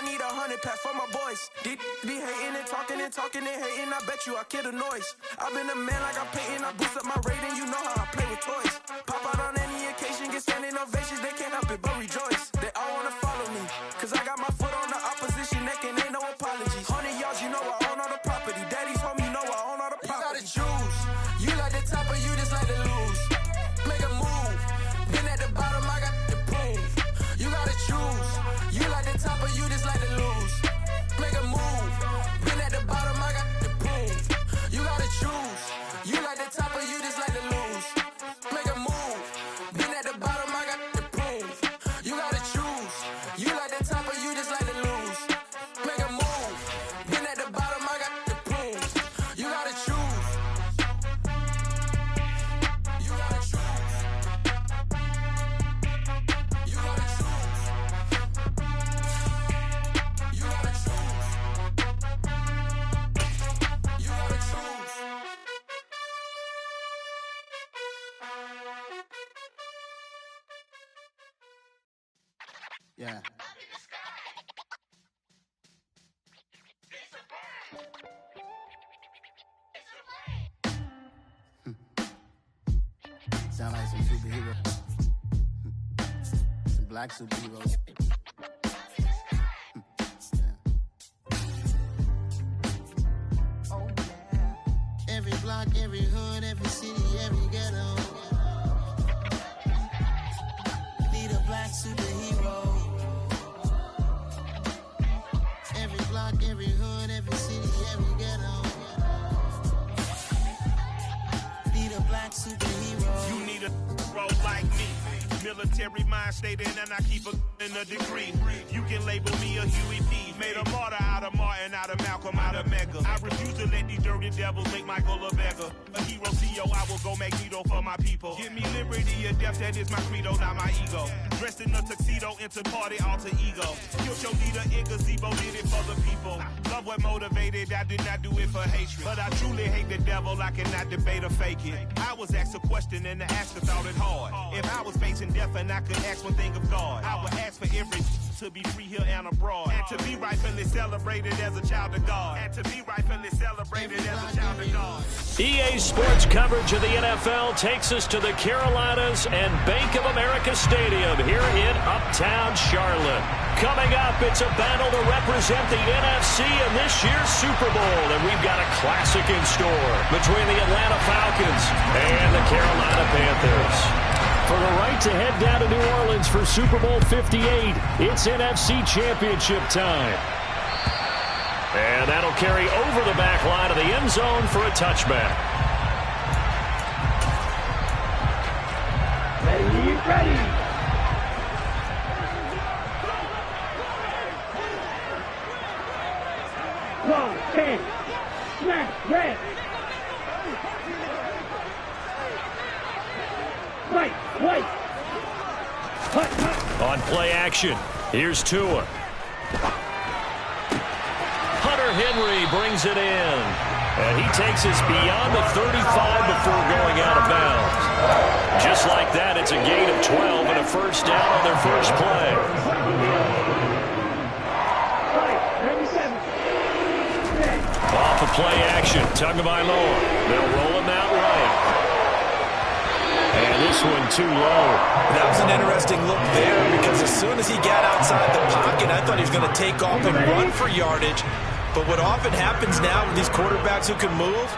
I need 100 pack for my boys. These be hating and talking and talking and hating. I bet you I kill the noise. I've been a man like I'm Peyton. I boost up my rating. You know how I play with toys. Pop out on any occasion, get standing ovations. They can't help it but rejoice. They all wanna follow me, cause I got my foot on the opposition neck and ain't no apologies. 100 yards, you know I own all the property. Daddy's home, you know I own all the property. You gotta choose. You like the top or you just like to lose. Make a move. Been at the bottom, I got the proof. You gotta choose. You like the top or you just like to lose. Make a move. Been at the bottom, I got the proof. You gotta choose. You like the top or you just like to lose. Make a move. Been at the bottom, I got the proof. You gotta choose. You like the top or you just like to lose. Make a move. Been at the bottom, I got the proof. You gotta choose. You gotta choose. You gotta choose. You gotta choose. You gotta choose. Yeah. Sound like some superheroes. Some black superheroes. Oh yeah. Every block, every hood, every city, every ghetto. Need a black superhero. Every block, every hood, every city, every ghetto. Need a black superhero. You need a role like me. Military mind stated, and I keep in a degree. You can label me a Huey P. Made a martyr out of Martin, out of Malcolm, out of Mega. I refuse to let these dirty devils make Michael a beggar. A hero CEO, I will go Magneto for my people. Give me liberty or death, that is my credo, not my ego. Dressed in a tuxedo, into party, alter ego. Killed your leader in gazebo, did it for the people. Love what motivated, I did not do it for hatred. But I truly hate the devil, I cannot debate or fake it. I was asked a question and the asker thought it hard. If I was facing death and I could ask one thing of God, I would ask for every to be free here and abroad, and to be rightfully celebrated as a child of God, and to be rightfully celebrated as a child of God. EA Sports coverage of the NFL takes us to the Carolinas and Bank of America Stadium here in Uptown Charlotte. Coming up, it's a battle to represent the NFC in this year's Super Bowl, and we've got a classic in store between the Atlanta Falcons and the Carolina Panthers. For the right to head down to New Orleans for Super Bowl 58, it's NFC Championship time. And that'll carry over the back line of the end zone for a touchback. Ready. 10, snap, red. Right. On play action, here's Tua. Hunter Henry brings it in. And he takes us beyond the 35 before going out of bounds. Just like that, it's a gain of 12 and a first down on their first play. Off of play action, Tagovailoa. They'll roll him out right. And this one too low. That was an interesting look there because as soon as he got outside the pocket, I thought he was going to take off and run for yardage. But what often happens now with these quarterbacks who can move,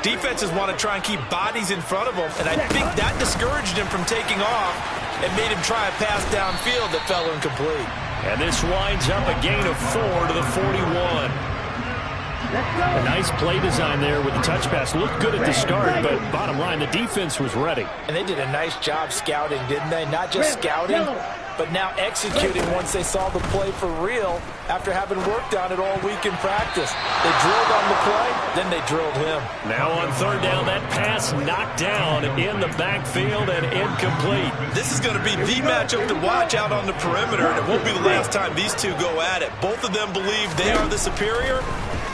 defenses want to try and keep bodies in front of them. And I think that discouraged him from taking off and made him try a pass downfield that fell incomplete. And this winds up a gain of 4 to the 41. A nice play design there with the touch pass. Looked good at the start, but bottom line, the defense was ready. And they did a nice job scouting, didn't they? Not just scouting, but now executing once they saw the play for real after having worked on it all week in practice. They drilled on the play, then they drilled him. Now on third down, that pass knocked down in the backfield and incomplete. This is going to be the matchup to watch out on the perimeter, and it won't be the last time these two go at it. Both of them believe they are the superior.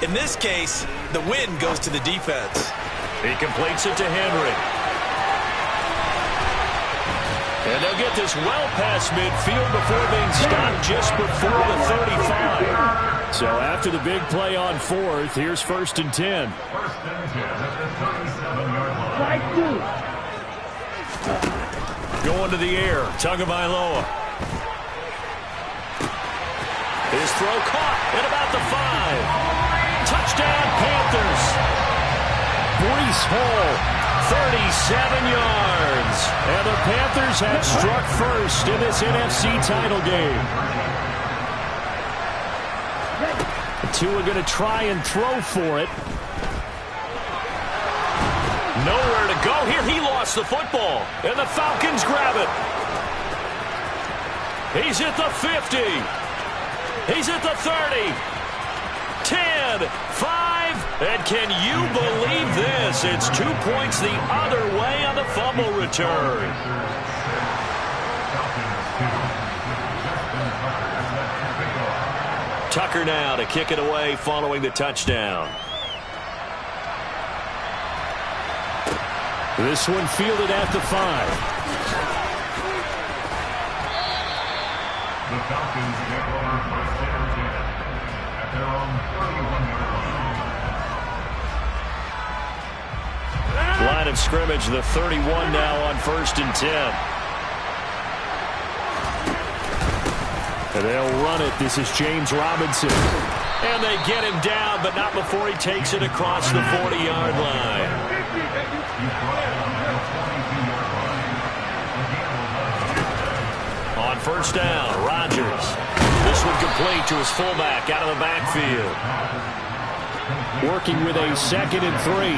In this case, the win goes to the defense. He completes it to Henry. And they'll get this well past midfield before being stopped just before the 35. So after the big play on fourth, here's 1st and 10. Going to the air, Tagovailoa. His throw caught at about the 5. Touchdown, Panthers. Breece Hall, 37 yards. And the Panthers have struck first in this NFC title game. The two are going to try and throw for it. Nowhere to go here. He lost the football. And the Falcons grab it. He's at the 50. He's at the 30. 10, 5. And can you believe this? It's 2 points the other way on the fumble return. Tucker now to kick it away following the touchdown. This one fielded at the 5. The Falcons get over first and 10 at their own 31-yard line. Line of scrimmage, the 31 now on 1st and 10. And they'll run it. This is James Robinson. And they get him down, but not before he takes it across the 40-yard line. On 1st down, Rodgers. This one complete to his fullback out of the backfield. Working with a 2nd and 3.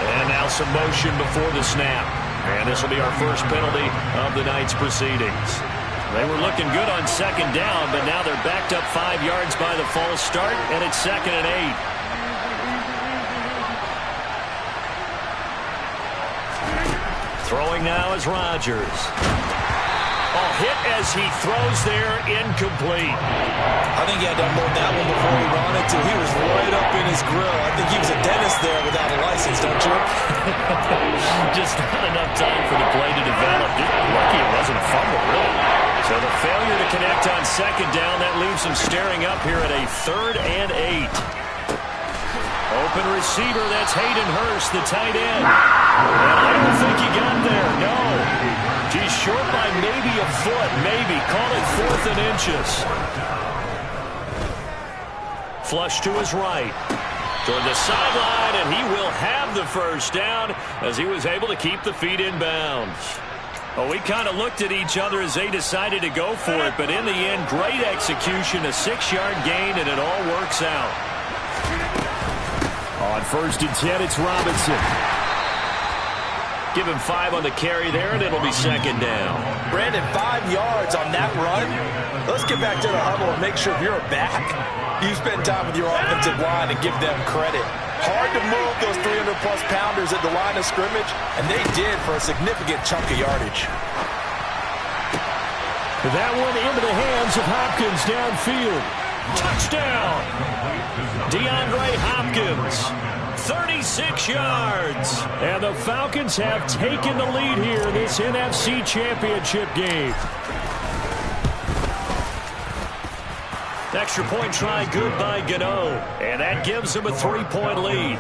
And now some motion before the snap. And this will be our first penalty of the night's proceedings. They were looking good on 2nd down, but now they're backed up 5 yards by the false start, and it's 2nd and 8. Throwing now is Rodgers. Hit as he throws there, incomplete. I think he had to unload that one before he wanted to. He was right up in his grill. I think he was a dentist there without a license, don't you? Just not enough time for the play to develop. Just lucky it wasn't a fumble, really. So the failure to connect on 2nd down, that leaves him staring up here at a 3rd and 8. Open receiver, that's Hayden Hurst, the tight end. And I don't think he got there, no. He's short by maybe a foot, maybe. Call it 4th and inches. Flush to his right. Toward the sideline, and he will have the 1st down as he was able to keep the feet in bounds. Well, we kind of looked at each other as they decided to go for it, but in the end, great execution, a 6-yard gain, and it all works out. On 1st and 10, it's Robinson. Give him 5 on the carry there, and it'll be 2nd down. Brandon, 5 yards on that run. Let's get back to the huddle and make sure if you're a back, you spend time with your offensive line and give them credit. Hard to move those 300-plus pounders at the line of scrimmage, and they did for a significant chunk of yardage. That one into the hands of Hopkins downfield. Touchdown! DeAndre Hopkins. 36 yards. And the Falcons have taken the lead here in this NFC Championship game. Extra point try good by Gano. And that gives them a 3-point lead.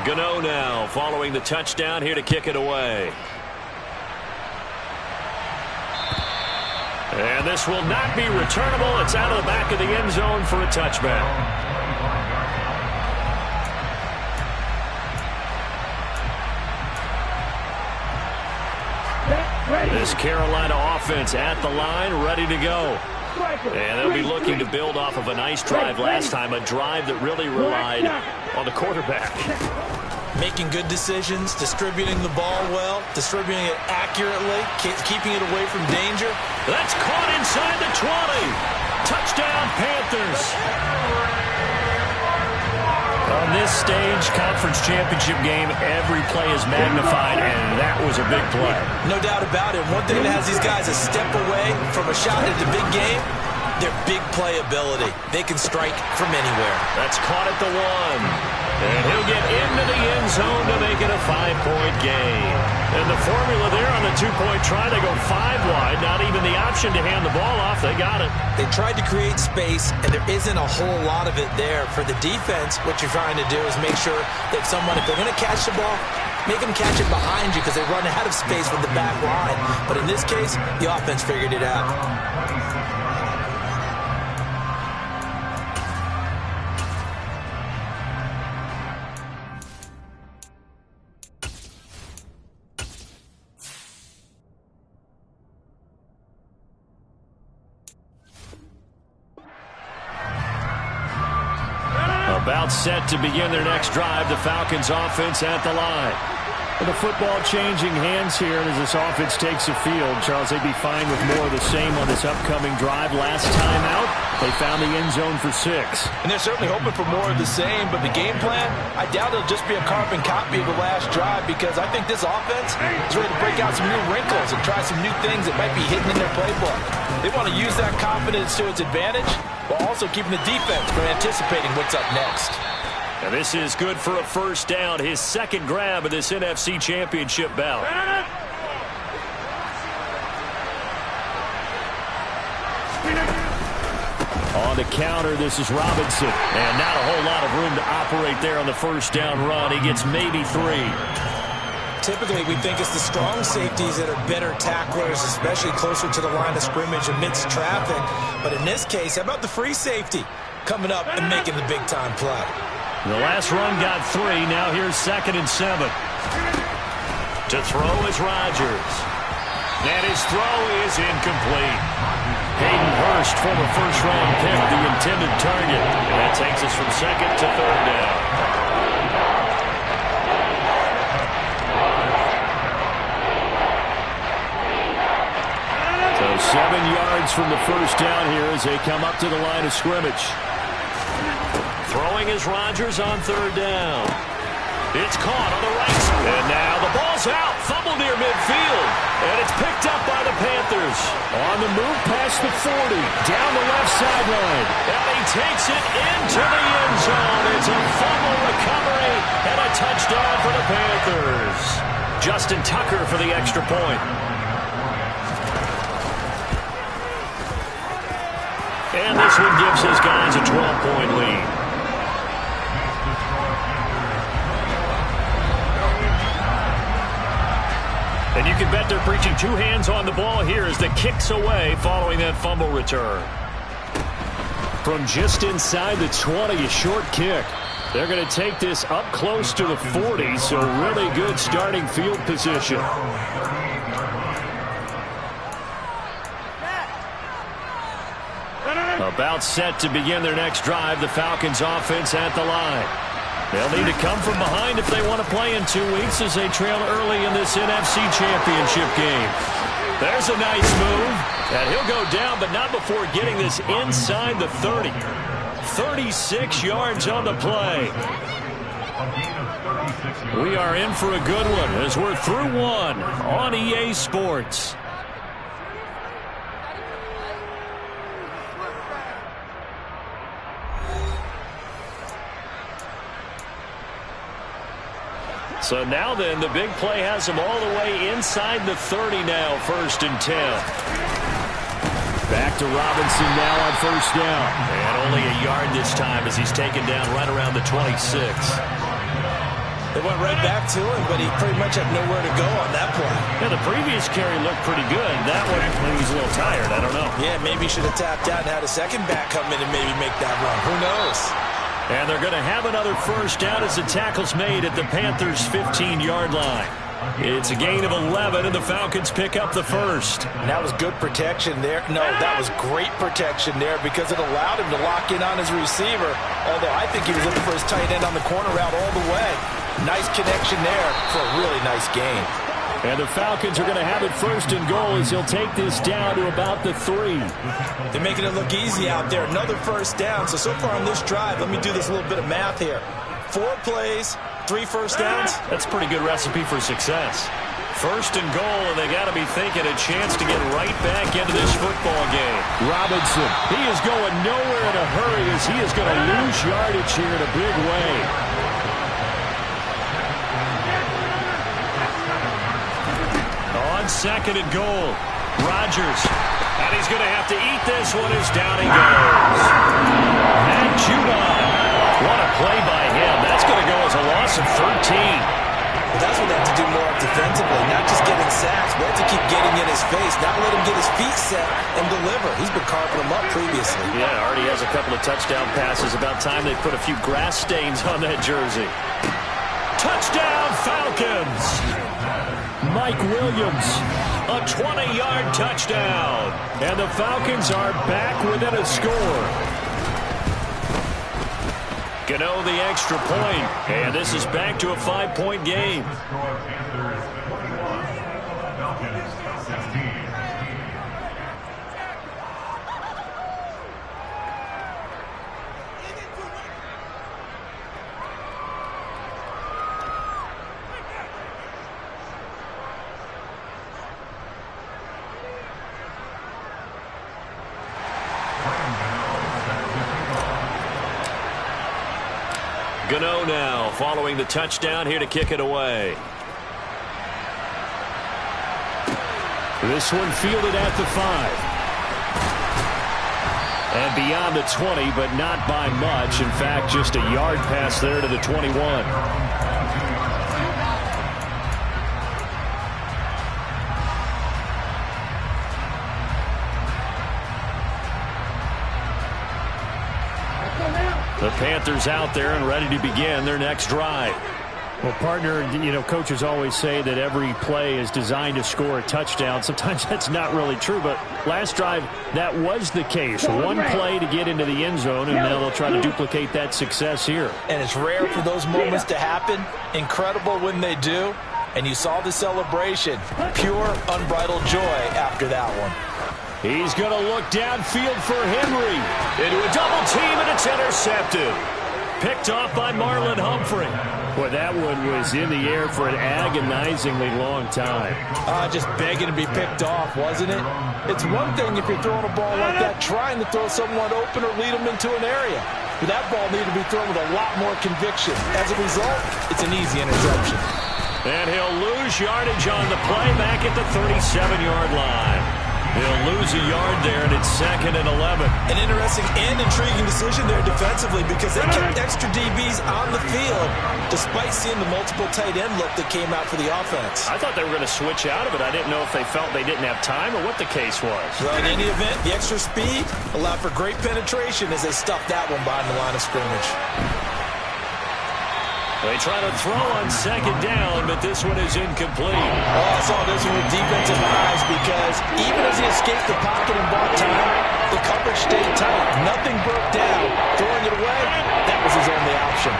Gano now following the touchdown here to kick it away. And this will not be returnable. It's out of the back of the end zone for a touchback. This Carolina offense at the line, ready to go. And they'll be looking to build off of a nice drive last time, a drive that really relied on the quarterback. Making good decisions, distributing the ball well, distributing it accurately, keeping it away from danger. That's caught inside the 20. Touchdown, Panthers. On this stage, conference championship game, every play is magnified, and that was a big play. No doubt about it. One thing that has these guys a step away from a shot at the big game, their big play ability. They can strike from anywhere. That's caught at the 1. And he'll get into zone to make it a 5-point game. And the formula there on the two-point try, they go 5 wide. Not even the option to hand the ball off. They got it. They tried to create space, and there isn't a whole lot of it there. For the defense, what you're trying to do is make sure that if they're going to catch the ball, make them catch it behind you because they run out of space with the back line. But in this case, the offense figured it out. About set to begin their next drive, the Falcons offense at the line. And the football changing hands here as this offense takes the field. Charles, they'd be fine with more of the same on this upcoming drive. Last time out, they found the end zone for 6. And they're certainly hoping for more of the same, but the game plan, I doubt it'll just be a carbon copy of the last drive because I think this offense is ready to break out some new wrinkles and try some new things that might be hidden in their playbook. They want to use that confidence to its advantage while also keeping the defense from anticipating what's up next. And this is good for a first down, his second grab of this NFC Championship bout. On the counter, this is Robinson. And not a whole lot of room to operate there on the first down run. He gets maybe 3. Typically, we think it's the strong safeties that are better tacklers, especially closer to the line of scrimmage amidst traffic. But in this case, how about the free safety coming up and making the big-time play? The last run got 3. Now here's 2nd and 7. To throw is Rodgers. And his throw is incomplete. Hayden Hurst, former first-round pick, the intended target. And that takes us from 2nd to 3rd down. So 7 yards from the first down here as they come up to the line of scrimmage. Throwing is Rodgers on 3rd down. It's caught on the right side. And now the ball's out. Fumble near midfield. And it's picked up by the Panthers. On the move past the 40. Down the left sideline. And he takes it into the end zone. It's a fumble recovery and a touchdown for the Panthers. Justin Tucker for the extra point. And this one gives his guys a 12-point lead. And you can bet they're preaching 2 hands on the ball here as the kick's away following that fumble return. From just inside the 20, a short kick. They're going to take this up close to the 40, so really good starting field position. About set to begin their next drive, the Falcons offense at the line. They'll need to come from behind if they want to play in 2 weeks as they trail early in this NFC Championship game. There's a nice move, and he'll go down, but not before getting this inside the 30. 36 yards on the play. We are in for a good one as we're through 1 on EA Sports. So now then, the big play has them all the way inside the 30 now, 1st and 10. Back to Robinson now on 1st down. And only a yard this time as he's taken down right around the 26. They went right back to him, but he pretty much had nowhere to go on that play. Yeah, the previous carry looked pretty good. That one, maybe he's a little tired. I don't know. Yeah, maybe he should have tapped out and had a second back come in and maybe make that run. Who knows? And they're going to have another first down as the tackle's made at the Panthers' 15-yard line. It's a gain of 11, and the Falcons pick up the first. And that was good protection there. No, that was great protection there because it allowed him to lock in on his receiver, although I think he was looking for his tight end on the corner route all the way. Nice connection there for a really nice gain. And the Falcons are going to have it 1st and goal as he'll take this down to about the 3. They're making it look easy out there. Another first down. So far on this drive, let me do this little bit of math here. 4 plays, 3 first downs. That's a pretty good recipe for success. 1st and goal, and they got to be thinking a chance to get right back into this football game. Robinson, he is going nowhere in a hurry as he is going to lose yardage here in a big way. 2nd and goal. Rodgers. And he's going to have to eat this one as down he goes. And Judon. What a play by him. That's going to go as a loss of 13. Well, that's what they have to do more of defensively, not just getting sacks, but to keep getting in his face, not let him get his feet set and deliver. He's been carving them up previously. Yeah, already has a couple of touchdown passes. About time they put a few grass stains on that jersey. Touchdown, Falcons! Mike Williams, a 20-yard touchdown. And the Falcons are back within a score. Gano the extra point, and this is back to a 5-point game. Gano now following the touchdown here to kick it away. This one fielded at the 5. And beyond the 20, but not by much. In fact, just a yard pass there to the 21. The Panthers out there and ready to begin their next drive. Well, partner, you know, coaches always say that every play is designed to score a touchdown. Sometimes that's not really true, but last drive, that was the case. One play to get into the end zone, and now they'll try to duplicate that success here. And it's rare for those moments to happen. Incredible when they do. And you saw the celebration. Pure, unbridled joy after that one. He's going to look downfield for Henry. Into a double team, and it's intercepted. Picked off by Marlon Humphrey. Boy, that one was in the air for an agonizingly long time. Just begging to be picked off, wasn't it? It's one thing if you're throwing a ball like that, trying to throw someone open or lead them into an area. But that ball needed to be thrown with a lot more conviction. As a result, it's an easy interception. And he'll lose yardage on the play back at the 37-yard line. He'll lose a yard there, and it's 2nd and 11. An interesting and intriguing decision there defensively because they kept extra DBs on the field despite seeing the multiple tight end look that came out for the offense. I thought they were going to switch out of it. I didn't know if they felt they didn't have time or what the case was. Well, in any event, the extra speed allowed for great penetration as they stuffed that one behind the line of scrimmage. They try to throw on 2nd down, but this one is incomplete. Oh, I saw this one with defensive eyes because even as he escaped the pocket and bought time, the coverage stayed tight. Nothing broke down. Throwing it away, that was his only option.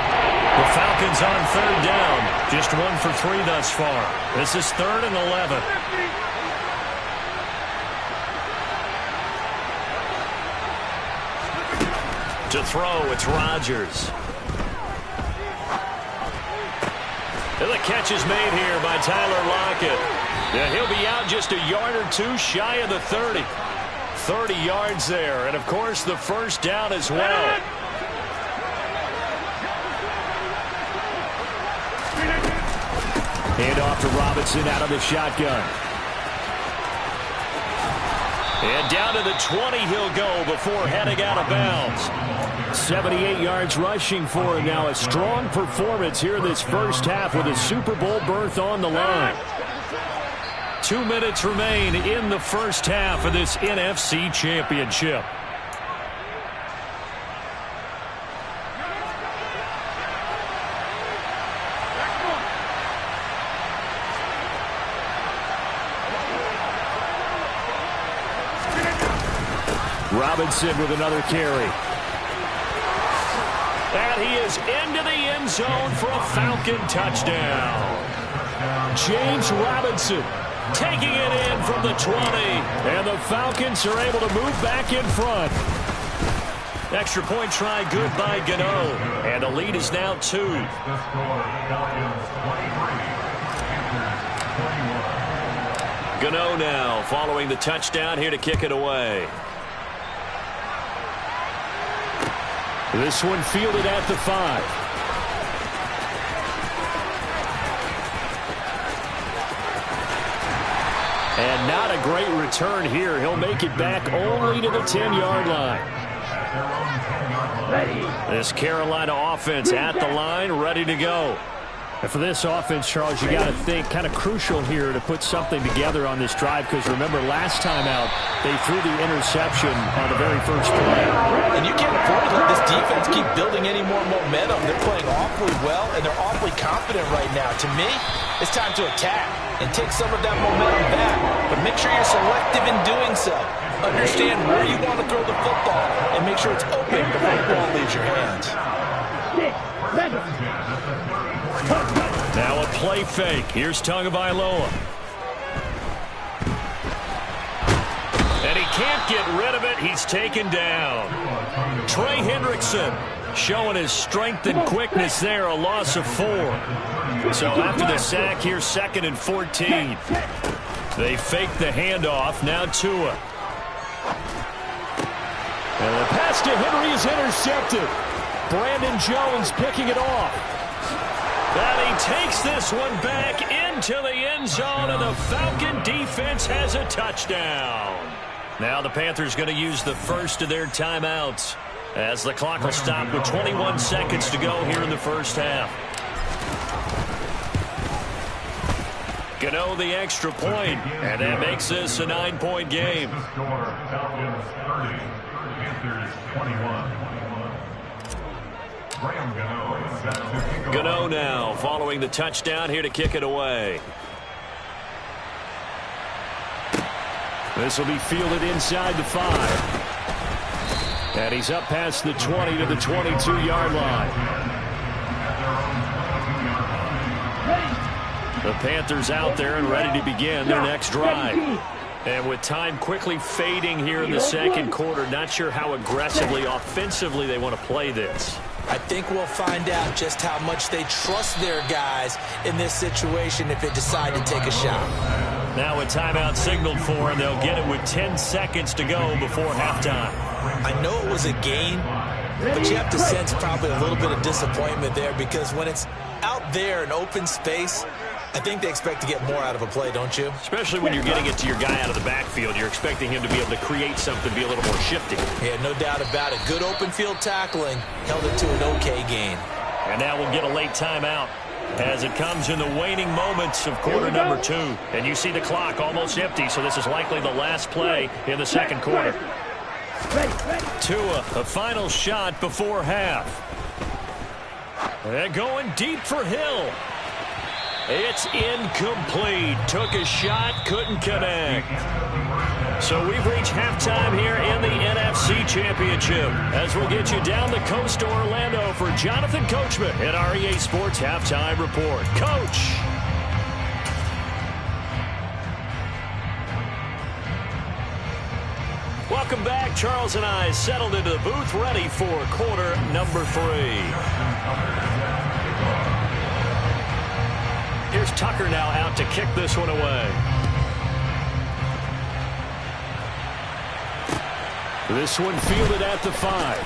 The Falcons on 3rd down. Just 1 for 3 thus far. This is 3rd and 11. To throw, it's Rodgers. And the catch is made here by Tyler Lockett. Yeah, he'll be out just a yard or two shy of the 30. 30 yards there, and of course the first down as well. Hand off to Robinson out of the shotgun. And down to the 20 he'll go before heading out of bounds. 78 yards rushing for him now. A strong performance here in this first half with a Super Bowl berth on the line. 2 minutes remain in the first half of this NFC Championship. Robinson with another carry. And he is into the end zone for a Falcon touchdown. James Robinson taking it in from the 20. And the Falcons are able to move back in front. Extra point try good by Gano. And the lead is now 2. Gano now following the touchdown here to kick it away. This one fielded at the 5. And not a great return here. He'll make it back only to the 10-yard line. This Carolina offense at the line, ready to go. And for this offense, Charles, you got to think kind of crucial here to put something together on this drive, because remember last time out they threw the interception on the very first play. And you can't afford to let this defense keep building any more momentum. They're playing awfully well, and they're awfully confident right now. To me, it's time to attack and take some of that momentum back. But make sure you're selective in doing so. Understand where you want to throw the football and make sure it's open before the ball leaves your hands. Now a play fake. Here's Tagovailoa. And he can't get rid of it. He's taken down. Trey Hendrickson showing his strength and quickness there. A loss of 4. So after the sack, here's 2nd and 14. They fake the handoff. Now Tua. And the pass to Henry is intercepted. Brandon Jones picking it off. And he takes this one back into the end zone, and the Falcon defense has a touchdown. Now the Panthers going to use the first of their timeouts as the clock will stop with 21 seconds to go here in the first half. Gano the extra point, and that makes this a 9-point game. Falcons 30, Panthers 21. Gano now following the touchdown here to kick it away. This will be fielded inside the 5. And he's up past the 20 to the 22-yard line. The Panthers out there and ready to begin their next drive. And with time quickly fading here in the second quarter, not sure how aggressively, offensively they want to play this. I think we'll find out just how much they trust their guys in this situation if they decide to take a shot. Now a timeout signaled for, and they'll get it with 10 seconds to go before halftime. I know it was a gain, but you have to sense probably a little bit of disappointment there, because when it's out there in open space, I think they expect to get more out of a play, don't you? Especially when you're getting it to your guy out of the backfield. You're expecting him to be able to create something, be a little more shifty. Yeah, no doubt about it. Good open field tackling. Held it to an okay gain. And now we'll get a late timeout as it comes in the waning moments of quarter number 2. And you see the clock almost empty, so this is likely the last play in the second quarter. Tua, a final shot before half. They're going deep for Hill. It's incomplete. Took a shot, couldn't connect. So we've reached halftime here in the NFC Championship as we'll get you down the coast to Orlando for Jonathan Coachman at our EA Sports Halftime Report. Coach. Welcome back. Charles and I settled into the booth ready for quarter number 3. Here's Tucker now out to kick this one away. This one fielded at the 5.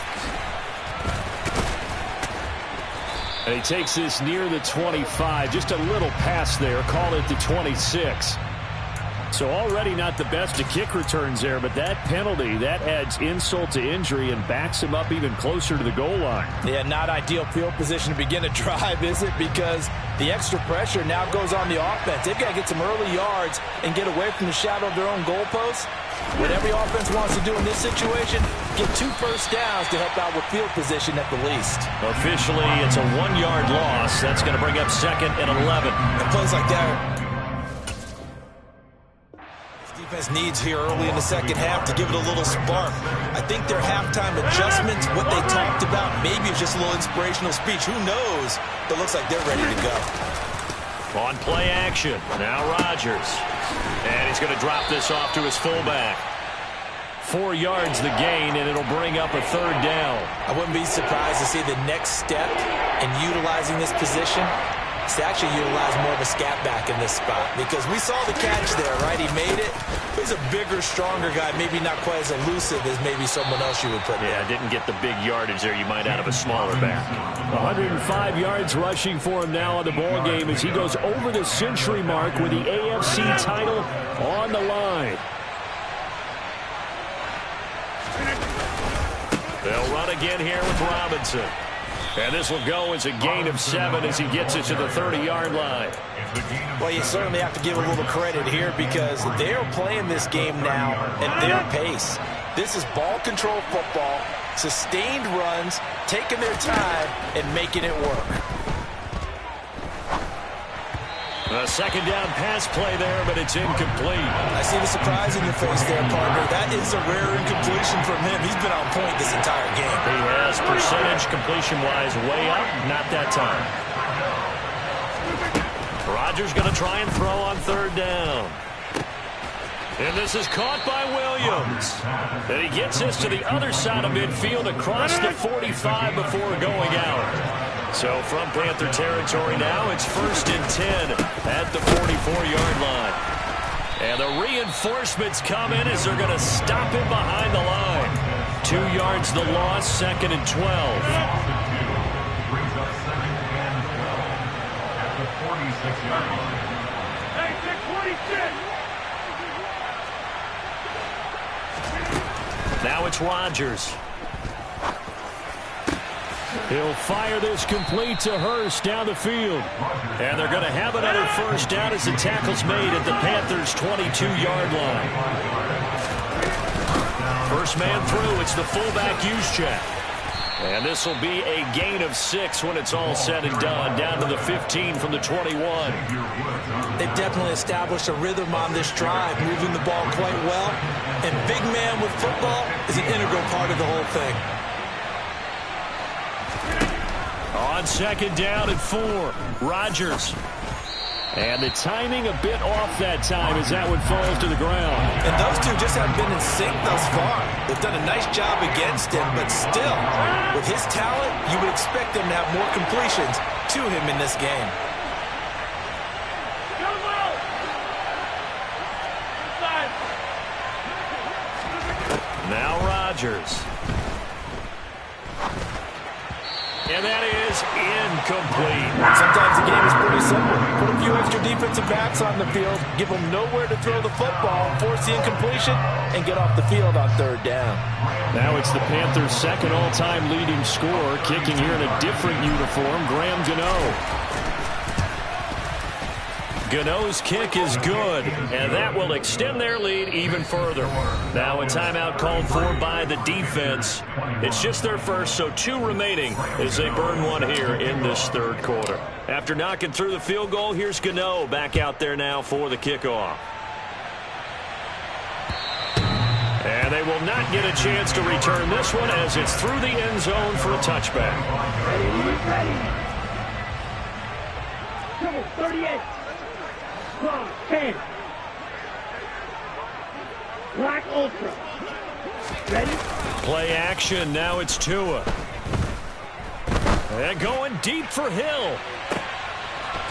And he takes this near the 25. Just a little pass there. Call it the 26. So already not the best of kick returns there, but that penalty, that adds insult to injury and backs him up even closer to the goal line. Yeah, not ideal field position to begin a drive, is it? Because the extra pressure now goes on the offense. They've got to get some early yards and get away from the shadow of their own goalposts. What every offense wants to do in this situation, get 2 first downs to help out with field position at the least. Officially, it's a 1-yard loss. That's going to bring up 2nd and 11. And plays like that, defense needs here early in the second half to give it a little spark. I think their halftime adjustments, what they talked about, maybe it's just a little inspirational speech. Who knows? But it looks like they're ready to go. On play action, now Rodgers. And he's going to drop this off to his fullback. 4 yards the gain, and it'll bring up a 3rd down. I wouldn't be surprised to see the next step in utilizing this position is to actually utilize more of a scat back in this spot, because we saw the catch there, right? He made it. He's a bigger, stronger guy, maybe not quite as elusive as maybe someone else you would put there. Yeah, didn't get the big yardage there you might out of a smaller back. 105 yards rushing for him now on the ball game as he goes over the century mark with the AFC title on the line. They'll run again here with Robinson. And this will go as a gain of 7 as he gets it to the 30-yard line. Well, you certainly have to give a little credit here because they're playing this game now at their pace. This is ball control football, sustained runs, taking their time, and making it work. A second down pass play there, but it's incomplete. I see the surprise in your face there, partner. That is a rare incompletion from him. He's been on point this entire game. He has percentage completion-wise way up. Not that time. Rodgers going to try and throw on third down. And this is caught by Williams. And he gets this to the other side of midfield across the 45 before going out. So from Panther territory now, it's 1st and 10 at the 44-yard line. And the reinforcements come in as they're going to stop him behind the line. 2 yards the loss, 2nd and 12. Brings up 2nd and 12 at the 46-yard line. Now it's Rodgers. He'll fire this complete to Hurst down the field. And they're going to have another first down as the tackle's made at the Panthers' 22-yard line. First man through, it's the fullback Juszczyk. And this will be a gain of 6 when it's all said and done, down to the 15 from the 21. They've definitely established a rhythm on this drive, moving the ball quite well. And big man with football is an integral part of the whole thing. On second down at 4, Rodgers. And the timing a bit off that time as that one falls to the ground. And those two just haven't been in sync thus far. They've done a nice job against him, but still, with his talent, you would expect them to have more completions to him in this game. Now Rodgers. And that is incomplete. Sometimes the game is pretty simple. Put a few extra defensive backs on the field, give them nowhere to throw the football, force the incompletion, and get off the field on third down. Now it's the Panthers' second all-time leading scorer, kicking here in a different uniform, Graham Gano. Gano's kick is good, and that will extend their lead even further. Now a timeout called for by the defense. It's just their first, so 2 remaining as they burn one here in this third quarter. After knocking through the field goal, here's Gano back out there now for the kickoff. And they will not get a chance to return this one as it's through the end zone for a touchback. Triple 38. Long 10. Black Ultra. Ready? Play action. Now it's Tua. And going deep for Hill.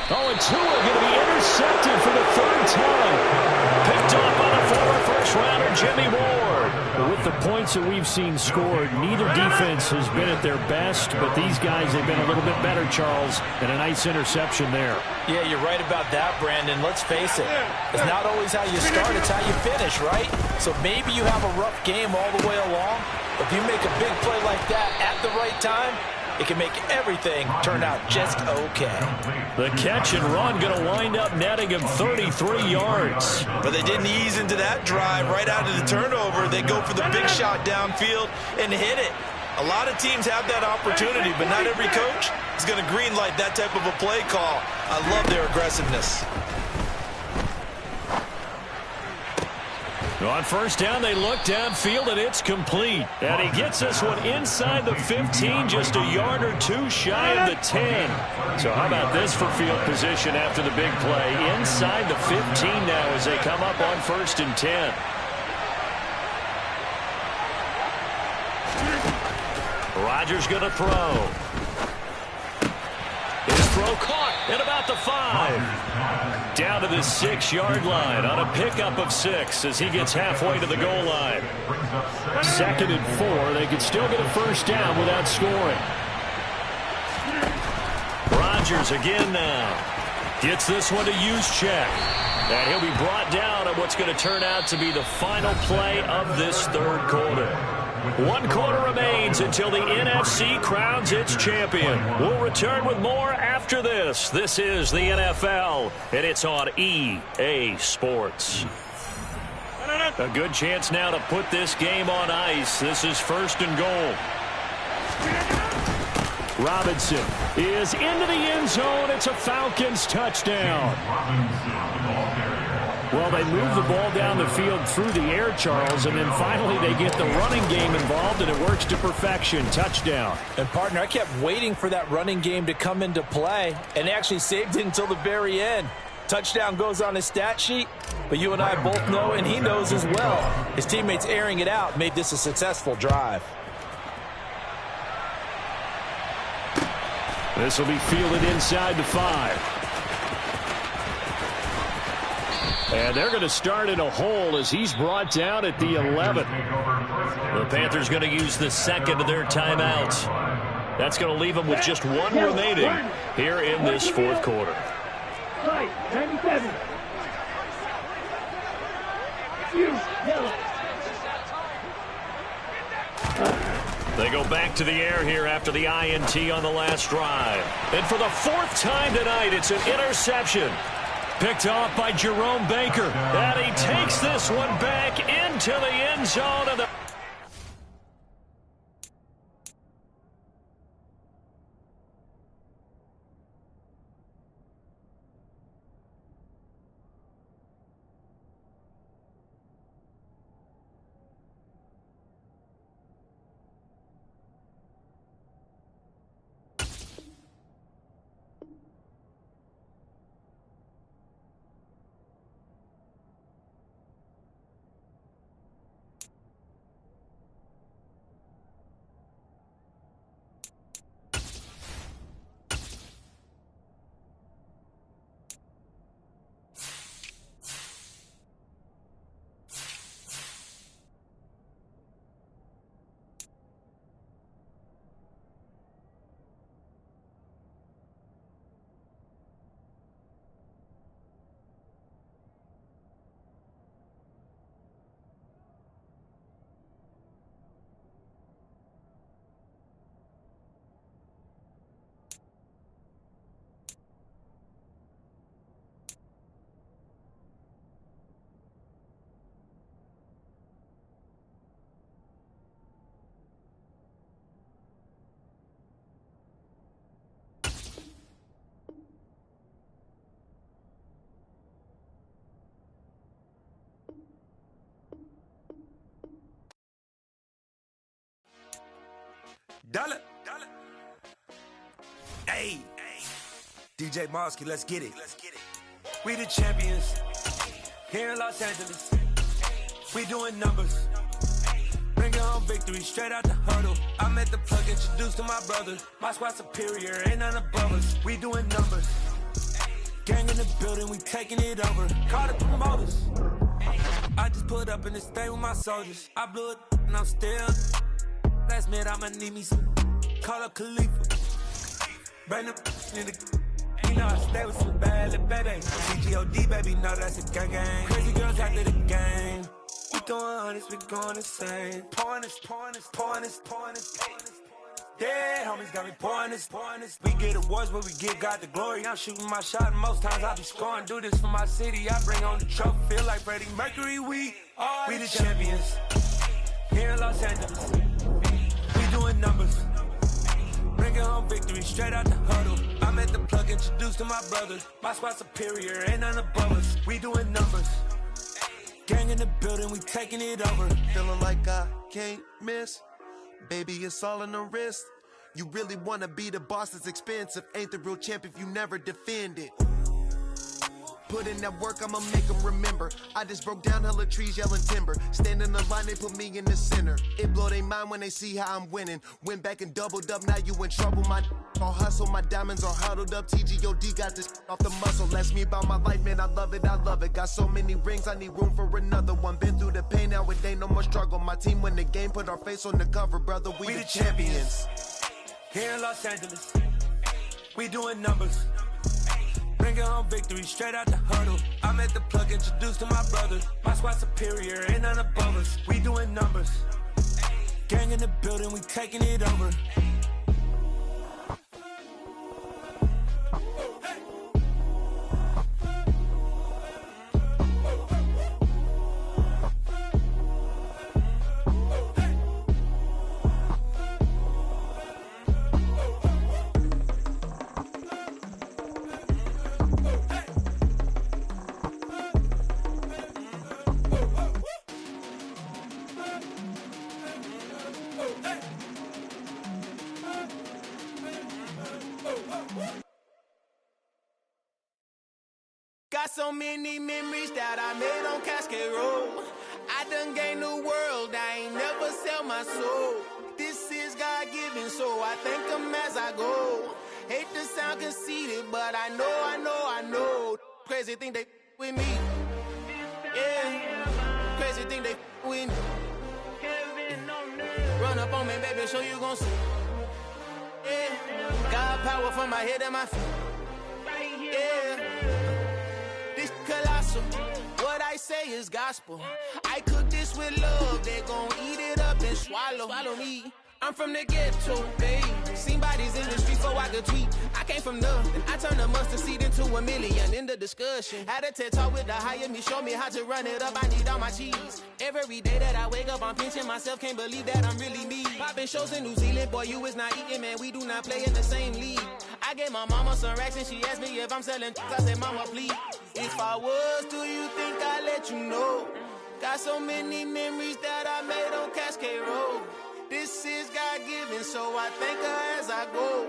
Oh, and Tua going to be intercepted for the 3rd time. Picked up on a former first-rounder, Jimmy Ward. With the points that we've seen scored, neither defense has been at their best, but these guys have been a little bit better, Charles, and a nice interception there. Yeah, you're right about that, Brandon. Let's face it. It's not always how you start, it's how you finish, right? So maybe you have a rough game all the way along, but if you make a big play like that at the right time, it can make everything turn out just okay. The catch and run going to wind up netting him 33 yards. But they didn't ease into that drive right out of the turnover. They go for the big shot downfield and hit it. A lot of teams have that opportunity, but not every coach is going to greenlight that type of a play call. I love their aggressiveness. On first down, they look downfield, and it's complete. And he gets this one inside the 15, just a yard or 2 shy of the 10. So how about this for field position after the big play? Inside the 15 now as they come up on 1st and 10. Rodgers going to throw. His throw Oh, caught at about the 5. Down to the 6-yard line on a pickup of 6 as he gets halfway to the goal line. 2nd and 4. They could still get a first down without scoring. Rodgers again now. Gets this one to Juszczyk. And he'll be brought down on what's going to turn out to be the final play of this 3rd quarter. 1 quarter remains until the NFC crowns its champion. We'll return with more after this. This is the NFL, and it's on EA Sports. A good chance now to put this game on ice. This is 1st and goal. Robinson is into the end zone. It's a Falcons touchdown. Well, they move the ball down the field through the air, Charles, and then finally they get the running game involved, and it works to perfection. Touchdown. And, partner, I kept waiting for that running game to come into play, and actually saved it until the very end. Touchdown goes on his stat sheet, but you and I both know, and he knows as well, his teammates airing it out made this a successful drive. This will be fielded inside the 5. And they're going to start in a hole as he's brought down at the 11. The Panthers going to use the 2nd of their timeouts. That's going to leave them with just 1 remaining here in this 4th quarter. 97. They go back to the air here after the INT on the last drive. And for the 4th time tonight, it's an interception. Picked off by Jerome Baker. And he takes this one back into the end zone of the... Dollar. Hey. DJ Mosky, let's get it. We the champions here in Los Angeles. We doing numbers. Bringing home victory straight out the huddle. I'm at the plug, introduced to my brother. My squad superior, ain't none above us. We doing numbers. Gang in the building, we taking it over. Call the promoters. I just put up in this thing with my soldiers. I blew it and I'm still. Last minute I'ma need me some. Call up Khalifa. Bring the nigga. You know I stay with some bad little baby. CGOD baby, know that's a gang gang. Crazy girls after the game. We throwing hundreds, we going insane. Pouring this. Dead homies got me pouring this. We get awards, but we give God the glory. I'm shooting my shot, and most times I be scoring. Do this for my city, I bring on the trophy. Feel like Freddie Mercury, we the champions. Here in Los Angeles, we doing numbers. Bringing home victory straight out the huddle. I'm at the plug, introduced to my brother. My squad superior, ain't none above us. We doing numbers. Gang in the building, we taking it over. Feeling like I can't miss. Baby, it's all in the wrist. You really wanna be the boss, it's expensive. Ain't the real champ if you never defend it. put in that work, I'ma make them remember. I just broke down hella trees, yelling timber. Stand in the line, they put me in the center. It blow their mind when they see how I'm winning. Went back and doubled up, now you in trouble. My all hustle, my diamonds are huddled up. TGOD got this off the muscle. Ask me about my life, man, I love it, I love it. Got so many rings, I need room for another one. Been through the pain, now it ain't no more struggle. My team win the game, put our face on the cover, brother, we the champions. Here in Los Angeles, we doing numbers. Bringing home victory straight out the huddle. I'm at the plug, introduced to my brothers. My squad superior, ain't none above us. We doing numbers. Gang in the building, we taking it over. Got so many memories that I made on Cascade Road. I done gained the world, I ain't never sell my soul. This is God-given, so I thank him as I go. Hate to sound conceited, but I know. Crazy thing they with me. Yeah, crazy thing they with me. Run up on me, baby, so you gon' see. Yeah, God power from my head and my feet. Yeah. Colossal, what I say is gospel. I cook this with love, they gon' eat it up and swallow me. I'm from the ghetto, babe. Seen bodies in the street before I could tweet. I came from nothing, I turned a mustard seed into a million. In the discussion, had a TED talk with the higher me, show me how to run it up. I need all my cheese. Every day that I wake up, I'm pinching myself. Can't believe that I'm really me. Popping shows in New Zealand, boy, you is not eating, man. We do not play in the same league. I gave my mama some racks and she asked me if I'm selling. I said, mama, please. If I was, do you think I'd let you know? Got so many memories that I made on Cascade Road. This is God-given, so I thank her as I go.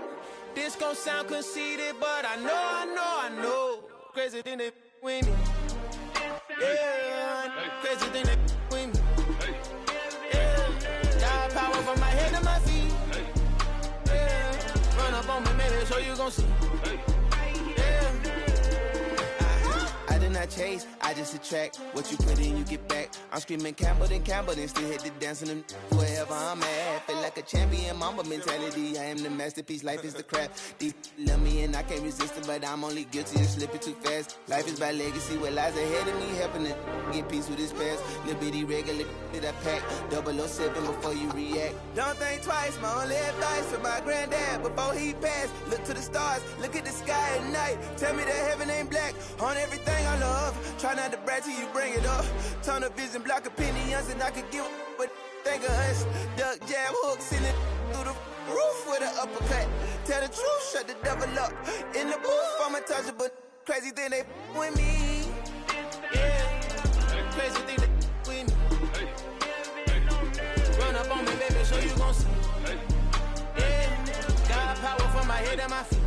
This gon' sound conceited, but I know. Crazy thing they with me. Yeah, crazy thing they with me. Yeah, got power from my head to my feet. Yeah, run up on me, maybe, so you gon' see. I did not chase, I just attract. What you put in, you get back. I'm screaming Campbell, then still hit the dance and them wherever I'm at. Feel like a champion, mamba mentality. I am the masterpiece, life is the crap. These love me and I can't resist it, but I'm only guilty of slipping too fast. Life is by legacy, what lies ahead of me, helping to get peace with his past. Little bitty regular that I pack, 007 before you react. Don't think twice, my only advice for my granddad before he passed. Look to the stars, look at the sky at night. Tell me that heaven ain't black on everything I love. Try not to brag till you bring it up. Tunnel vision, block opinions, and I could give but think of us. Duck, jab, hooks in it through the roof with an uppercut. Tell the truth, shut the devil up. In the booth, I'm untouchable. Crazy thing they with me. Yeah, crazy thing they with me. Run up on me, baby, so you gon' see. Yeah, got power from my head and my feet.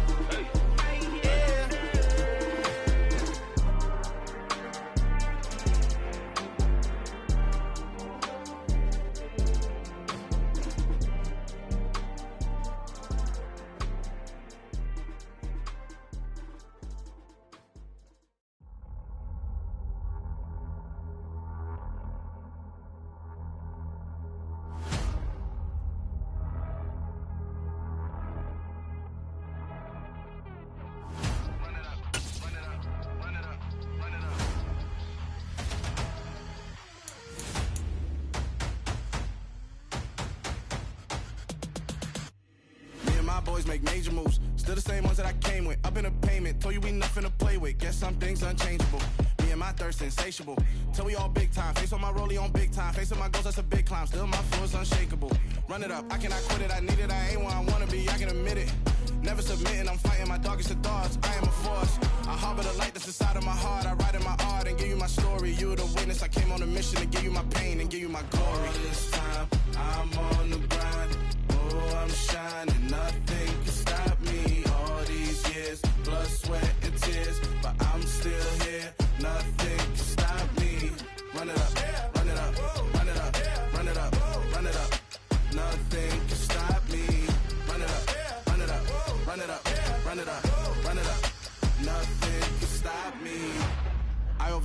Boys make major moves, still the same ones that I came with. Up in a payment, told you we nothing to play with. Guess some things unchangeable. Me and my thirst insatiable. Till we all big time. Face on my rollie on big time. Facing my goals, that's a big climb. Still my flow is unshakable. Run it up, I cannot quit it. I need it, I ain't where I wanna be. I can admit it. Never submitting, I'm fighting my darkest of thoughts. I am a force. I harbor the light that's inside of my heart. I write in my art and give you my story. You the witness. I came on a mission to give you my pain and give you my glory. All this time, I'm on the grind. Oh, I'm shining. Nothing can stop me. All these years, blood, sweat, and tears. But I'm still here.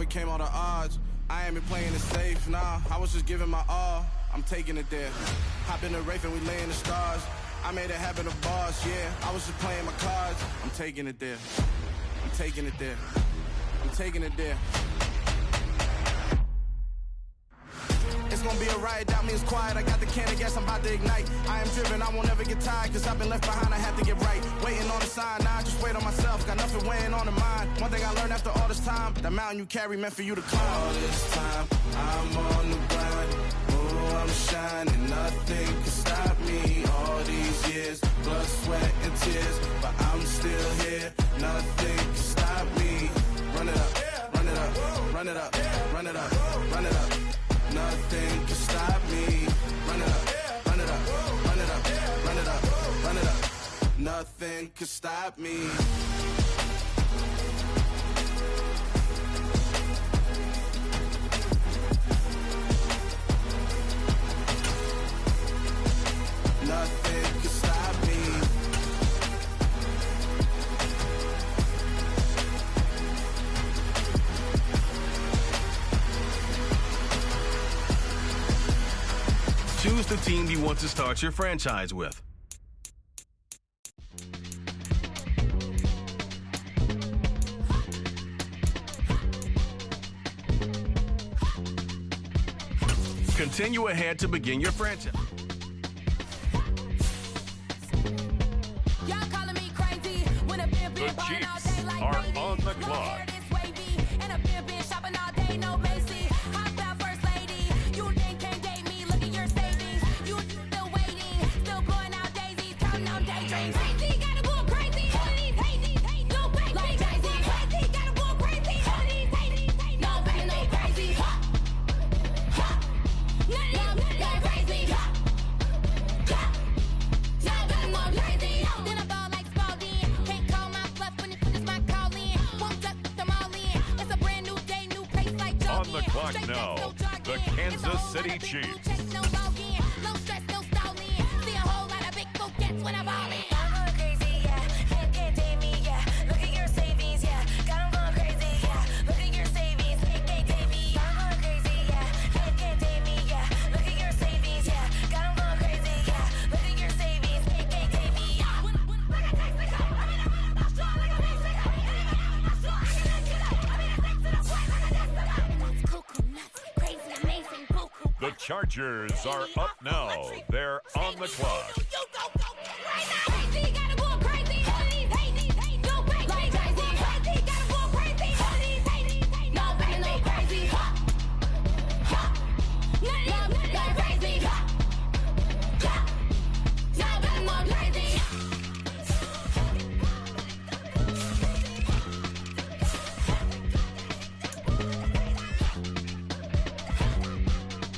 overcame all the odds. I ain't been playing it safe, nah. I was just giving my all. I'm taking it there. Hop in the Wraith and we lay in the stars. I made it happen to bars, yeah. I was just playing my cards. I'm taking it there. I'm taking it there. I'm taking it there. It's gonna be a riot, doubt me it's quiet. I got the can of gas, I'm about to ignite. I am driven, I won't ever get tired, cause I've been left behind, I have to get right. Waiting on the sign, now I just wait on myself. Got nothing weighing on the mind. One thing I learned after all this time, that mountain you carry meant for you to climb. All this time, I'm on the grind. Oh, I'm shining, nothing can stop me. All these years, blood, sweat, and tears, but I'm still here. Nothing can stop me. Run it up, run it up, run it up, run it up, run it up. Nothing can stop me. Run it up, run it up, run it up, run it up, run it up. Nothing can stop me. Nothing can stop me. Choose the team you want to start your franchise with. Continue ahead to begin your franchise. The Chiefs are on the clock. Now, the Kansas City Chiefs. The Chargers are up now. They're on the clock.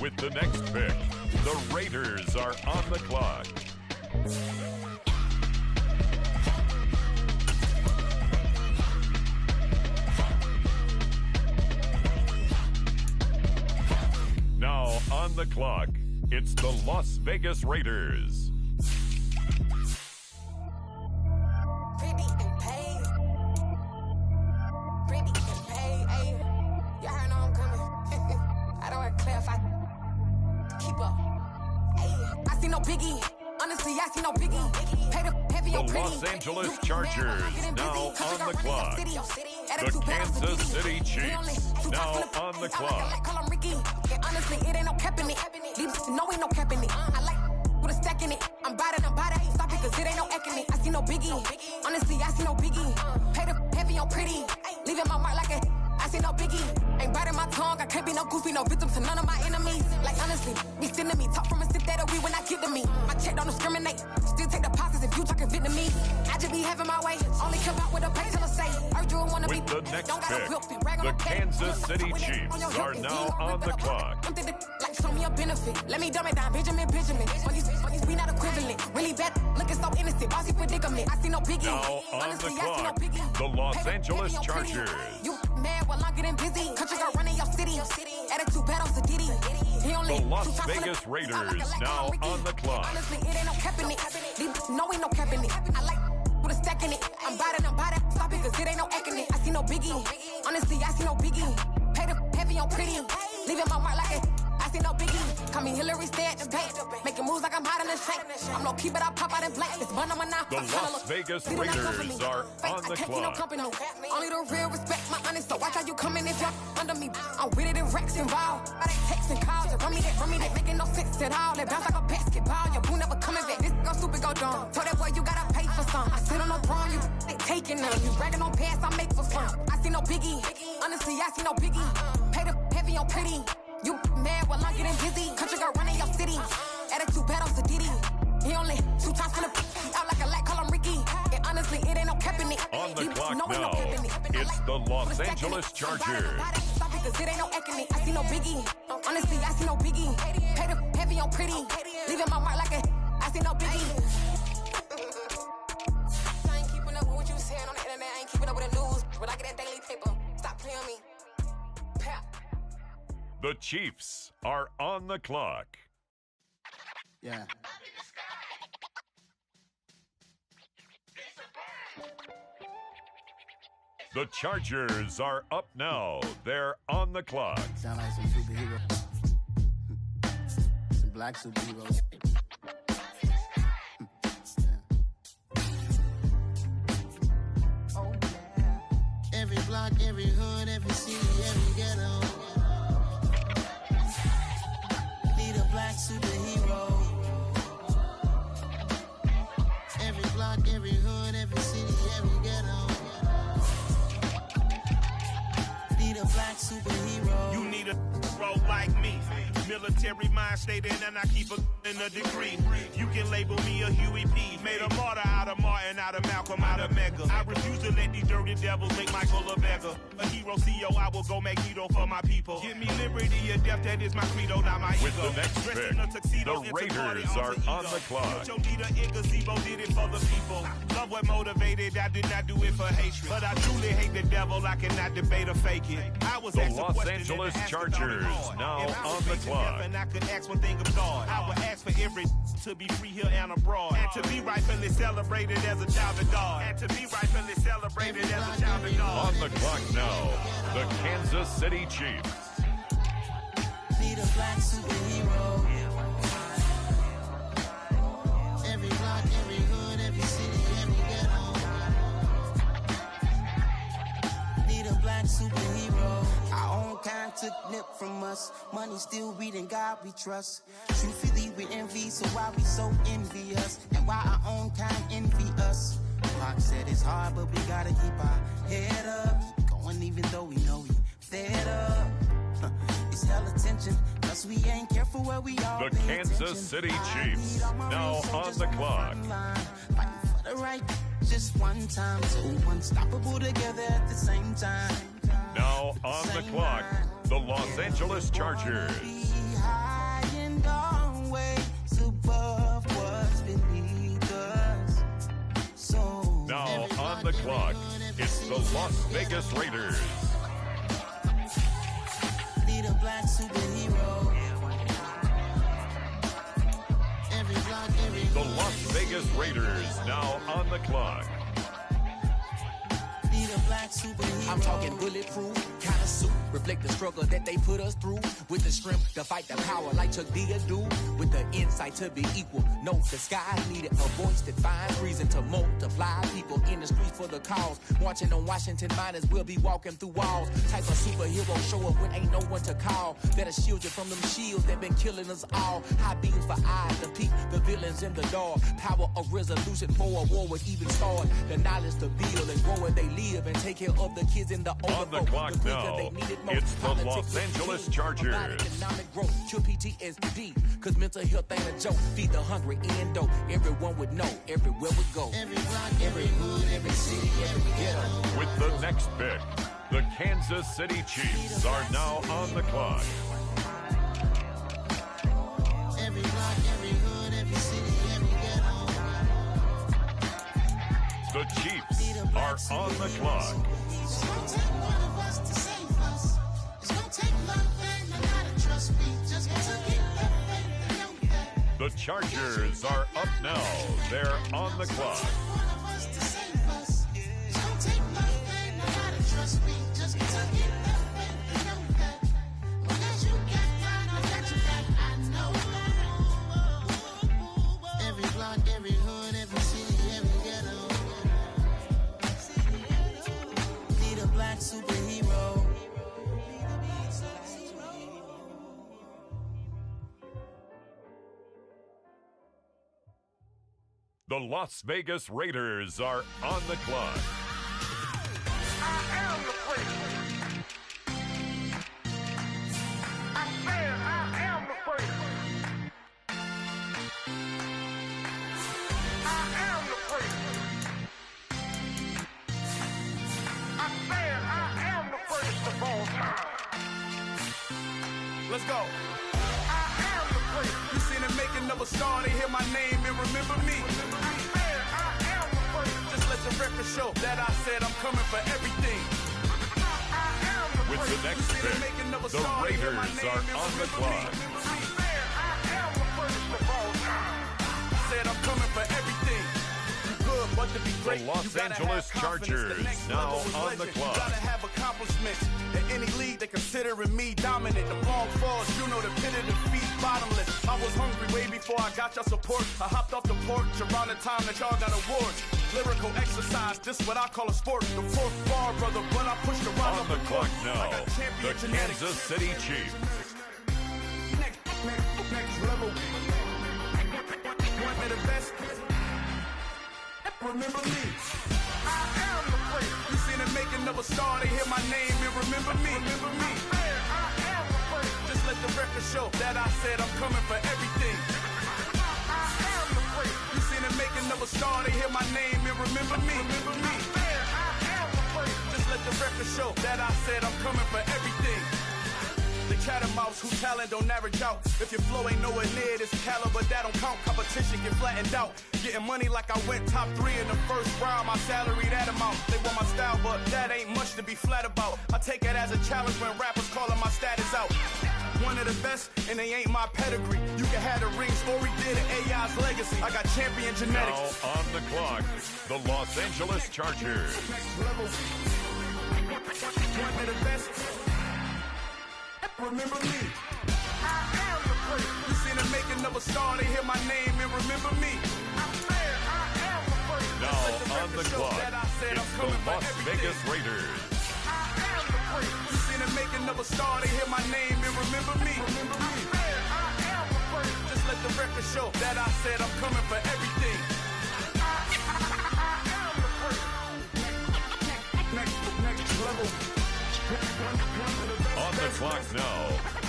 With the next pick, the Raiders are on the clock. Now on the clock, it's the Las Vegas Raiders. The Los Angeles Chargers now on the clock. The Kansas City Chiefs now on the clock. Honestly, it ain't no cap in it. No, ain't no cap in it. I like with a stack in it. I'm bad it. Stop it, cause it ain't no eck in it. I see no biggie. Honestly, I see no biggie. Pay the heavy on pretty. Leaving my mark like a. I see no biggie. Ain't biting my tongue. I can't be no goofy, no victim to none of my enemies. Like honestly, be sending me talk from a sit that we when I get to me. My check don't discriminate. Still take deposits if you talking Vietnamese. I just be having my way. Only come out with a pay till I say. Urge wanna be. With the next pick, the Kansas City Chiefs are now on the clock. Like show me a benefit. Let me dumb it down, Benjamin. When you we not equivalent. Really bad, looking so innocent. Bossy predicament. I see no biggie. Now on the clock, the Los Angeles Chargers. You mad while I'm getting busy. Country girl running your city. Attitude bad on Sadidi. The Las Vegas Raiders now on the clock. Honestly, it ain't no cap in it. No, ain't no cap in it. I like with a stack in it. I'm bad it. Stop it, cause it ain't no eck in it. I see no biggie. Honestly, I see no biggie. no pretty. Leaving my mark like I see no biggie. Call me Hillary, stay at the bank. Making moves like I'm hiding in shank. I'm low key, but I pop out in blank. It's bun on my knife. The Las Vegas Raiders are on the clock. Only the real respect my honest, so watch how you coming if you're under me. I'm with it in Rex involved. I they texting calls and run me that making no sense at all. They bounce like a basketball. Your boo never coming back. This go super go dumb. Told that boy you gotta pay for some. I sit on no throne, you they taking them. You bragging on pants, I make for fun. I see no biggie. Honestly, I see no biggie. Pay the heavy on pretty. You mad while I'm getting busy. Country girl running your city. Attitude bad on Sadiddy. He only 2 times from the out like a light, call him Ricky. And honestly, it ain't no capping it. On the clock now, it's the Los Angeles Chargers. Stop it, cause it ain't no acting it. I see no biggie. Honestly, I see no biggie. Pay the heavy on pretty. Leaving my mark like I see no biggie. I ain't keeping up with what you saying on the internet. I ain't keeping up with the news. But I get that daily paper. Stop playing me. The Chiefs are on the clock. Yeah. The Chargers are up now. They're on the clock. Sound like some superheroes. Some black superheroes. Oh, yeah. Every block, every hood, every city, every ghetto. Need a black superhero. Every block, every hood, every city, every ghetto. Need a black superhero. You need a bro like me. Military mind state and I keep a degree. You can label me a Huey P. Made a martyr out of Martin, out of Malcolm, out of Mega. I refuse to let these dirty devils make Michael a beggar. A hero CEO, I will go Magneto for my people. Give me liberty or death, that is my credo, not my ego. With the next pick, the Raiders are on the clock. Your leader, Gazebo, did it for the people. Love what motivated, I did not do it for hatred. But I truly hate the devil, I cannot debate or fake it. I was the Los Angeles Chargers now on the clock. And I could ask one thing of God. I would ask for every to be free here and abroad. And to be rightfully celebrated as a child of God. And to be rightfully celebrated as a child of God. On the clock now, the Kansas City Chiefs. Need a black superhero. Every block, every hood, every city, every ghetto. Need a black superhero. Our own kind took nip from us. Money still reading God we trust. Truthfully we envy, so why we so envious? And why our own kind envy us? Pac said it's hard, but we gotta keep our head up. Keep going even though we know we fed up. It's hell attention, cause we ain't careful where we are. The Kansas City Chiefs now on the clock. Fighting for the right just one time, so unstoppable together at the same time. Now on the clock, the Los Angeles Chargers. High and always above what's beneath us. So now on the clock, it's the Las Vegas Raiders. Need a black superhero. Every block, every the Las Vegas Raiders now on the clock. I'm talking bulletproof, kind of suit, reflect the struggle that they put us through, with the strength to fight the power like Chuck D do, with the insight to be equal. No, the sky needed a voice that finds reason to multiply people in the streets for the cause. Marching on Washington miners, we'll be walking through walls. Type of superhero show up when ain't no one to call. That'll shield you from them shields that been killing us all. High beams for eyes to peek the villains in the dark. Power of resolution for a war would even start. The knowledge to build and grow where they live and take care of the kids in the overflow. On the clock now, it's the Los Angeles Chargers. Economic growth, cure PTSD, cause mental health ain't a joke. Feed the hungry and dope. Everyone would know, everywhere we go. Every block, every hood, every city, every ghetto. With the next pick, the Kansas City Chiefs are now on the clock. Every block, every hood, every city, every ghetto. The Chiefs are on the clock. It's gonna take one of us to save us. It's gonna take love and a lot of trust. We just gotta get that faith and know that. The Chargers are up now. They're on the clock. One of us to save us. It's gonna take love and a lot of trust. We just gotta get that faith and know that. The Las Vegas Raiders are on the clock. I am the freak. I said I am the freak. I am the freak. I said I am the freak of all time. Let's go. I am the freak. You seen the making of a star, they hear my name and remember me. I said I am the freak. Just let the record show that I said I'm coming for everything. With the next pick, the Raiders are on the clock. I said I am the first of all time. Said I'm coming for everything. You good, but to be great, The Los Angeles Chargers now on the clock. You gotta have accomplishments. In any league, they considering me dominant. The long falls, you know the pit of defeat, bottomless. I was hungry way before I got your support. I hopped off the porch around the time that y'all got awards. Lyrical exercise, this what I call a sport. The fourth bar, brother, but I pushed the rock On the clock now, the Kansas City Chiefs. Next level. One of the best. Remember me. I am the freak. You seen the making of a star, they hear my name and remember me. Remember me. I said I am the freak. Just let the record show that I said I'm coming for everything. I am the freak. You seen the making of a star, they hear my name and remember me. Remember me. I said I am the freak. Just let the record show that I said I'm coming for everything. The cat and mouse whose talent don't average out. If your flow ain't nowhere near this caliber, that don't count. Competition get flattened out. Getting money like I went top 3 in the first round. My salary that amount. They want my style, but that ain't much to be flat about. I take it as a challenge when rappers calling my status out. One of the best, and they ain't my pedigree. You can have the rings, or we did it, AI's legacy. I got champion genetics. Now on the clock, the Los Angeles Chargers. Next level. One of the best. Remember me. I am the freak. You seen the making of a star, they hear my name and remember me. I said I am the freak. Now on the clock, it's the Las Vegas Raiders. I am the freak. You seen the making of a star, they hear my name and remember me. Remember me. I said I am the freak. Just let the record show that I said I'm coming for everything. I am the freak. Next level. On the clock now,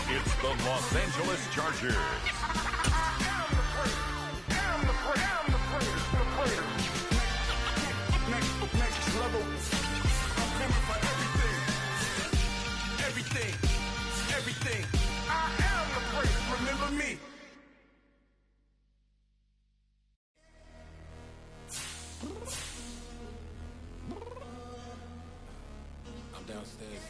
it's the Los Angeles Chargers. I am the freak. I am the freak. I am the freak. The freak. Next level. I'm coming for everything. Everything. Everything. I am the freak. Remember me. I'm downstairs.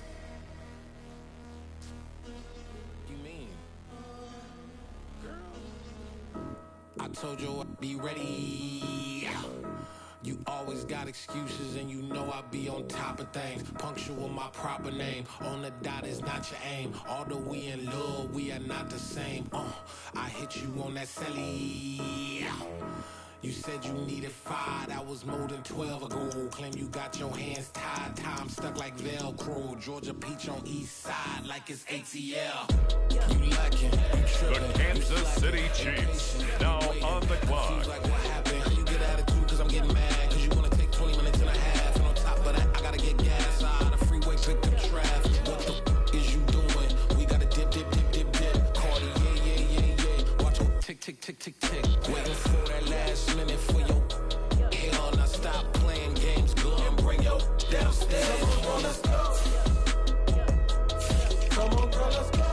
You mean? Girl. I told you I'd be ready. You always got excuses and you know I be on top of things. Punctual my proper name. On the dot is not your aim. Although we in love, we are not the same. I hit you on that celly. You said you needed 5, that was more than 12 ago. Claim you got your hands tied, time stuck like Velcro. Georgia Peach on east side like it's ATL. You lacking, you tripping. The Kansas City Chiefs now on the clock. Like what happened? How you get attitude cause I'm getting mad? Cause you wanna take 20 minutes and a half. And on top of that, I gotta get gas out of the freeway, pick up traffic. What the is you doing? We gotta dip. Cardi, yeah. Watch your tick. Waiting for that last minute for your hell. Now stop playing games, girl, and bring your downstairs. Come on, let's go. Come on, girl, let's go.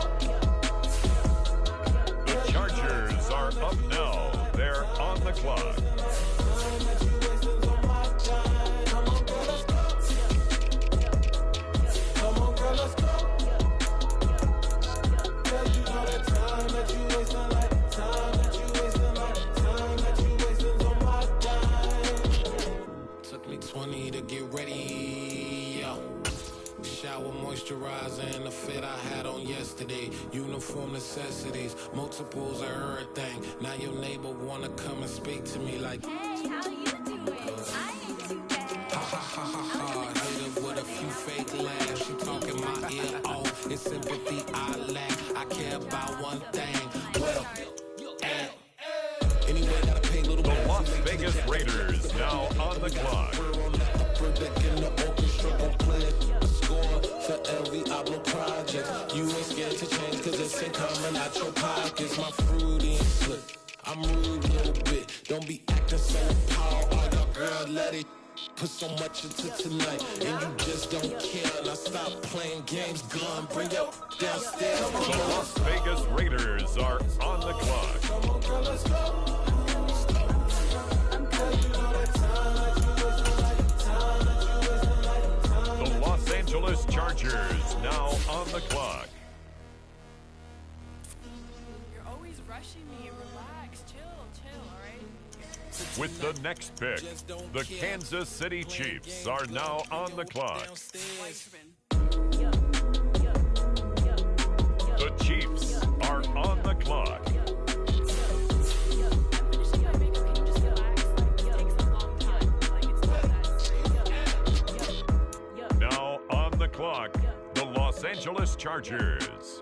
The Chargers are up now. They're on the clock. Moisturizer and the fit I had on yesterday. Uniform necessities, multiples of everything. Now your neighbor wanna come and speak to me like, hey, how you doing? I ain't too bad. Ha. Hit her with a few fake laughs. She talking my ear off. It's sympathy I lack. I care about one thing. Well, anyway, gotta pay a little The bit. Las Vegas Raiders Pablo project. You ain't scared to change, cause it's ain't coming out your pockets. My fruity and slick. I'm rude a little bit. Don't be acting so power. All your girl, let it put so much into tonight. And you just don't care. Now stop playing games, gun. Bring your downstairs. The Las Vegas Raiders are on the clock. Come on, girl, let's go. The Los Angeles Chargers now on the clock. You're always rushing me. Relax, chill, all right? With the next pick, the Kansas City Chiefs are now on the clock. The Chiefs are on the clock. Now on the clock, the Los Angeles Chargers.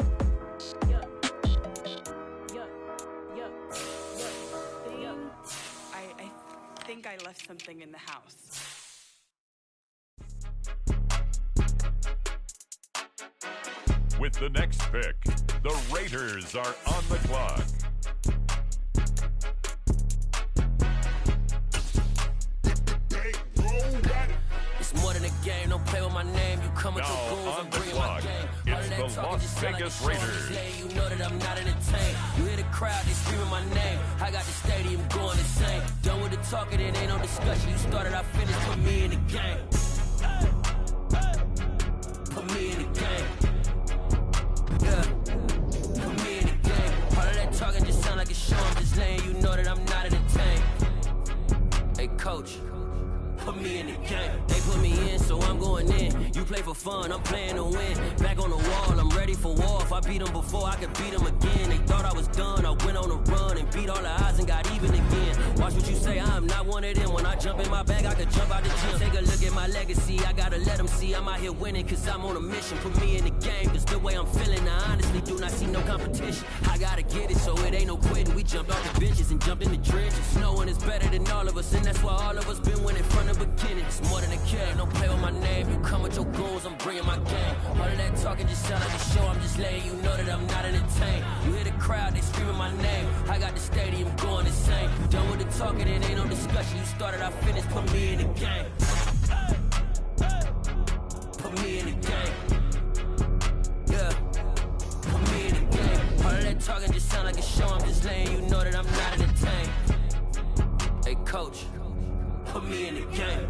I think I left something in the house. With the next pick, the Raiders are on the clock. It's more than a game, don't play with my name. You come with Now your goons, on I'm the bringing my clock, game. it's the Las Vegas Raiders. You know that I'm not entertained. You hear the crowd, they screaming my name. I got the stadium going insane. Done with the talking, it ain't no discussion. You started, I finished, put me in the game. Put me in the game. Yeah. Put me in the game. All of that talking just sound like a show. I'm just laying, you know that I'm not entertained. Hey, coach. Put me in the game. They put me in, so I'm going in. You play for fun, I'm playing to win. Back on the wall, I'm ready for war. If I beat them before, I could beat them again. They thought I was done, I went on a run and beat all the odds and got even again. Watch what you say, I'm not one of them. When I jump in my bag, I could jump out the gym. Take a look at my legacy, I gotta let them see I'm out here winning, cause I'm on a mission. Put me in the game, cause the way I'm feeling, I honestly do not see no competition. I gotta get it, so it ain't no quitting. We jumped off the benches and jumped in the trenches. No one is better than all of us, and that's why all of us been winning from the beginning. It's more than a game, don't play with my name. You come with your goons, I'm bringing my game. All of that talking just sound like a show. I'm just letting you know that I'm not entertained. You hear the crowd, they screaming my name. I got the stadium going insane. Done with the talking, it ain't no discussion. You started, I finished, put me in the game. Put me in the game. Yeah. Put me in the game. All of that talking just sound like a show. I'm just letting you know that I'm not entertained. Hey, coach. Put me in the game.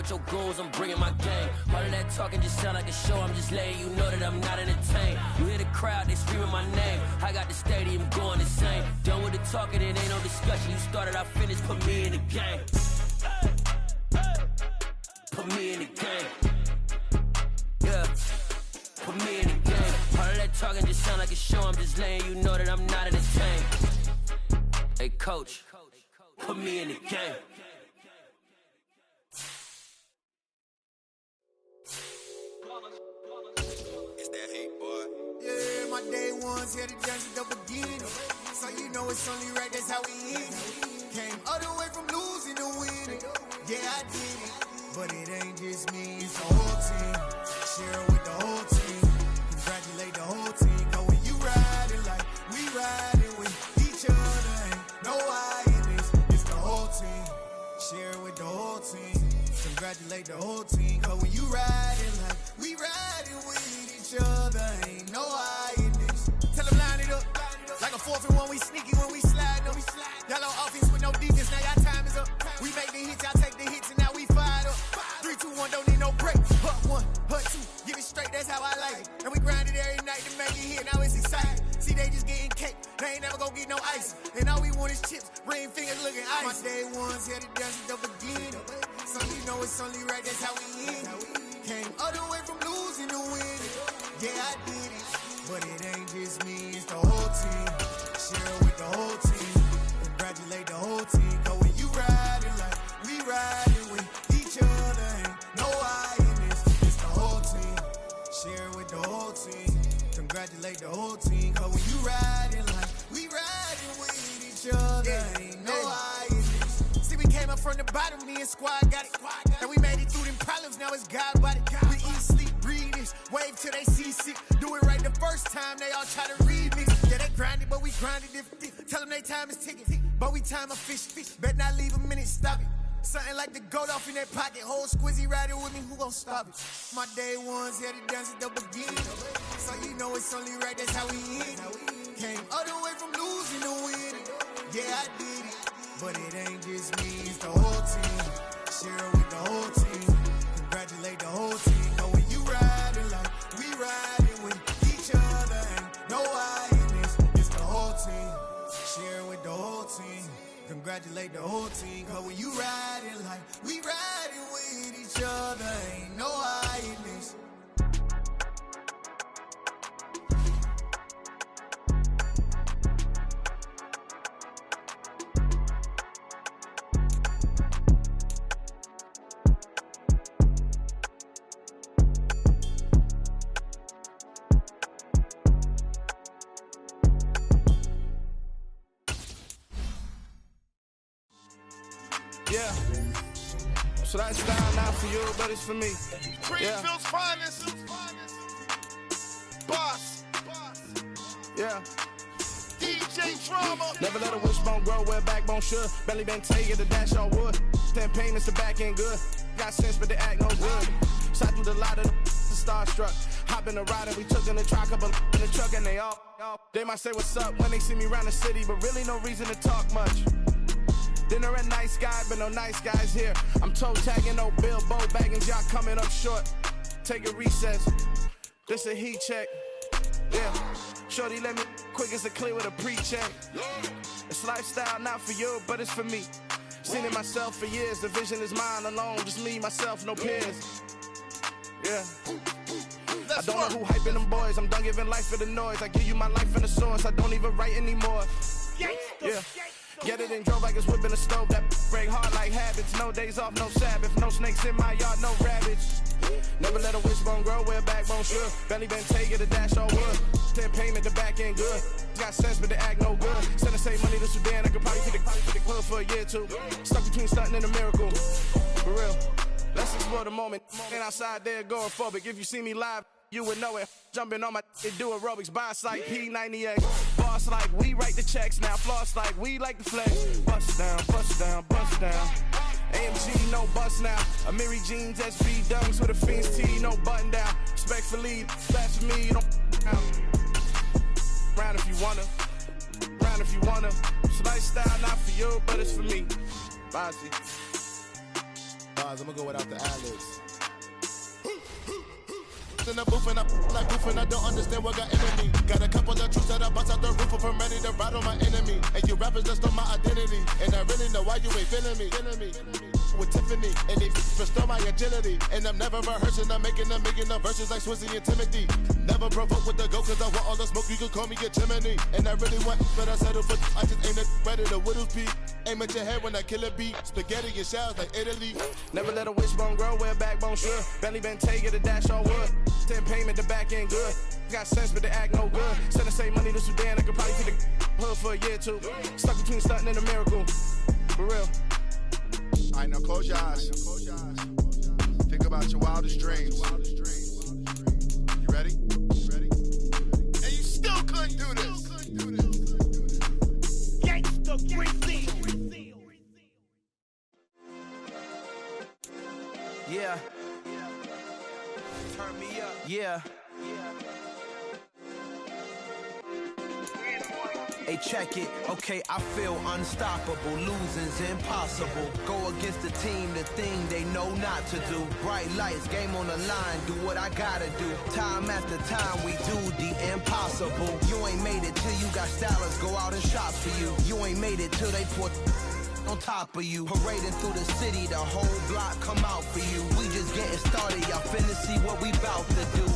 Your goons, I'm bringing my game. All of that talking just sound like a show. I'm just letting you know that I'm not entertained. You hear the crowd, they screaming my name. I got the stadium going insane. Done with the talking, it ain't no discussion. You started, I finished, put me in the game. Put me in the game. Yeah. Put me in the game. All of that talking just sound like a show. I'm just letting you know that I'm not entertained. Hey, coach. Put me in the game. Yeah, my day ones here to dance at the beginning. So you know it's only right, that's how we end. Came all the way from losing to winning. Yeah, I did it. But it ain't just me, it's the whole team. Share it with the whole team. Congratulate the whole team. Cause when you riding like we riding with each other, ain't no I in this. It's the whole team. Share it with the whole team. Congratulate the whole team. Cause when you riding like we riding with each other, ain't no I in this. Tell them line it up. Like a 4th and 1, we sneaky when we slide them. Y'all on offense with no defense, now y'all time is up. We make the hits, y'all take the hits, and now we fired up. 3, 2, 1, don't need no break. Hut 1, hut 2, give it straight, that's how I like it. And we grind it every night to make it here, now it's exciting. See, they just getting cake, they ain't never gonna get no ice. And all we want is chips, ring fingers looking ice. My day ones here to dance at the beginning. So you know it's only right, that's how we end. Came all the way from losing to congratulate the whole team. Cause when you riding like we riding with each other, ain't no hiding. See, we came up from the bottom, me and squad got it. And we made it through them problems, now it's God body. We eat, sleep, breathe this, wave till they see sick. Do it right the first time, they all try to remix. Yeah, they grinded, but we grinded different. Tell them they time is ticking, but we time a fish. Bet not leave a minute, stop it. Something like the goat off in their pocket. Whole squizzy riding with me, who gon' stop it? My day ones had to dance at the beginning. So you know it's only right, that's how we end. Came all the way from losing to winning. Yeah, I did it, but it ain't just me, it's the whole team. Share it with the whole team. Congratulate the whole team. Cause when you riding like we riding with each other, ain't no hiding, it's the whole team. Share it with the whole team. Congratulate the whole team. Cause when you riding like we riding with each other, ain't no hiding this. Yeah. So that's style not for you, but it's for me. Greenfield's finest. Boss. Yeah. DJ Drama. Never let a wishbone grow where backbone should. Belly been taking the dash on wood. 10 payments, the back end good. Got sense, but they act no good. Shot through the lot of the starstruck. Hop in the ride and we took in the truck, couple in the truck, and they all. They might say what's up when they see me around the city, but really no reason to talk much. Dinner a nice guy, but no nice guys here. I'm toe tagging, no Bilbo Baggins, y'all coming up short. Take a recess. This a heat check. Yeah. Shorty let me quick as a clear with a pre-check. It's lifestyle not for you, but it's for me. Seen it myself for years. The vision is mine alone. Just me, myself, no peers. Yeah. I don't know who hyping them boys. I'm done giving life for the noise. I give you my life in the source. I don't even write anymore. Yeah. Get it and drove like it's whipping a stove. That break hard like habits. No days off, no Sabbath. No snakes in my yard, no rabbits. Never let a wishbone grow where backbone should. Belly been taking the dash on wood. 10 payment, the back end good. Got sense, but they act no good. Send the same money to Sudan. I could probably take the club for a year or two. Stuck between stunting and a miracle. For real. Let's explore the moment. And outside there agoraphobic. If you see me live, you would know it. Jumping on my do aerobics. Boss like P90X. Boss like we write the checks now. Floss like we like the flex. Bust down, bust down, bust down. AMG, no bust now. Amiri jeans, SB dunks with a Fiends T, no button down. Respectfully, that's for me. Don't round if you wanna. Round if you wanna. It's lifestyle not for you, but it's for me. Bossy. Bars, I'm gonna go without the ad-libs. In the booth and I like roof and I don't understand what got into me. Got a couple of truths that I bust out the roof of I'm ready to ride on my enemy. And you rappers just on my identity. And I really know why you ain't feeling me. With Tiffany and they restore my agility. And I'm never rehearsing, I'm making the verses like Swizzy and Timothy. Never provoke with the go cause I want all the smoke, you can call me a chimney. And I really want, but I settle for I just ain't ready to whittles beat. Aim at your head when I kill a beat. Spaghetti and shells like Italy. Never let a wishbone grow where backbone should. Belly been taking the dash on wood. 10 payment, the back end good. Got sense, but they act no good. Send the same money to Sudan, I could probably take the hood for a year or two. Stuck between stunting and a miracle. For real. Alright, now close your eyes. Think about your wildest dreams. You ready? And you still couldn't do this. Gangsta Grizzly. Yeah. Turn me up. Yeah. Hey, check it. Okay, I feel unstoppable. Losing's impossible. Go against the team, the thing they know not to do. Bright lights, game on the line. Do what I gotta do. Time after time, we do the impossible. You ain't made it till you got stylers go out and shop for you. You ain't made it till they put on top of you. Parading through the city, the whole block come out for you. We just getting started, y'all finna see what we bout to do.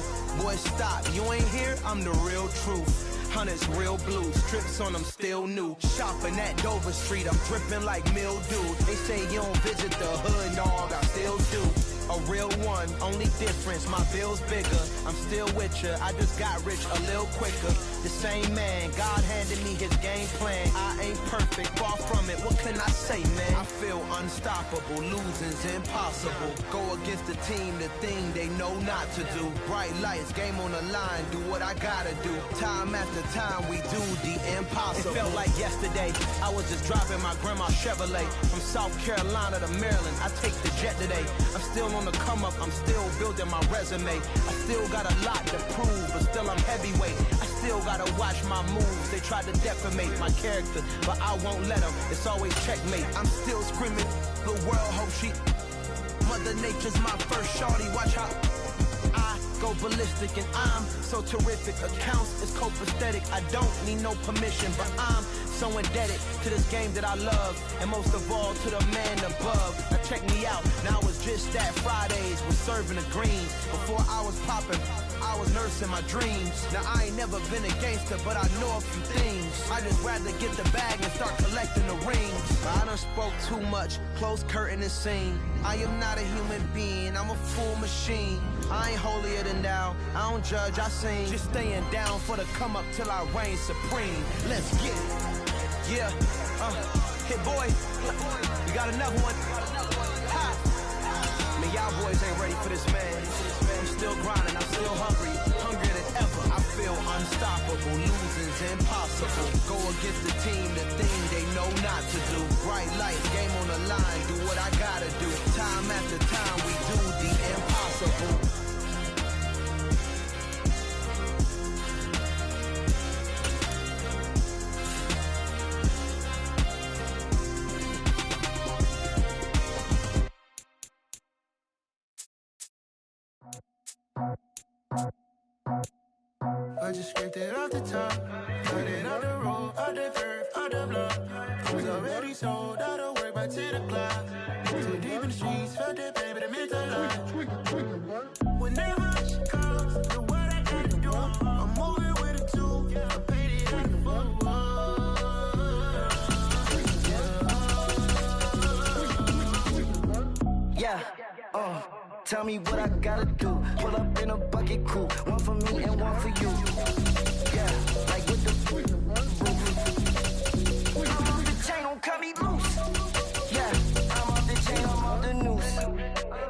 Boy, stop, you ain't here, I'm the real truth. Hunters, real blue, strips on them still new. Shopping at Dover Street, I'm dripping like mildew. They say you don't visit the hood, dog, I still do. a real one. Only difference, my bill's bigger. I'm still with ya. I just got rich a little quicker. The same man, God handed me his game plan. I ain't perfect, far from it. What can I say, man? I feel unstoppable. Losing's impossible. Go against the team, the thing they know not to do. Bright lights, game on the line. Do what I gotta do. Time after time, we do the impossible. It felt like yesterday. I was just driving my grandma's Chevrolet from South Carolina to Maryland. I take the jet today. I'm still on the come up. I'm still building my resume. I still got a lot to prove, but still I'm heavyweight. I still gotta watch my moves. They tried to defamate my character, but I won't let them. It's always checkmate. I'm still screaming. The world hope she. Mother Nature's my first shorty. Watch how I go ballistic, and I'm so terrific. Accounts is copacetic. I don't need no permission, but I'm so indebted to this game that I love, and most of all to the man above. Now check me out. Now it's just that Fridays was serving the greens. Before I was popping, I was nursing my dreams. Now I ain't never been a gangster, but I know a few things. I just rather get the bag and start collecting the rings. I done spoke too much, close curtain and scene. I am not a human being, I'm a full machine. I ain't holier than thou, I don't judge, I sing. Just staying down for the come up till I reign supreme. Let's get it. Yeah, hit boy, we got another one. Ha! Man, y'all boys ain't ready for this, man. I'm still grinding, I'm still hungry, hungrier than ever. I feel unstoppable, losing's impossible. Go against the team, the thing they know not to do. Bright lights, game on the line, do what I gotta do. Time after time, we do the impossible. I just scraped it off the top, cut it off the road, off the curve, off the block. I was already sold out of work by 10 o'clock. Too deep in the streets, felt that pain, but it meant a lot. Whenever she calls, know what I gotta do. I'm moving with a two, I paid it out the fuck. Yeah, tell me what I gotta do. Pull up in a bucket crew, one for me and one for you. Yeah, like with the roof. I'm off the chain, don't cut me loose. Yeah, I'm off the chain, I'm off the noose.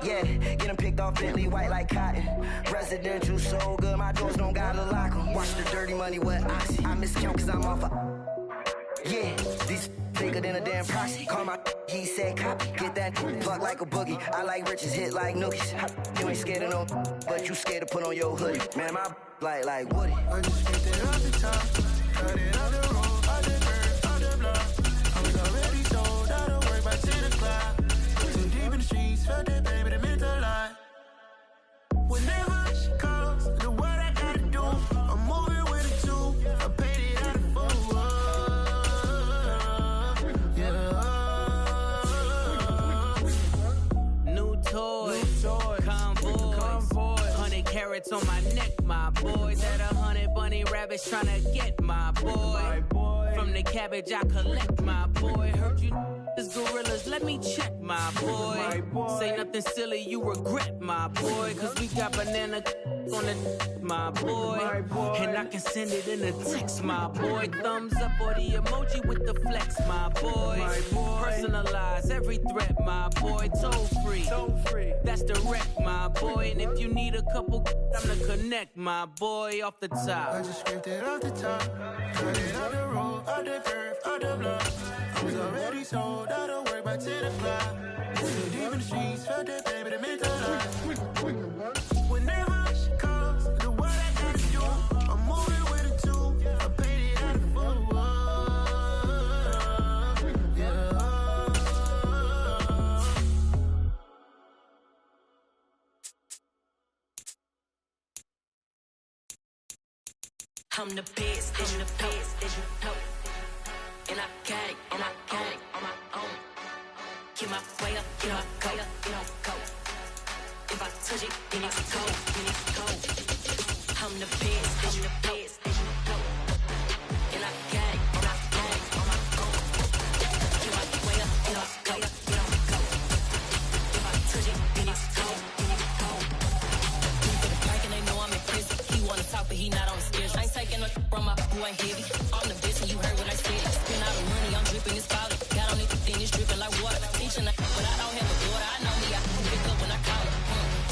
Yeah, getting picked off Bentley white like cotton. Residential so good, my doors don't gotta lock 'em. Watch the dirty money with Oxy. I miscount cause I'm off yeah, these bigger than a damn proxy. Call my he said copy. Get that plug like a boogie. I like riches, hit like nookies. You ain't scared of no, but you scared to put on your hoodie. Man, my like Woody. I just scraped it off the top, cut it off the road, off the curve, off the block. I was already sold out of work by 10 o'clock. Too deep in the streets, felt that pain, but it meant a lot. Whenever she calls, know what I gotta do. I'm moving with a two, I paid it out of full. Convoy, 100 carats on my neck, my boy. That 100 bunny rabbits tryna get my boy. From the cabbage I collect, my boy. Heard you is gorillas, let me check, my boy. Say nothing silly, you regret, my boy. Cause we got banana on the my boy. And I can send it in a text, my boy. Thumbs up or the emoji with the flex, my boy. Personalize every threat, my boy. Toll free. That's direct, my boy. And if you need a couple, I'm to connect, my boy, off the top. I just scraped it off the top, cut it off the road, off the curve, off the block. I was already sold out of work by 10 o'clock. Too deep in the streets, felt that pain, but it meant a lot. Whenever she calls, know what I gotta do. I'm moving with a two, I paid it out of full. I'm the best, I'm the best, as you know. And I can't on my own. Get my way up, get my go, get on go. If I touch it, then it's go, then it's go. I'm the best, as you know. And I can't on my own. Get my way up, get my go, get on go. If I touch it, then it's go. going heavy. I'm the best and you heard what I said. Spend all the money, I'm dripping, it's falling. Got on everything, it's dripping like water. Teaching but I don't have a daughter. I know me, I can pick up when I call her.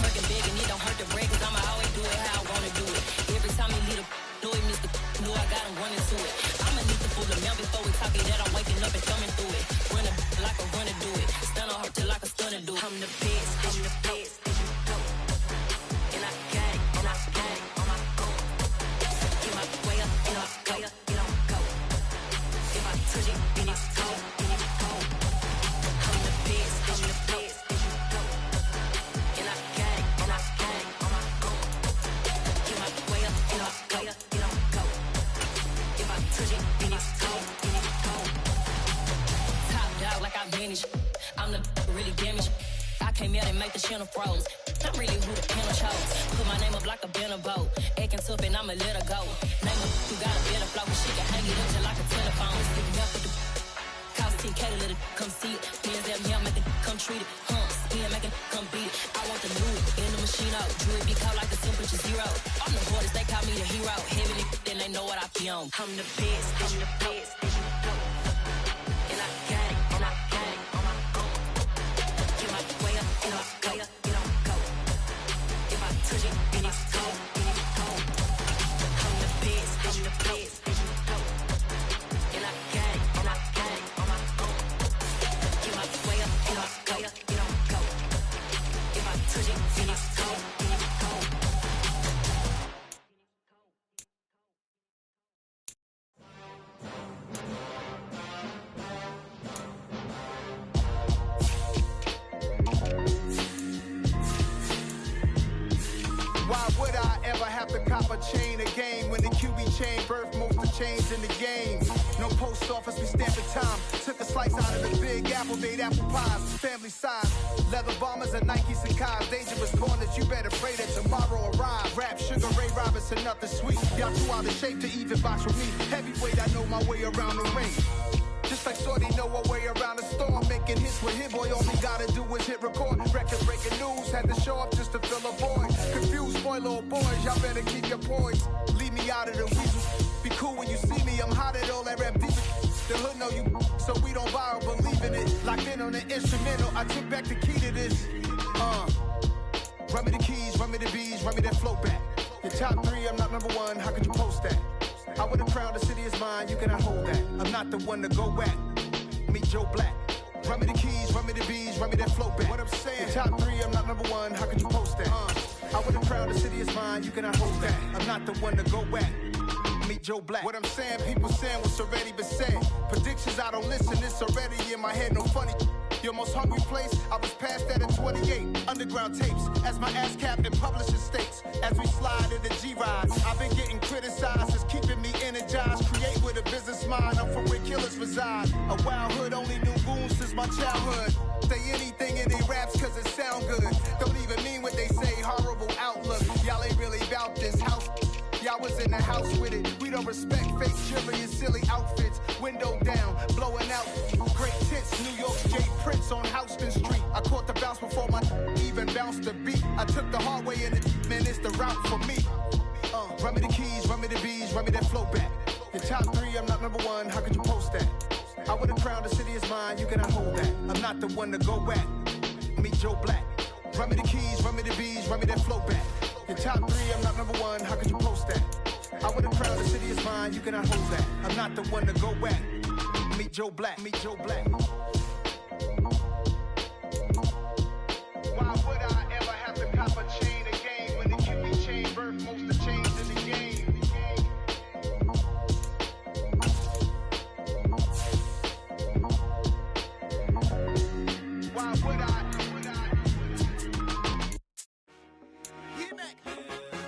Working big and it don't hurt to break, cause I'ma always do it how I wanna do it. Every time he lead a know it, Mr. Know I got him running to it. I'ma need to pull the mail before we talk it that I'm waking up and thumbing through it. Run a like a runner do it. Stun on her till like a stunner do it. I'm the best, and you the best, and you go. And I got it, and I got it on my own. Get my way up, and I way up, it don't go. If I touch it, then it's cold, then it's cold. I'm the best, and you the best, and you go. And I got it, and I got it on my own. Get my way up, and I way up, it don't go. If I touch it, then it's cold, then it's cold. Top dog like I manage. I'm the really damaged. I came out and make the channel froze. I'm really who the panel chose. Put my name up like a banner boat. Acting tough and I'ma let her go. Name her who got a better flow. She can hang it up just like a telephone. Sticking up with the cost 10K to let it come see it. Bands that me, I make it come treat it. Spin, make it come beat it. I want the new in the machine out. Jewelry be cold like the temperature zero. I'm the hardest, they call me the hero. Heavy then they know what I be on. I'm the best, and you the best, and you go. And I got it, and I got it on my own. Get my way up, and I way up, it don't go. If I touch it, then it's cold, then it's cold. I'm the best, and you the best, and you go. And I got it, and I got it on my own. Get my way up, and I way up, it don't go. If I touch it, then it's cold, then it's cold. Why would I ever have to cop a chain again when the QB chain birthed most of the chains in the game? No post office, we stamping time. Took a slice out of the big apple, made apple pies, family size. Leather bombers and Nikes and Kais. Dangerous corners, you better pray that tomorrow arrive. Rap, Sugar Ray Robinson, nothing sweet. Y'all too out of shape to even box with me. Heavyweight, I know my way around the ring. Just like Shorty know her way around the storm. Making hits with Hit Boy, all he gotta do is hit record. Record breaking news, had to show up just to fill a void. Confused boy, little boys, y'all better keep your poise. Leave me out of the weasel. Be cool when you see me, I'm hot at all that rap deep. The hood know you, so we don't borrow, believe in it. Locked in on the instrumental, I took back the key to this. Run me the keys, run me the bees, run me that flow back. Your top three, I'm not number one, how could you post that? I would have crowned the city is mine, you cannot hold that. I'm not the one to go at. Meet Joe Black. Run me the keys, run me the bees, run me that flow back. What I'm saying, your top three, I'm not number one, how could you post that? I would have crowned the city is mine, you cannot hold that. I'm not the one to go at. Meet Joe Black. What I'm saying, people saying what's already been said. Predictions, I don't listen, it's already in my head, no funny. Your most hungry place, I was past that at 28. Underground tapes, as my ass cap in publishing states. As we slide in the G-Ride, I've been getting criticized, it's keeping me energized. Create with a business mind, I'm from where killers reside. A wild hood, only knew goons since my childhood. Say anything in they raps cause it sound good. Don't even mean what they say, horrible outlook. Y'all ain't really about this house. Y'all was in the house with it. We don't respect fake jewelry and silly outfits. Window down, blowing out. Great tits, New York J Prince on Houston Street. I caught the bounce before my even bounced the beat. I took the hard way in it, man, it's the route for me. Run me the keys, run me the bees, run me that flow back. Your top three, I'm not number one, how could you post that? I would have crowned the city is mine, you cannot hold that. I'm not the one to go at. Meet Joe Black. Run me the keys, run me the bees, run me that flow back. Your top three, I'm not number one, how could you post that? I would have crowned the city is mine, you cannot hold that. I'm not the one to go at. Meet Joe Black, meet Joe Black. Why would I ever have to cop a chain again when the QB chain birthed most of the chains in the game? Why would I?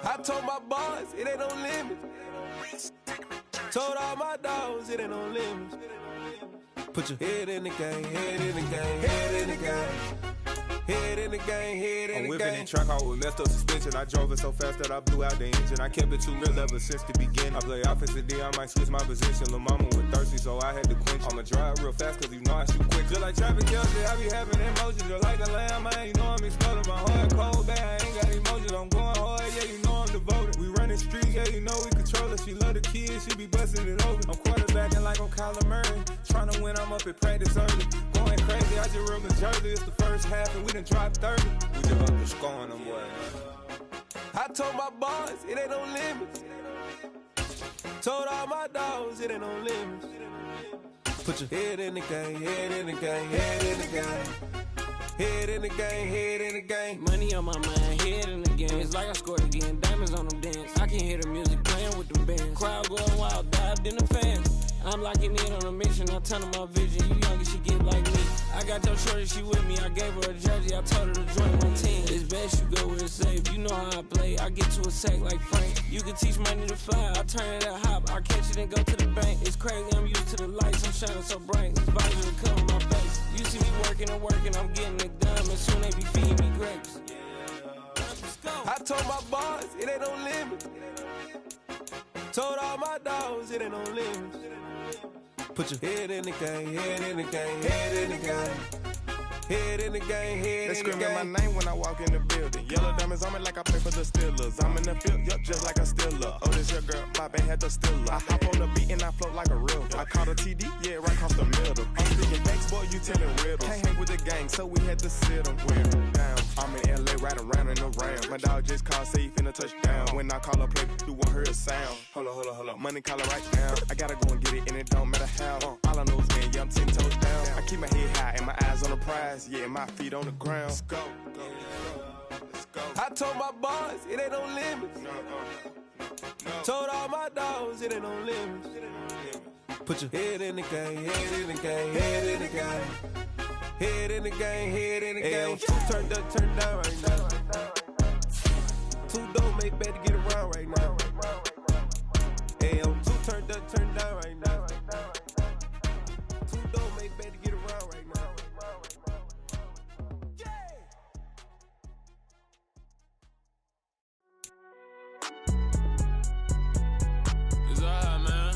I told my boys, it ain't no limits. Told all my dogs, it ain't no limits. Put your head in the game, head in the game, head in the game. Head in the game, head in the game. I'm whipping in track out with messed up suspension. I drove it so fast that I blew out the engine. I kept it too real ever since the beginning. I play offensive D, I might switch my position. Lil' mama was thirsty, so I had to quench. I'ma drive real fast, cause you know I shoot quick. Just like traffic Kelsey, I be having emotions. Just like the lamb, man, you know I'm exploding. My heart cold, bad, I ain't got emotions. I'm going hard, yeah, you know I'm devoted. We running streets, yeah, you know we control it. She love the kids, she be busting it open. I'm quarterbacking like I'm Kyler Murray. Trying to win, I'm up at practice early. Going crazy, I just rode the jersey. It's the first half and we done dropped 30. We just up to scoring them boys. I told my boys, it ain't no limits. Told all my dogs, it ain't no limits. Put your head in the game, head in the game, head in the game. Head in the game, head in the game. Money on my mind, head in the game. It's like I scored again, diamonds on them dance. I can hear the music playing with them bands. Crowd going wild, dived in the fans. I'm locking in on a mission, I tell them my vision. You younger, she get like me. I got your shorty, she with me. I gave her a jersey, I told her to join my team. It's best you go where it's safe. You know how I play, I get to a sack like Frank. You can teach money to fly, I turn it at hop. I catch it and go to the bank. It's crazy, I'm used to the lights, I'm shining so bright. This visor to cover my face. You see me working and working, I'm getting it done. And soon they be feeding me grapes. I told my boys, it ain't no limit. Told all my dogs, it ain't no limits. Put your head in the game, head in the game, head in the game. Head in the game, head they in the game. They screaming my name when I walk in the building. Yellow diamonds on me like I play for the Steelers. I'm in the field, yup, just like a Steeler. Oh, this your girl, my band had the Steeler. I hop on the beat and I float like a real. I caught a TD, yeah, right across the middle. I'm speaking facts, boy, you telling riddles. Can't hang with the gang, so we had to sit them down. I'm in LA, riding around and around. My dog just called, say he finna touch down. When I call a play, you won't hear a sound. Hold up, money caller right now. I gotta go and get it, and it don't matter how. All I know is, man, yeah, I'm 10 toes down. I keep my head high and my eyes on the prize. Yeah, my feet on the ground. Let's go. Let's go. I told my boys, it ain't no limits. Told all my dogs, it ain't no limits. Put your head in the game, head in the game, head in the game. Head in the game, head in the game. Two turned up, turned down right now. Two don't make bad to get around right now. Hey, two turned up, turned down right now. Two don't make bad to get around right now. It's alright, man.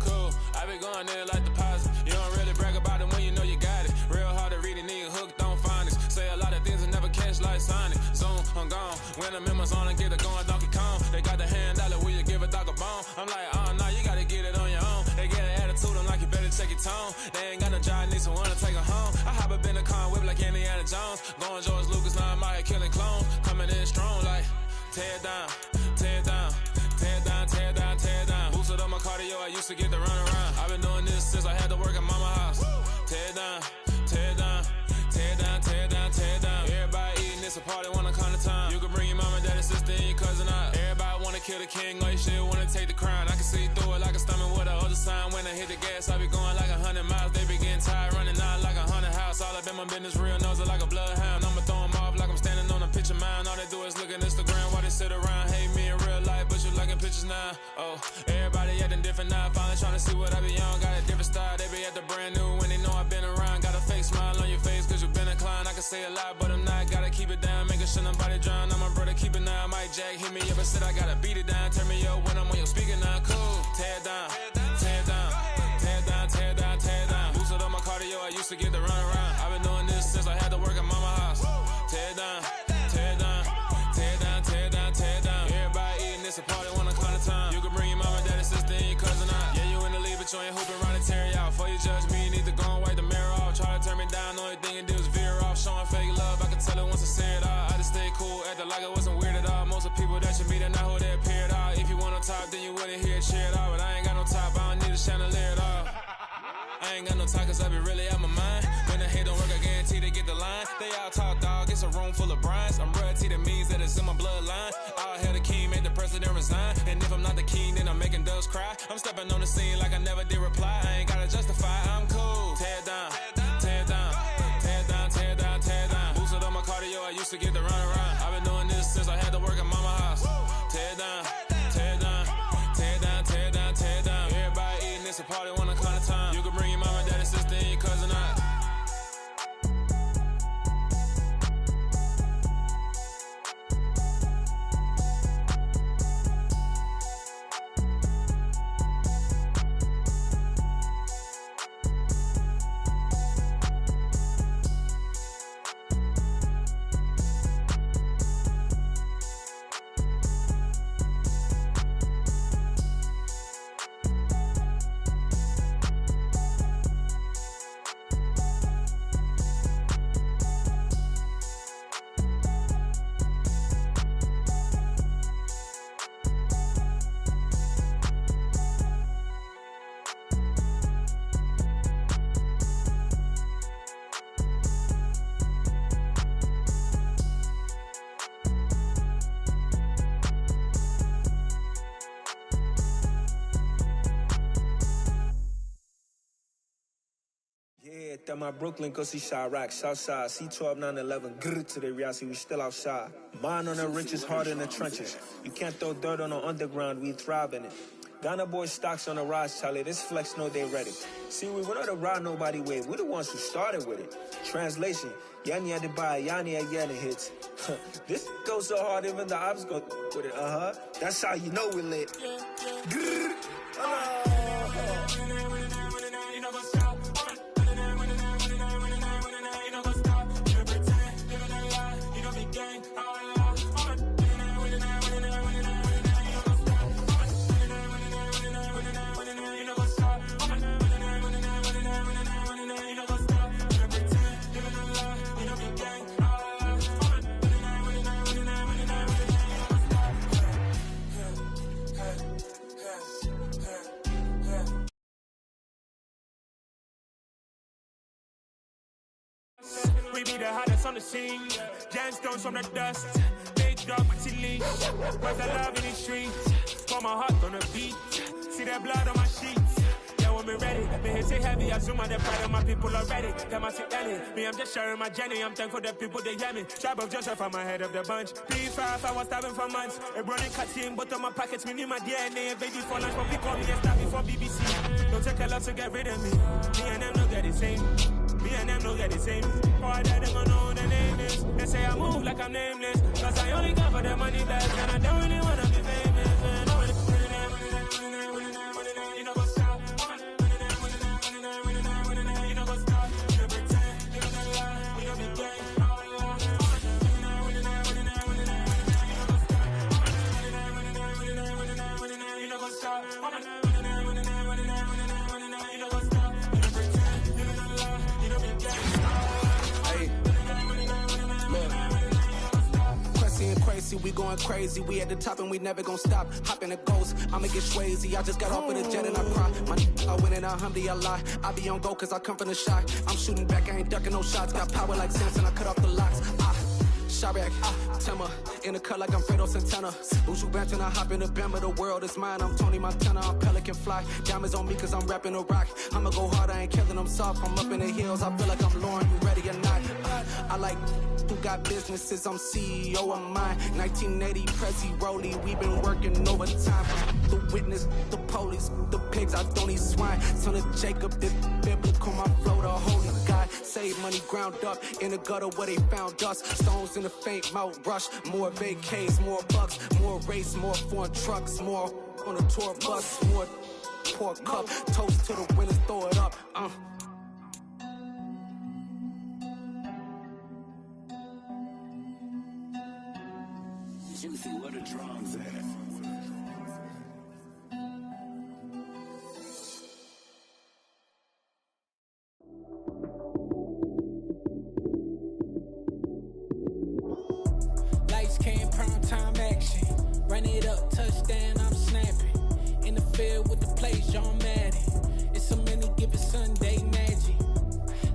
Cool. I been going there like deposit. You don't really brag about it when you know you got it. Real hard to read it, nigga hooked, don't find it. Say a lot of things and never catch like Sonic. Zoom, I'm gone. When the members on and get it going, Donkey Kong. They got the hand dollar, will you give a dog a bone? I'm like, nah, you gotta get it on your own. They get an attitude, I'm like, you better check your tone. They ain't got no job, need someone to take her home. I hop up in the car and whip like Indiana Jones. Going George Lucas, now I'm out here killing clones. Coming in strong like, tear down, tear down. Tear down, tear down, tear down. Boosted up my cardio, I used to get to run around. I've been doing this since I had to work at mama house. Tear down, tear down, tear down, tear down, tear down. Everybody eating, it's a party, wanna come to time. You can bring your mama, daddy, sister, and your cousin out. Everybody wanna kill the king, or you shit wanna take the crown. I can see through it like a stomach with a other sign. When I hit the gas, I be going like 100 miles. They be getting tired, running out like 100 house. All up in my business, real nose it like a bloodhound. I'ma throw them off like I'm standing on a picture mound. All they do is look at Instagram while they sit around, hate me in real life, but you liking pictures now. Oh, everybody acting different now. Finally trying to see what I be on. Got a different style, they be at the brand new when they know I've been around. Got a fake smile on your face cause you been inclined. I can say a lot, but I'm not. Gotta keep it down, making sure nobody drown. I'm my brother, keep it now. Mike Jack hit me up and said I gotta beat it down. Turn me up when I'm on your speaker now. Cool, tear down, tear down, tear down, tear down, tear down. Boosted up my cardio, I used to get to run around. I've been doing this since I had to work at mama house. Tear down, tear down, tear down, tear down, tear down. Everybody eating, it's a party, wanna come to time. You can bring your mama, daddy, sister, and your cousin out. Yeah, you in the lead, but you ain't hooping around and tear you out. Before you judge me, you need to go and wipe the mirror off. Try to turn me down, only thing you do is veer off. Showing fake love, I can tell it once I say it all. I just stay cool, acting like I wasn't weird at all. Most of the people that you meet are not who they appear at all. If you want on top, then you wouldn't hear it cheer at all. But I ain't got no top, I don't need a chandelier at all. I ain't got no time cause I be really out my mind. When the hate don't work, I guarantee they get the line. They all talk dog, it's a room full of brines. I'm royalty, that means that it's in my bloodline. All hail the king, made the president resign. And if I'm not the king, then I'm making doves cry. I'm stepping on the scene like I never did reply. I ain't gotta justify, I'm cool. Tear down, tear down, tear down, tear down, tear down. Boosted up my cardio, I used to get to run around. I've been doing this since I had to work at mama house. Tear down, tear down, tear down, tear down, tear down. Everybody eating, it's a party, wanna come to time. You can bring your mama, daddy, sister, and your cousin out. that my Brooklyn cause he Chirac, Southside, C12, 911, grrr to the Riasi, we still outside. Mine on the riches, hard in the trenches. You can't throw dirt on the underground, we thrive in it. Ghana boys stocks on the rise, Charlie, this flex know they ready. See, we went on the ride nobody with, we the ones who started with it. Translation, Yanni had to buy, Yanni again it hits. This goes so hard, even the ops go with it, That's how you know we lit. Grrr. We be the hottest on the scene. Gemstones from the dust. Big dog with chili. Where's the love in the streets? Pour my heart on the beat. See that blood on my sheets. Yeah, when we ready, me hit it heavy. I zoom out the pride of my people already. Them I see Ellie. Me, I'm just sharing my journey. I'm thankful that people they hear me. Tribe of Joseph, I'm ahead of the bunch. P5, I was starving for months. A brother cut in, but on my pockets, me need my DNA. Baby for lunch, but we call me a star before BBC. Don't take a lot to get rid of me. Me and them don't get the same. Me and them don't get the same. Why that them don't know what the name is. They say I move like I'm nameless. Cause I only got for the money back. And I don't really wanna be famous. Man, I wanna you know what's up. You know what's up. You pretend. You don't lie. We don't be gay. You know what's up. We going crazy, we at the top and we never gonna stop. Hop in the ghost, I'ma get swayzy. I just got off with a jet and I cry. My I win and I alhamdulillah. I be on go cause I come from the shot. I'm shooting back, I ain't ducking no shots. Got power like Samson, I cut off the locks. Chirac, Tema, in the cut like I'm Fredo Santana. Buju Banton, I hop in the Bama, the world is mine. I'm Tony Montana, I'm Pelican Fly. Diamonds on me cause I'm rapping a rock. I'ma go hard, I ain't killing them soft. I'm up in the hills, I feel like I'm Lauren, you ready or not? I like who got businesses, I'm CEO of mine. 1980, Prezi Rolly, we been working overtime. The witness, the police, the pigs, I don't eat swine. Son of Jacob, this biblical, my flow, the holy God. Save money ground up in the gutter where they found us. Stones in the faint mouth rush. More vacays, more bucks, more race, more foreign trucks, more on a tour bus, more pour cup. Toast to the winners, throw it up. Juicy, where the drums at? Lights came, prime time action. Run it up, touchdown, I'm snapping. In the field with the plays, John Madden. It's a many given Sunday magic.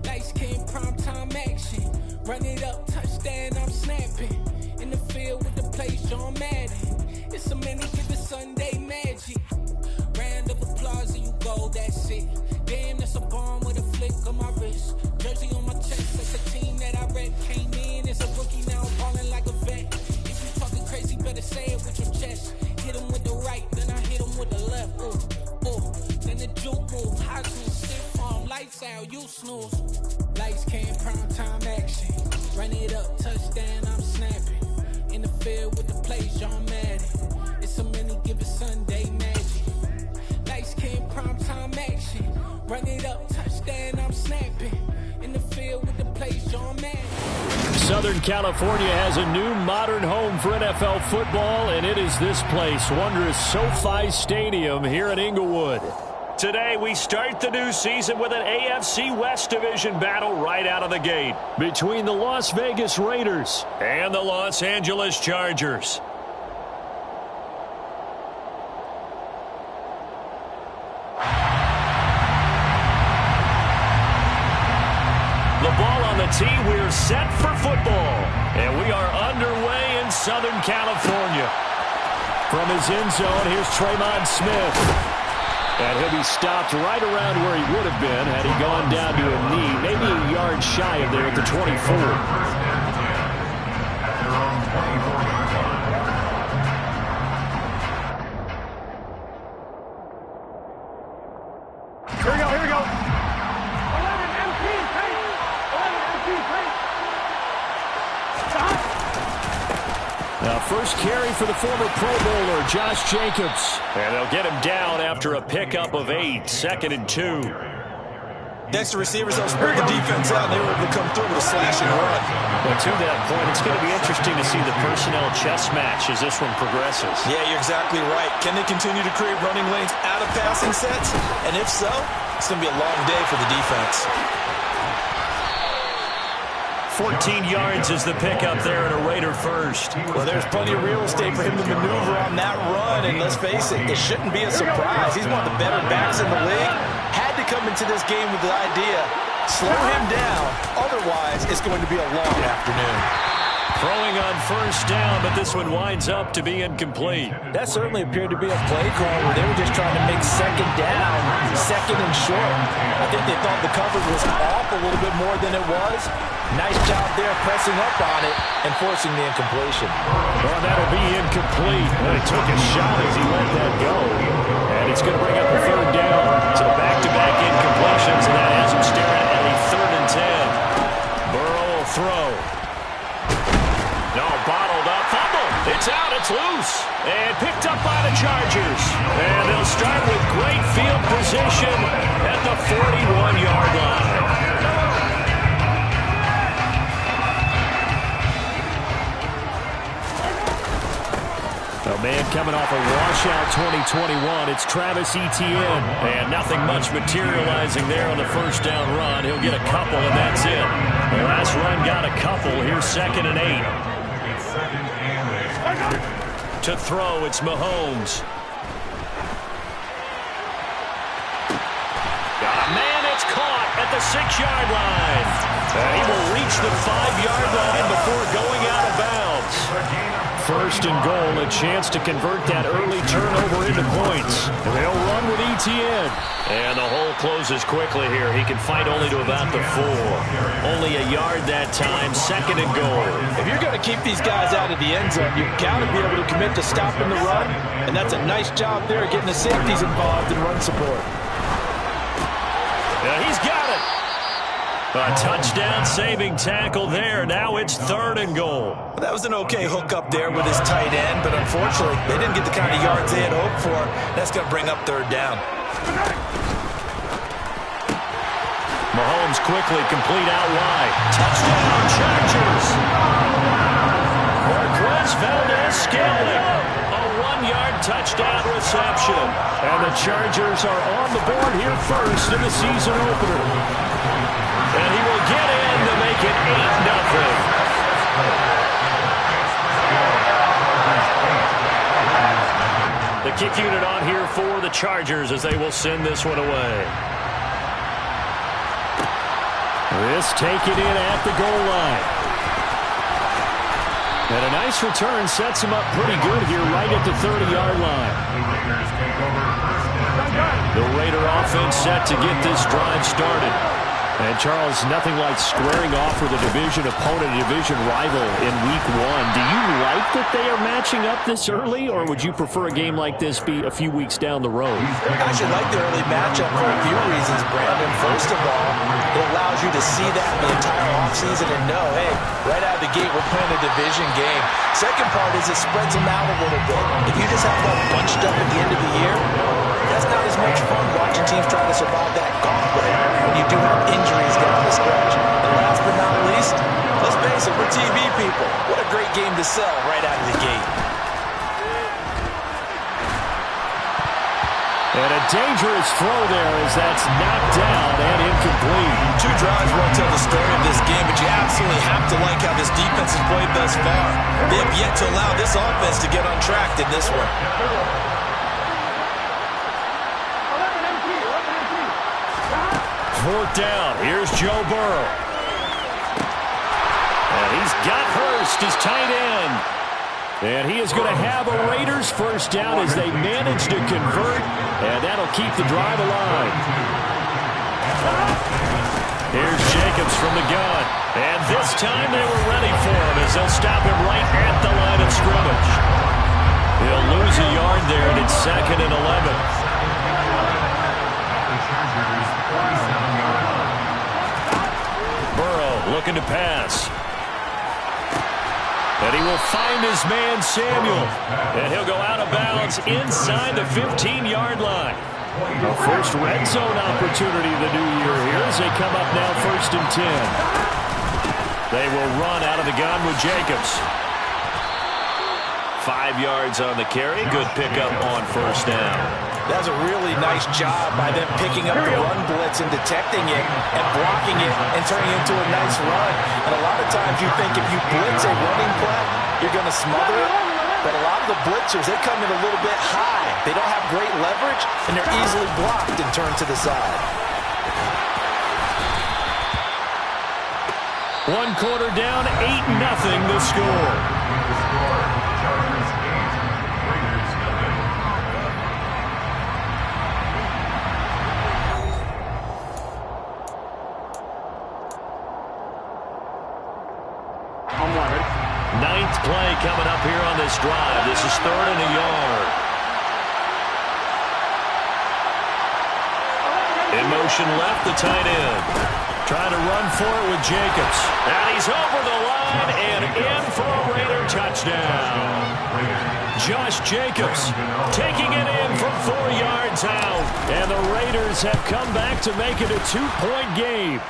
Lights came, prime time action. Run it up, touchdown, I'm snapping. In the field with the plays, John Madden. It's a many given Sunday magic. Round of applause and you go, that's it. Damn, that's a bomb with a flick on my wrist. Jersey on my chest, that's the team that I rep. Came in as a rookie, now I'm balling like a vet. If you talking crazy, better say it with your chest. Hit him with the right, then I hit him with the left. Then the juke move, high school, stiff arm, lights out, you snooze. Lights came, prime time action. Run it up, touchdown, I'm snapping. In the field with the plays, John Madden. It's a many given Sunday magic. Lights came, prime time action. Run it up, touchdown, I'm snapping. In the field with the plays, John Madden. Southern California has a new modern home for NFL football, and it is this place, wondrous SoFi Stadium here in Inglewood. Today, we start the new season with an AFC West Division battle right out of the gate between the Las Vegas Raiders and the Los Angeles Chargers. The ball on the tee, we're set for football. And we are underway in Southern California. From his end zone, here's Tremont Smith. And he'll be stopped right around where he would have been had he gone down to a knee, maybe a yard shy of there at the 24. Here we go, here we go. 11 MP, paint. 11 MP, paint. Now, first carry for the former Pro Bowler, Josh Jacobs. And they'll get him down after a pickup of 8, 2nd and 2. Next to receivers, they'll spread the defense out, and they were able to come through with a slash and run. Well, to that point, it's going to be interesting to see the personnel chess match as this one progresses. Yeah, you're exactly right. Can they continue to create running lanes out of passing sets? And if so, it's going to be a long day for the defense. 14 yards is the pickup there and a Raider first. Well, there's plenty of real estate for him to maneuver on that run, and let's face it, it shouldn't be a surprise. He's one of the better backs in the league. Had to come into this game with the idea, slow him down, otherwise it's going to be a long afternoon. Throwing on first down, but this one winds up to be incomplete. That certainly appeared to be a play call where they were just trying to make second down, second and short. I think they thought the coverage was off a little bit more than it was. Nice job there pressing up on it and forcing the incompletion. Well, that'll be incomplete. Well, he took a shot as he let that go. And it's going to bring up a third down. So back-to-back incompletions, and that has him staring at a 3rd and 10. Burrow will throw. No, bottled up. Fumble. It's out. It's loose. And picked up by the Chargers. And they'll start with great field position at the 41-yard line. A man coming off a washout 2021. It's Travis Etienne. And nothing much materializing there on the first down run. He'll get a couple, and that's it. The last run got a couple. Here's 2nd and 8. To throw, it's Mahomes. Got a man, it's caught at the 6-yard line. He will reach the 5-yard line before going out of bounds. First and goal, a chance to convert that early turnover into points. They'll run with Etienne. And the hole closes quickly here. He can fight only to about the 4. Only a yard that time, 2nd and goal. If you're going to keep these guys out of the end zone, you've got to be able to commit to stopping the run. And that's a nice job there, getting the safeties involved in run support. Yeah, he's got it. A touchdown-saving tackle there. Now it's 3rd and goal. Well, that was an okay hook up there with his tight end, but unfortunately, they didn't get the kind of yards they had hoped for. That's going to bring up 3rd down. Mahomes quickly complete out wide. Touchdown, Chargers. Marquez Valdez-Scantling. A 1-yard touchdown reception. And the Chargers are on the board here first in the season opener. And he will get in to make it 8-0. The kick unit on here for the Chargers as they will send this one away. This taken in at the goal line. And a nice return sets him up pretty good here right at the 30-yard line. The Raider offense set to get this drive started. And, Charles, nothing like squaring off with a division opponent, a division rival in Week 1. Do you like that they are matching up this early, or would you prefer a game like this be a few weeks down the road? I actually like the early matchup for a few reasons, Brandon. First of all, it allows you to see that the entire offseason and know, hey, right out of the gate, we're playing a division game. Second part is it spreads them out a little bit. If you just have them bunched up at the end of the year, that's not as much fun watching teams try to survive that gauntlet when you do have injuries down the stretch. And last but not least, let's face it, we're TV people. What a great game to sell right out of the gate. And a dangerous throw there as that's knocked down and incomplete. 2 drives won't tell the story of this game, but you absolutely have to like how this defense has played thus far. They have yet to allow this offense to get on track in this one. Fourth down. Here's Joe Burrow. And he's got Hurst, his tight end. And he is going to have a Raiders first down as they manage to convert, and that'll keep the drive alive. Here's Jacobs from the gun, and this time they were ready for him as they'll stop him right at the line of scrimmage. He'll lose a yard there, and it's 2nd and 11. Burrow looking to pass. And he will find his man, Samuel. And he'll go out of bounds inside the 15-yard line. A first red zone opportunity of the new year here as they come up now 1st and 10. They will run out of the gun with Jacobs. 5 yards on the carry. Good pickup on first down. That was a really nice job by them picking up the run blitz and detecting it and blocking it and turning it into a nice run. And a lot of times you think if you blitz a running play, you're going to smother it. But a lot of the blitzers, they come in a little bit high. They don't have great leverage, and they're easily blocked and turned to the side. 1 quarter down, 8-0 the score. Ninth play coming up here on this drive. This is 3rd and a yard. In motion left, the tight end. Trying to run for it with Jacobs. And he's over the line and in for a Raider touchdown. Josh Jacobs taking it in from 4 yards out. And the Raiders have come back to make it a 2-point game.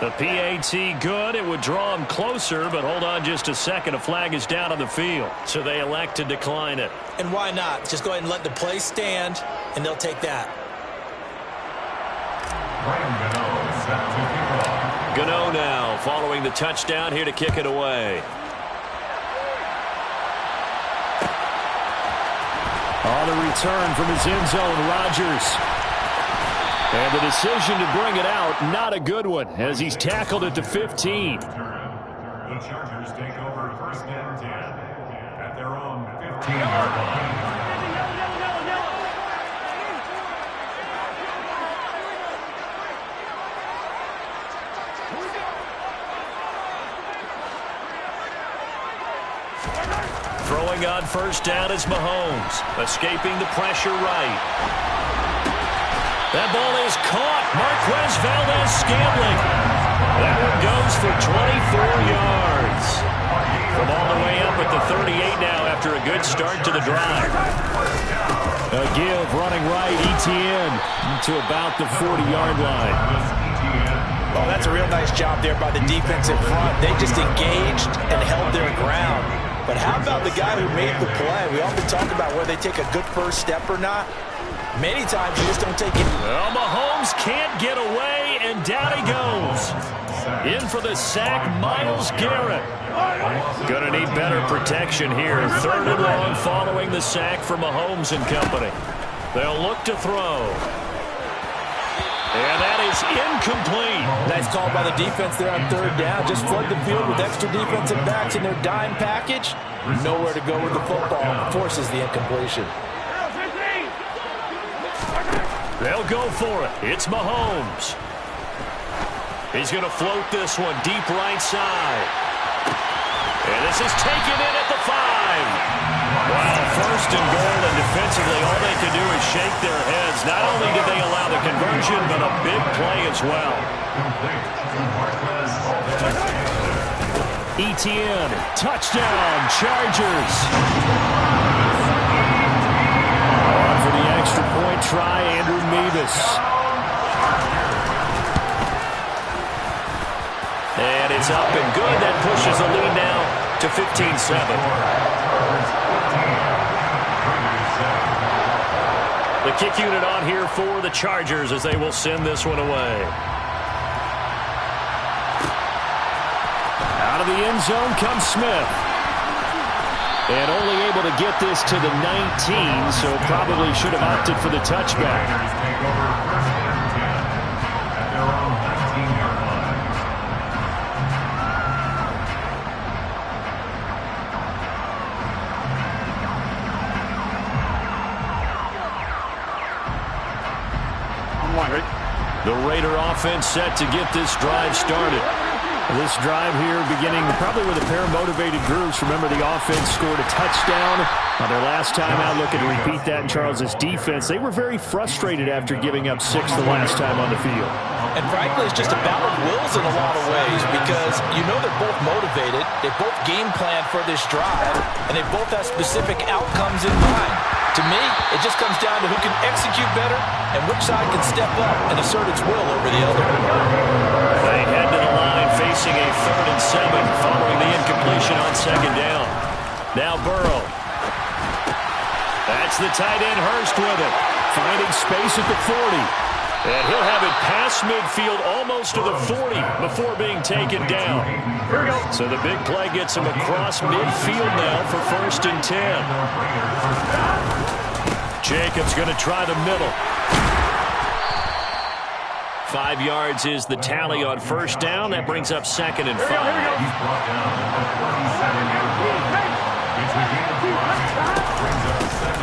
The PAT good. It would draw him closer, but hold on just a second. A flag is down on the field, so they elect to decline it. And why not? Just go ahead and let the play stand, and they'll take that. Gano now following the touchdown here to kick it away. On the return from his end zone, Rodgers. And the decision to bring it out, not a good one, as he's tackled at the 15. The Chargers take over 1st and 10 at their own 15-yard line. Throwing on first down is Mahomes, escaping the pressure right. That ball is caught. Marquez Valdez-Scantling. That one goes for 24 yards. From all the way up at the 38 now after a good start to the drive. A give running right, Etienne to about the 40-yard line. Oh, that's a real nice job there by the defense in front. They just engaged and held their ground. But how about the guy who made the play? We often talk about whether they take a good first step or not. Many times you just don't take it. Well, Mahomes can't get away, and down he goes. In for the sack, Myles Garrett. Gonna need better protection here. 3rd and long following the sack for Mahomes and company. They'll look to throw. And that is incomplete. Nice call by the defense there on 3rd down. Just flood the field with extra defensive backs in their dime package. Nowhere to go with the football. Forces the incompletion. They'll go for it. It's Mahomes. He's going to float this one deep right side. And this is taken in at the 5. Wow, 1st and goal, and defensively all they can do is shake their heads. Not only did they allow the conversion, but a big play as well. Etienne, touchdown, Chargers. On for the extra point try, Andrew Mevis. And it's up and good. That pushes the lead now to 15-7. The kick unit on here for the Chargers as they will send this one away. Out of the end zone comes Smith. And only able to get this to the 19, so probably should have opted for the touchback. The Raider offense set to get this drive started. This drive here beginning probably with a pair of motivated groups. Remember, the offense scored a touchdown on their last time out. Looking to repeat that in Charles' defense. They were very frustrated after giving up 6 the last time on the field. And frankly, it's just a battle of wills in a lot of ways because you know they're both motivated. They both game plan for this drive, and they both have specific outcomes in mind. To me, it just comes down to who can execute better and which side can step up and assert its will over the other. They head to the line facing a 3rd and 7 following the incompletion on 2nd down. Now Burrow. That's the tight end Hurst with it. Finding space at the 40. And he'll have it past midfield almost to the 40 before being taken down. So the big play gets him across midfield now for 1st and 10. Jacobs going to try the middle. 5 yards is the tally on 1st down. That brings up 2nd and 5.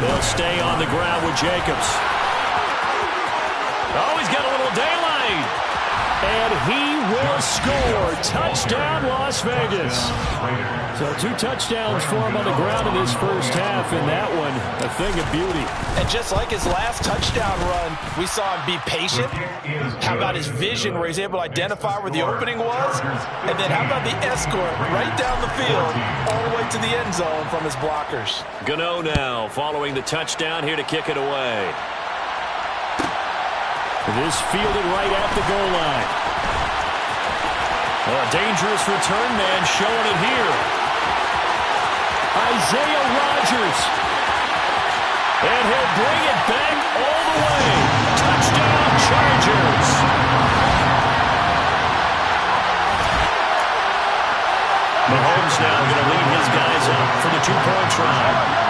They'll stay on the ground with Jacobs. Oh, he's got a little daylight. And he will score. Touchdown, Las Vegas. So 2 touchdowns for him on the ground in this first half, and that one a thing of beauty. And just like his last touchdown run, we saw him be patient. How about his vision where he's able to identify where the opening was? And then how about the escort right down the field all the way to the end zone from his blockers? Gano now following the touchdown here to kick it away. This fielded right at the goal line. A dangerous return man showing it here. Isaiah Rodgers. And he'll bring it back all the way. Touchdown, Chargers. Mahomes now going to lead his guys up for the 2-point try.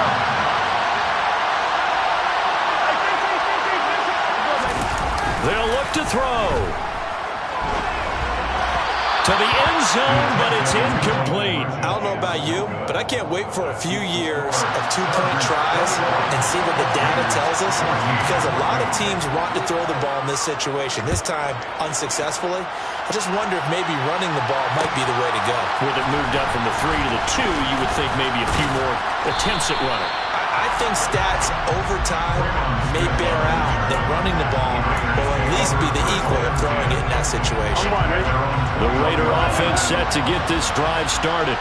They'll look to throw. To the end zone, but it's incomplete. I don't know about you, but I can't wait for a few years of 2-point tries and see what the data tells us, because a lot of teams want to throw the ball in this situation, this time unsuccessfully. I just wonder if maybe running the ball might be the way to go. With it moved up from the 3 to the 2, you would think maybe a few more attempts at running. I think stats over time may bear out that running the ball will at least be the equal of throwing it in that situation. The Raider offense set to get this drive started.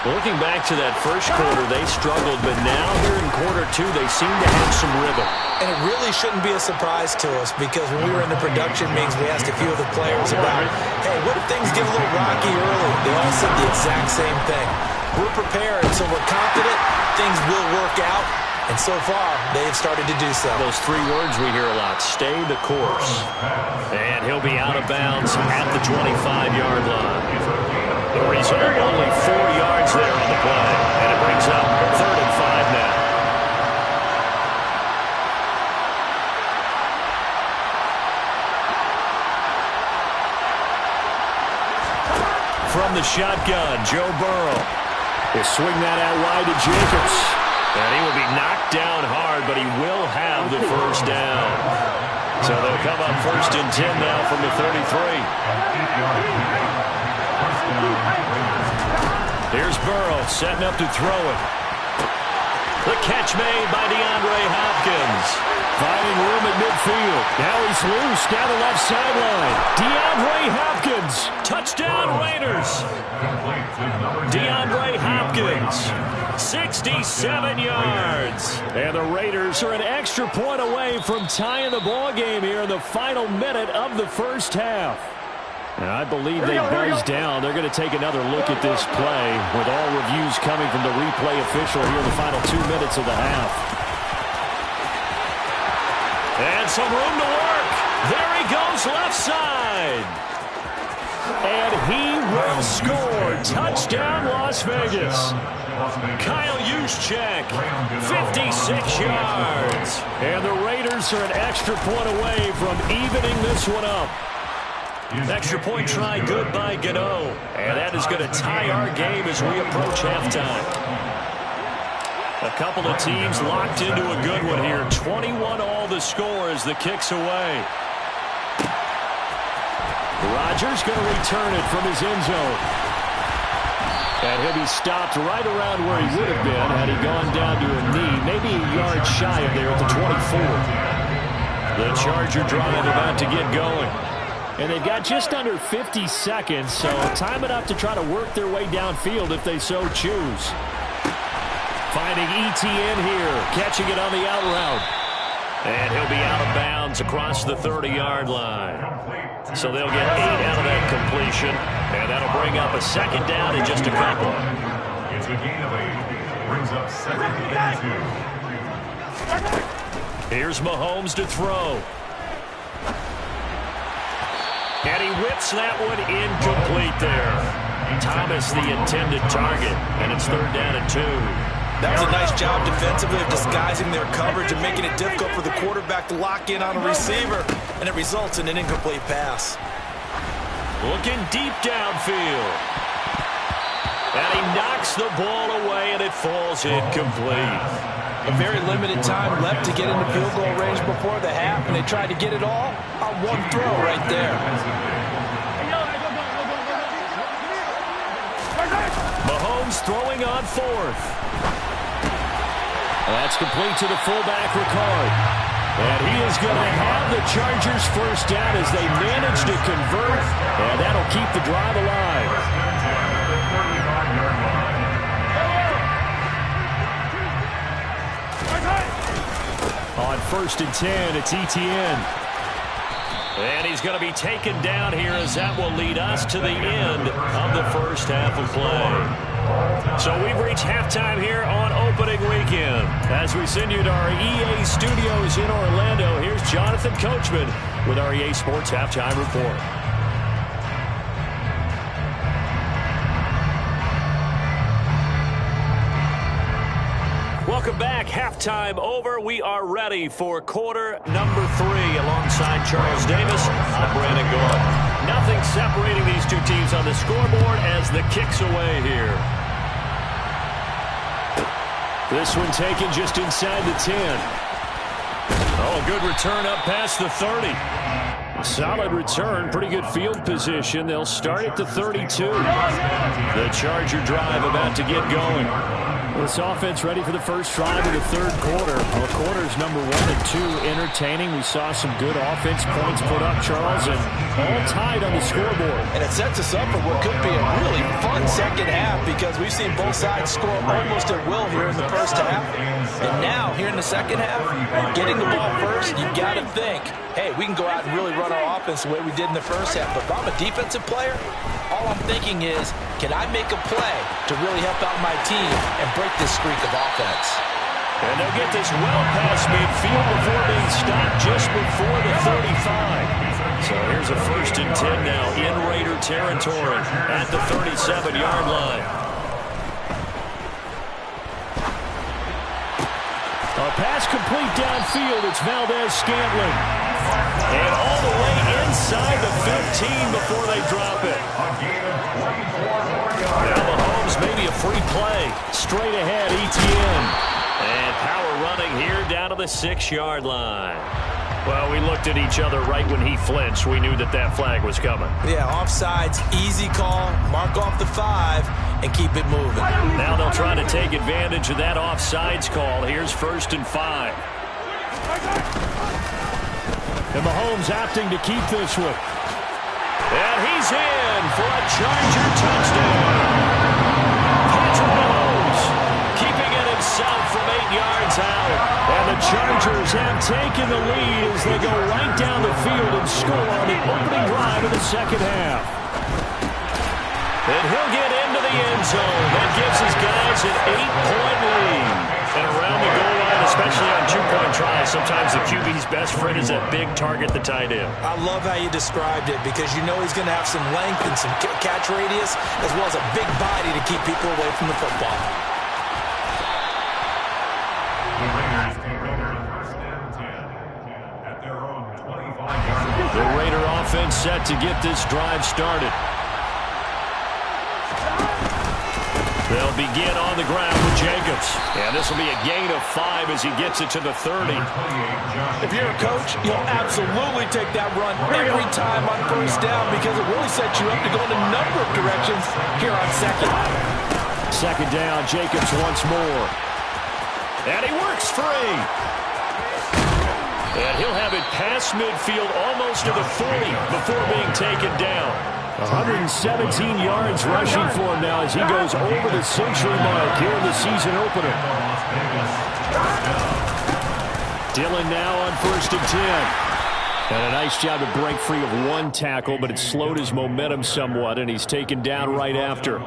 Looking back to that first quarter, they struggled, but now here in quarter 2, they seem to have some rhythm. And it really shouldn't be a surprise to us, because when we were in the production meetings, we asked a few of the players about, hey, what if things get a little rocky early? They all said the exact same thing. We're prepared, so we're confident things will work out, and so far, they have started to do so. Those 3 words we hear a lot, stay the course. And he'll be out of bounds at the 25-yard line. The result, only 4 yards there on the play, and it brings up 3rd and 5 now. From the shotgun, Joe Burrow. He'll swing that out wide to Jacobs. And he will be knocked down hard, but he will have the first down. So they'll come up 1st and 10 now from the 33. Here's Burrow setting up to throw it. The catch made by DeAndre Hopkins. Finding room at midfield. Now he's loose down the left sideline. DeAndre Hopkins. Touchdown Raiders. DeAndre Hopkins. 67 yards. And the Raiders are an extra point away from tying the ball game here in the final minute of the first half. And I believe they buzzed down. They're going to take another look at this play with all reviews coming from the replay official here in the final 2 minutes of the half. And some room to work. There he goes left side. And he will score. Touchdown, Las Vegas. Kyle Juszczyk, 56 yards. And the Raiders are an extra point away from evening this one up. Extra point try good by Gano. And that is going to tie our game as we approach halftime. A couple of teams locked into a good one here. 21 all the score as the kick's away. Rodgers going to return it from his end zone. And he'll be stopped right around where he would have been had he gone down to a knee, maybe a yard shy of there at the 24. The Charger drive about to get going. And they've got just under 50 seconds, so time enough to try to work their way downfield if they so choose. Finding ETN here, catching it on the out route. And he'll be out of bounds across the 30-yard line. So they'll get 8 out of that completion, and that'll bring up a second down in just a couple. It's a gain of 8. Brings up second and 2. Here's Mahomes to throw. And he whips that one incomplete there. Thomas the intended target, and it's 3rd down and 2. That was a nice job defensively of disguising their coverage and making it difficult for the quarterback to lock in on a receiver, and it results in an incomplete pass. Looking deep downfield. And he knocks the ball away, and it falls incomplete. A very limited time left to get into field goal range before the half, and they tried to get it all on one throw right there. Mahomes throwing on 4th. That's complete to the fullback, Ricard. And he is going to have the Chargers first down as they manage to convert, and that'll keep the drive alive. On 1st and 10, it's ETN. And he's going to be taken down here as that will lead us to the end of the first half of play. So we've reached halftime here on opening weekend. As we send you to our EA studios in Orlando, here's Jonathan Coachman with our EA Sports Halftime Report. Welcome back. Halftime over. We are ready for quarter number 3 alongside Charles Davis. I'm Brandon Gaudin. Nothing separating these two teams on the scoreboard as the kick's away here. This one taken just inside the 10. Oh, good return up past the 30. Solid return, pretty good field position. They'll start at the 32. The Charger drive about to get going. This offense ready for the first drive of the 3rd quarter. Well, quarters number 1 and 2 entertaining. We saw some good offense points put up, Charles, and all tied on the scoreboard. And it sets us up for what could be a really fun second half because we've seen both sides score almost at will here in the first half. And now, here in the second half, getting the ball first, you got to think, hey, we can go out and really run our offense the way we did in the first half. But if I'm a defensive player, all I'm thinking is, can I make a play to really help out my team and break this streak of offense? And they'll get this well past midfield before being stopped just before the 35. So here's a 1st and 10 now in Raider territory at the 37-yard line. A pass complete downfield. It's Valdez-Scantling. And all the way inside the 15 before they drop it. Now Mahomes, maybe a free play. Straight ahead, ETN. And power running here down to the 6-yard line. Well, we looked at each other right when he flinched. We knew that that flag was coming. Yeah, offsides, easy call. Mark off the 5 and keep it moving. Now they'll try to take advantage of that offsides call. Here's 1st and 5. And Mahomes opting to keep this one. And he's in for a Charger touchdown. Patrick Mahomes keeping it himself from 8 yards out. And the Chargers have taken the lead as they go right down the field and score on the opening drive of the second half. And he'll get into the end zone. That gives his guys an 8-point lead. And around the goal line, especially on 2-point tries, sometimes the QB's best friend is that big target, the tight end. I love how you described it because you know he's going to have some length and some catch radius as well as a big body to keep people away from the football. The Raiders take over 1st and 10 at their own 25-yard line. The Raider offense set to get this drive started. They'll begin on the ground with Jacobs. And this will be a gain of 5 as he gets it to the 30. If you're a coach, you'll absolutely take that run every time on first down because it really sets you up to go in a number of directions here on second. Second down, Jacobs once more. And he works free. And he'll have it past midfield almost to the 40 before being taken down. 117 yards rushing for him now as he goes over the century mark here in the season opener. Dillon now on 1st and 10. And a nice job to break free of one tackle, but it slowed his momentum somewhat, and he's taken down right after.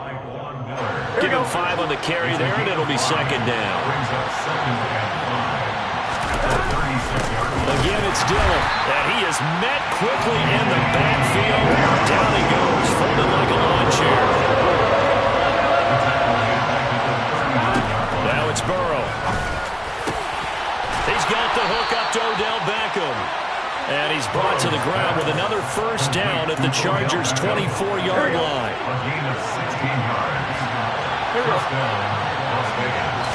Give him 5 on the carry there, and it'll be second down. Again, it's Dillon. And he is met quickly in the backfield. Down he goes, folded like a lawn chair. Now it's Burrow. He's got the hook up to Odell Beckham. And he's brought to the ground with another first down at the Chargers' 24-yard line. A gain of 16 yards. First down, Las Vegas.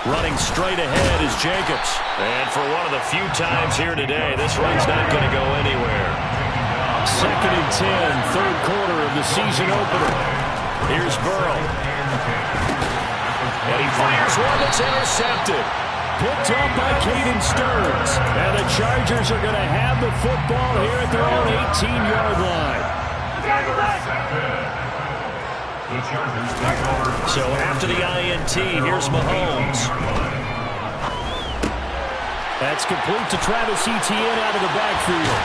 Running straight ahead is Jacobs. And for one of the few times here today, this run's not going to go anywhere. Second and 10, third quarter of the season opener. Here's Burrow. And he fires one that's intercepted. Picked up by Caden Stearns. And the Chargers are going to have the football here at their own 18-yard line. So after the INT, here's Mahomes. That's complete to Travis Etienne out of the backfield.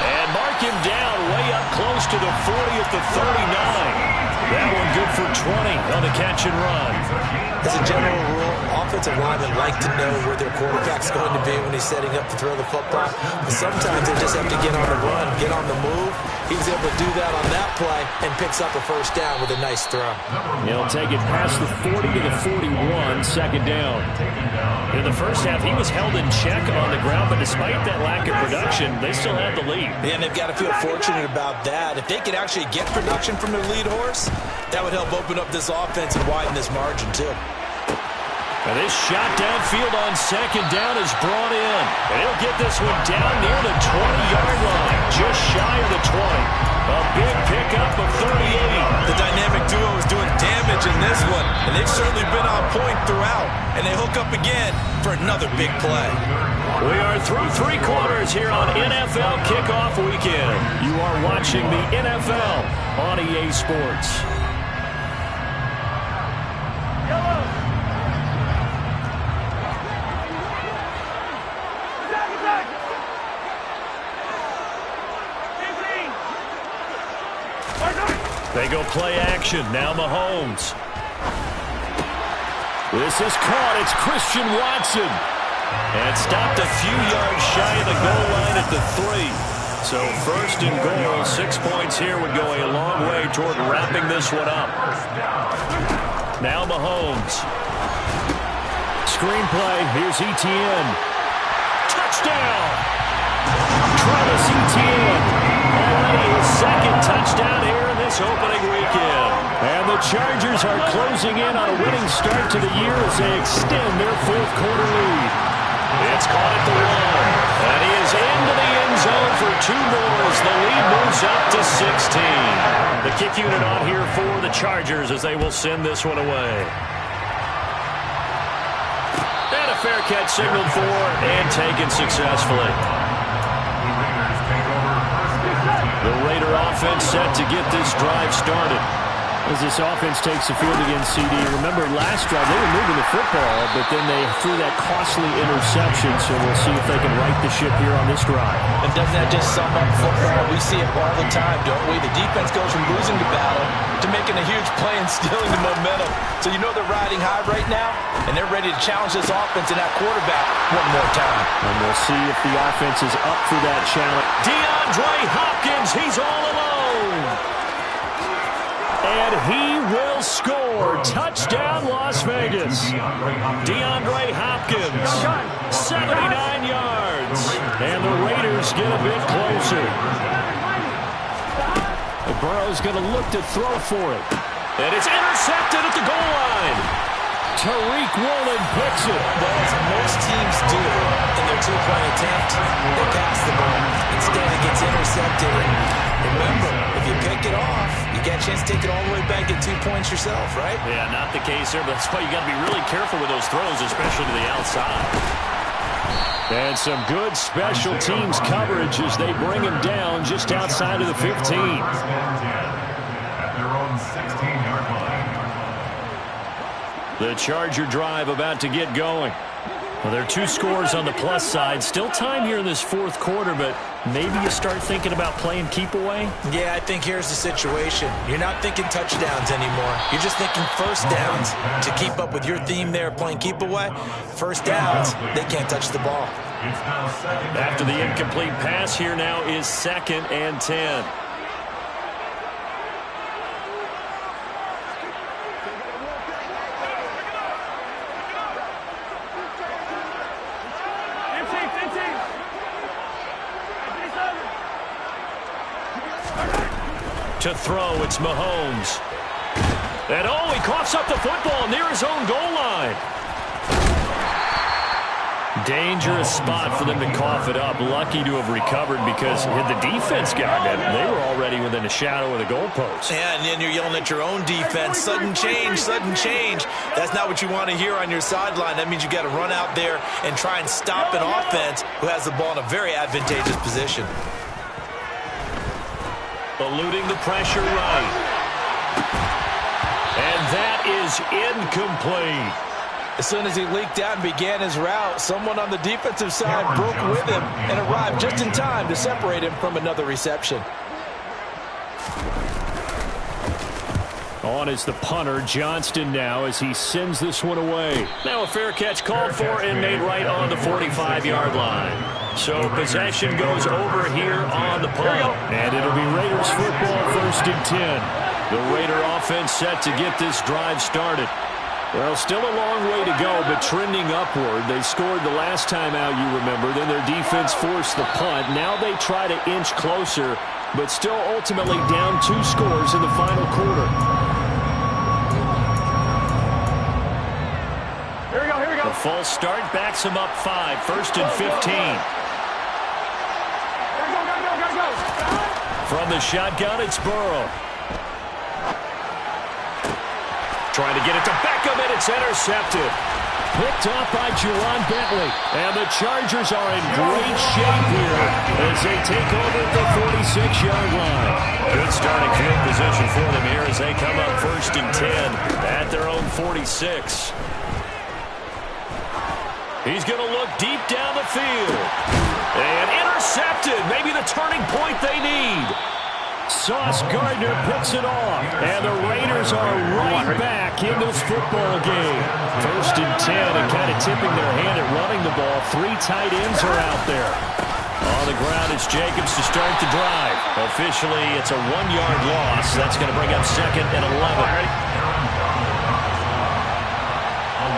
And mark him down way up close to the 40 at the 39. That one good for 20 on the catch and run. As a general rule, offensive linemen like to know where their quarterback's going to be when he's setting up to throw the football. But sometimes they just have to get on the run, get on the move. He was able to do that on that play and picks up a first down with a nice throw. He'll take it past the 40 to the 41, second down. In the first half, he was held in check on the ground, but despite that lack of production, they still have the lead. And they've got to feel fortunate about that. If they could actually get production from their lead horse, that would help open up this offense and widen this margin, too. And this shot downfield on second down is brought in. And he'll get this one down near the 20-yard line, just shy of the 20. A big pickup of 38. The dynamic duo is doing damage in this one, and they've certainly been on point throughout. And they hook up again for another big play. We are through 3 quarters here on NFL Kickoff Weekend. You are watching the NFL on EA Sports. They go play action. Now Mahomes. This is caught. It's Christian Watson. And stopped a few yards shy of the goal line at the 3. So first and goal, 6 points here would go a long way toward wrapping this one up. Now Mahomes. Screenplay. Here's Etienne. Touchdown! Travis Etienne. Already his second touchdown here in this opening weekend. And the Chargers are closing in on a winning start to the year as they extend their fourth quarter lead. It's caught at the 1. And he is into the end zone for 2 more as the lead moves up to 16. The kick unit on here for the Chargers as they will send this one away. And a fair catch signaled for and taken successfully. The Raider offense set to get this drive started. As this offense takes the field against CD, remember last drive they were moving the football, but then they threw that costly interception, so we'll see if they can right the ship here on this drive. And doesn't that just sum up football? We see it all the time, don't we? The defense goes from losing the battle to making a huge play and stealing the momentum. So you know they're riding high right now, and they're ready to challenge this offense and that quarterback one more time. And we'll see if the offense is up for that challenge. DeAndre Hopkins, he's all alone. And he will score. Touchdown, Las Vegas. DeAndre Hopkins, 79 yards. And the Raiders get a bit closer. The Burrow's going to look to throw for it. And it's intercepted at the goal line. Tariq Woolen picks it. Well, as most teams do in their two-point attempt, they pass the ball. Instead, it gets intercepted. And remember, if you pick it off, you get a chance to take it all the way back at 2 points yourself, right? Yeah, not the case there, but that's why you got to be really careful with those throws, especially to the outside. And some good special teams coverage as they bring him down just outside of the 15. At their own 16-yard line. The Charger drive about to get going. Well, there are 2 scores on the plus side. Still time here in this fourth quarter, but maybe you start thinking about playing keep away? Yeah, I think here's the situation. You're not thinking touchdowns anymore. You're just thinking first downs. To keep up with your theme there, playing keep away, first downs, they can't touch the ball. After the incomplete pass, here now is 2nd and 10. To throw, it's Mahomes. And he coughs up the football near his own goal line. Dangerous spot for them to cough it up. Lucky to have recovered because had the defense gotten it, they were already within a shadow of the goalpost. Yeah, and then you're yelling at your own defense. Sudden change, sudden change. That's not what you want to hear on your sideline. That means you got to run out there and try and stop an offense who has the ball in a very advantageous position. Eluding the pressure right. And that is incomplete. As soon as he leaked out and began his route, someone on the defensive side broke with him and arrived just in time to separate him from another reception. On is the punter, Johnston now, as he sends this one away. Now a fair catch called for and made right on the 45-yard line. So possession goes over here on the punt. And it'll be Raiders football, 1st and 10. The Raider offense set to get this drive started. Well, still a long way to go, but trending upward. They scored the last time out, you remember. Then their defense forced the punt. Now they try to inch closer, but still ultimately down 2 scores in the final quarter. Here we go, here we go. The false start backs him up 5, 1st and 15. Go. From the shotgun, it's Burrow. Trying to get it to Beckham, and it's intercepted. Picked off by Juwan Bentley. And the Chargers are in great shape here as they take over at the 46-yard line. Good starting field position for them here as they come up 1st and 10 at their own 46. He's going to look deep down the field. And intercepted. Maybe the turning point they need. Sauce Gardner picks it off. And the Raiders are right back in this football game. 1st and 10 and kind of tipping their hand at running the ball. 3 tight ends are out there. On the ground, it's Jacobs to start the drive. Officially, it's a 1-yard loss. That's going to bring up 2nd and 11. A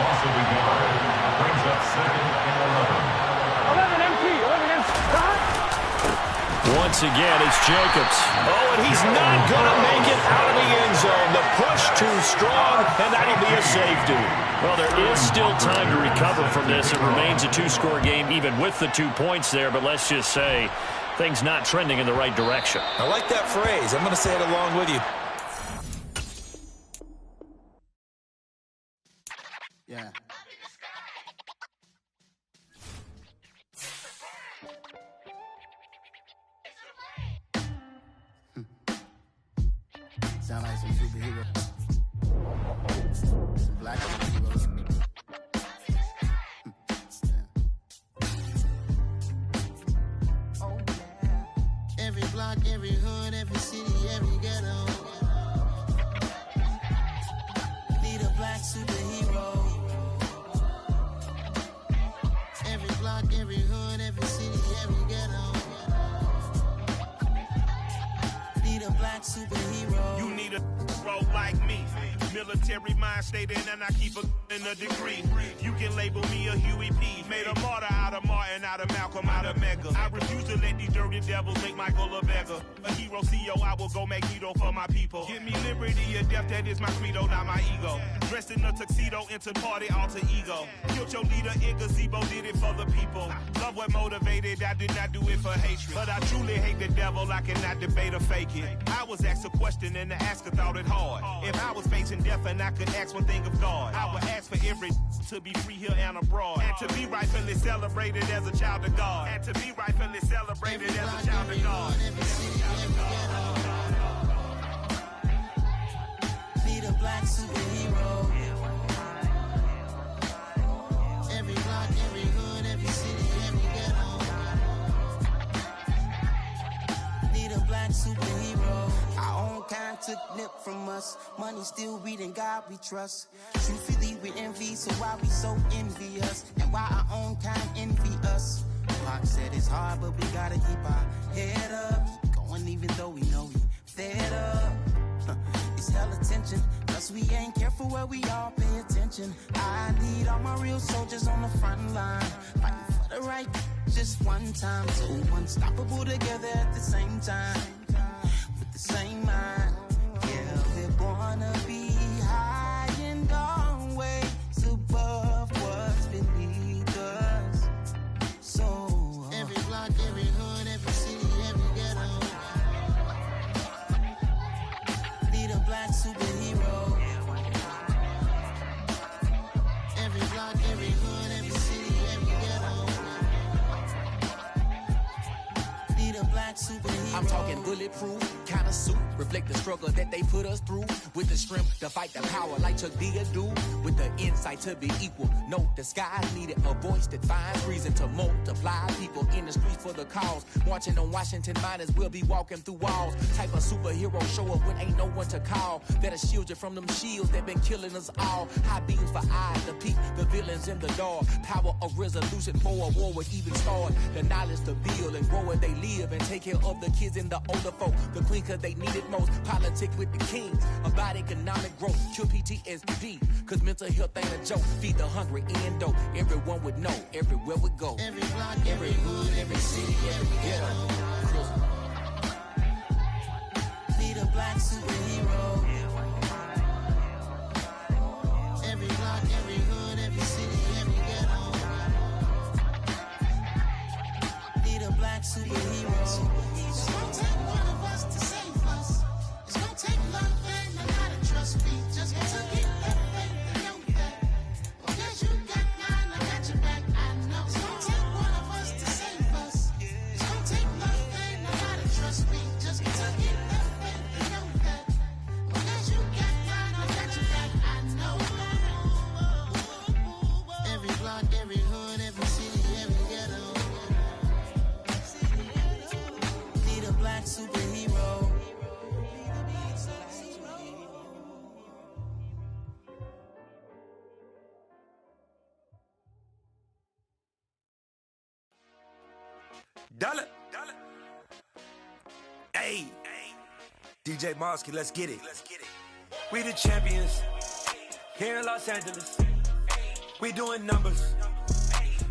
loss of a yard brings up 2nd and 11. 11 empty. Once again, it's Jacobs. Oh, and he's not going to make it out of the end zone. The push too strong, and that'll be a safety. Well, there is still time to recover from this. It remains a 2-score game, even with the 2 points there, but let's just say things not trending in the right direction. I like that phrase. I'm going to say it along with you. Yeah. Sound like some superheroes. Some black superheroes. Oh, yeah. Every block, every hood, every city, every ghetto. Need a black superhero. Every block, every hood, every city, every ghetto. Need a black superhero. You need a bro like me. Military mind stated, and I keep a in a degree. You can label me a Huey P. Made a martyr out of Martin, out of Malcolm, out of Mega. I refuse to let these dirty devils make Michael a beggar. A hero CEO, I will go Magneto for my people. Give me liberty or death, that is my credo, not my ego. Dressed in a tuxedo, into party alter ego. Killed your leader in gazebo, did it for the people. Love what motivated, I did not do it for hatred. But I truly hate the devil, I cannot debate or fake it. I was asked a question and the asker thought it hard. If I was facing death and I could ask one thing of God, I would ask for every to be free here and abroad. And to be rightfully celebrated as a child of God. And to be rightfully celebrated as a child of God. Be the black superhero. Every block, every hood, every city, every ghetto. Be the black superhero. Our own kind took nip from us. Money still reading God we trust. Truthfully we envy, so why we so envious? And why our own kind envy us? Pac said it's hard, but we gotta keep our head up. Going even though we know we fed up. It's hella tension, plus we ain't careful where we all pay attention. I need all my real soldiers on the front line, fighting for the right just one time. So unstoppable together at the same time, with the same mind. Yeah, we're gonna be high and always above what's beneath us. So every block, every hood, every city, every ghetto. Be the black superhero. Every block, every hood, every city, every ghetto. Be the black superhero. I'm talking bulletproof kind of suit, reflect the struggle that they put us through. With the strength to fight the power like Chuck D do. With the insight to be equal. No disguise needed, a voice that finds reason to multiply. People in the streets for the cause. Marching on Washington miners, we'll be walking through walls. Type of superhero show up when ain't no one to call. That'll shield you from them shields that been killing us all. High beams for eyes to peep the villains in the dark. Power of resolution for a war would even start. The knowledge to build and grow where they live and take care of the kids and the older folk. The queen cause they need it most. Politic with the kings. About economic growth. Cure PTSD. Cause mental health ain't a joke. Feed the hungry and dope. Everyone would know. Everywhere we go. Every block, every hood, every city, every ghetto. Be the black superhero. Every block, every hood, every city, every ghetto. Be the black superhero. It's gonna take one of us to save us. It's gonna take love and a lot of trust. We just got to get that faith and know that. Oh, yes, you got mine, I got your back, I know. It's gonna take one of us to save us. It's gonna take love and a lot of trust. We just got to get that faith and know that. Oh, yes, you got mine, I got your back, I know. Every block, every hood, every city, every ghetto. Be the black superhero. Dollar. Hey. DJ Mosky, let's get it. We the champions. Here in Los Angeles. We doing numbers.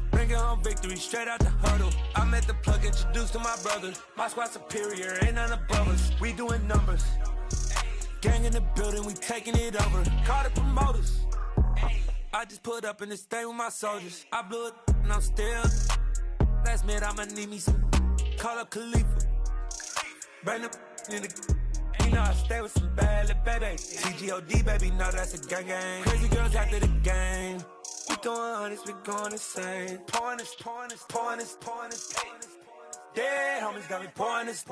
Bringing home victory straight out the huddle. I'm at the plug, introduced to my brothers. My squad superior, ain't none above us. We doing numbers. Gang in the building, we taking it over. Call the promoters. I just put up in this thing with my soldiers. I blew it and I'm still. Last minute, I'ma need me some. Call up Khalifa. Bring the in the. You know I stay with some bad little baby. TGOD, baby, know that's a gang gang. Crazy girls after the game. We going honest, we going insane. Pouring this. Dead homies got me pouring this.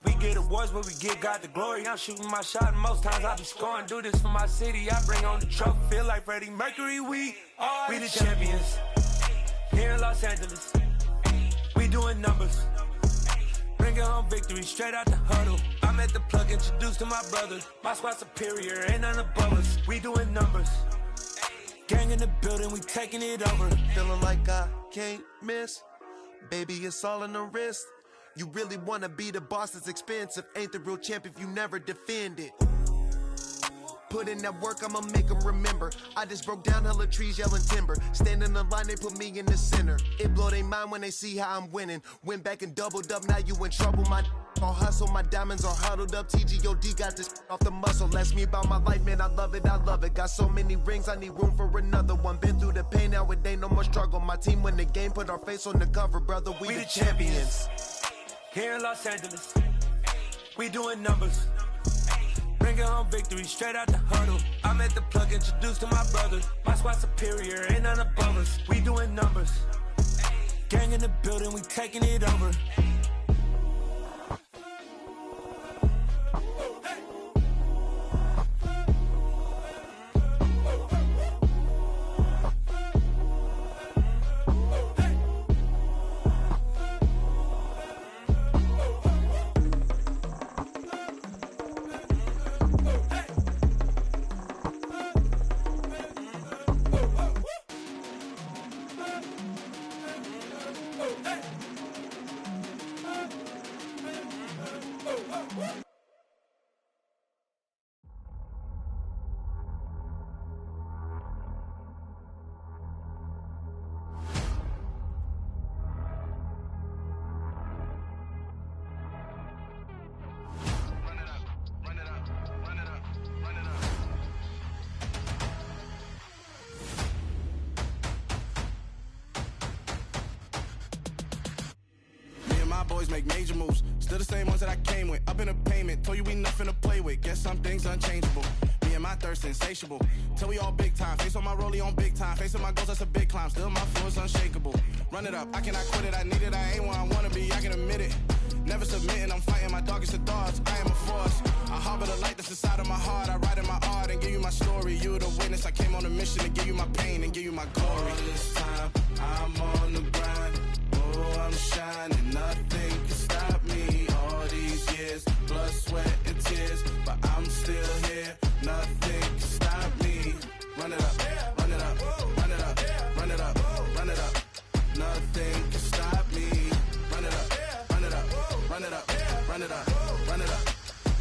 We get awards, but we give God the glory. I'm shooting my shot, and most times I be scoring. Do this for my city, I bring on the trophy. Feel like Freddie Mercury, we the champions. Here in Los Angeles. We doing numbers. Bringing home victory straight out the huddle. I'm at the plug, introduced to my brothers. My squad superior, ain't none above us. We doing numbers. Gang in the building, we taking it over. Feeling like I can't miss. Baby, it's all in the wrist. You really wanna be the boss, it's expensive. Ain't the real champ if you never defend it. Put in that work, I'ma make them remember. I just broke down hella trees, yelling timber. Stand in the line, they put me in the center. It blow their mind when they see how I'm winning. Went back and doubled up, now you in trouble. My all hustle, my diamonds are huddled up. TGOD got this off the muscle. Ask me about my life, man, I love it, I love it. Got so many rings, I need room for another one. Been through the pain, now it ain't no more struggle. My team win the game, put our face on the cover, brother, we the champions. Here in Los Angeles, we doing numbers. Bringing home victory straight out the huddle. I'm at the plug, introduced to my brother. My squad superior, ain't none above us. We doing numbers. Gang in the building, we taking it over. Boys make major moves, still the same ones that I came with. Up in a payment, told you we nothing to play with. Guess some things unchangeable. Me and my thirst insatiable. Till we all big time. Face on my rollie on big time. Facing my goals, that's a big climb. Still my flow is unshakable. Run it up, I cannot quit it. I need it, I ain't where I wanna be. I can admit it. Never submitting, I'm fighting my darkest of thoughts. I am a force. I harbor the light that's inside of my heart. I write in my art and give you my story. You the witness. I came on a mission to give you my pain and give you my glory. All this time, I'm on the grind. Oh, I'm shining. Nothing can stop me. All these years, blood, sweat, and tears, but I'm still here. Nothing can stop me. Run it up, run it up, run it up, run it up, run it up. Nothing can stop me. Run it up, run it up, run it up, run it up, run it up.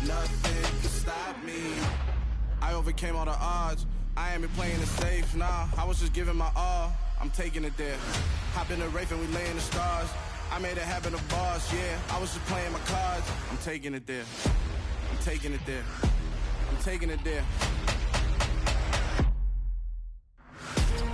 Nothing can stop me. I overcame all the odds. I ain't been playing it safe, nah. I was just giving my all. I'm taking it there. Hop in the Wraith and we lay in the stars. I made it happen to boss, yeah. I was just playing my cards. I'm taking it there. I'm taking it there. I'm taking it there.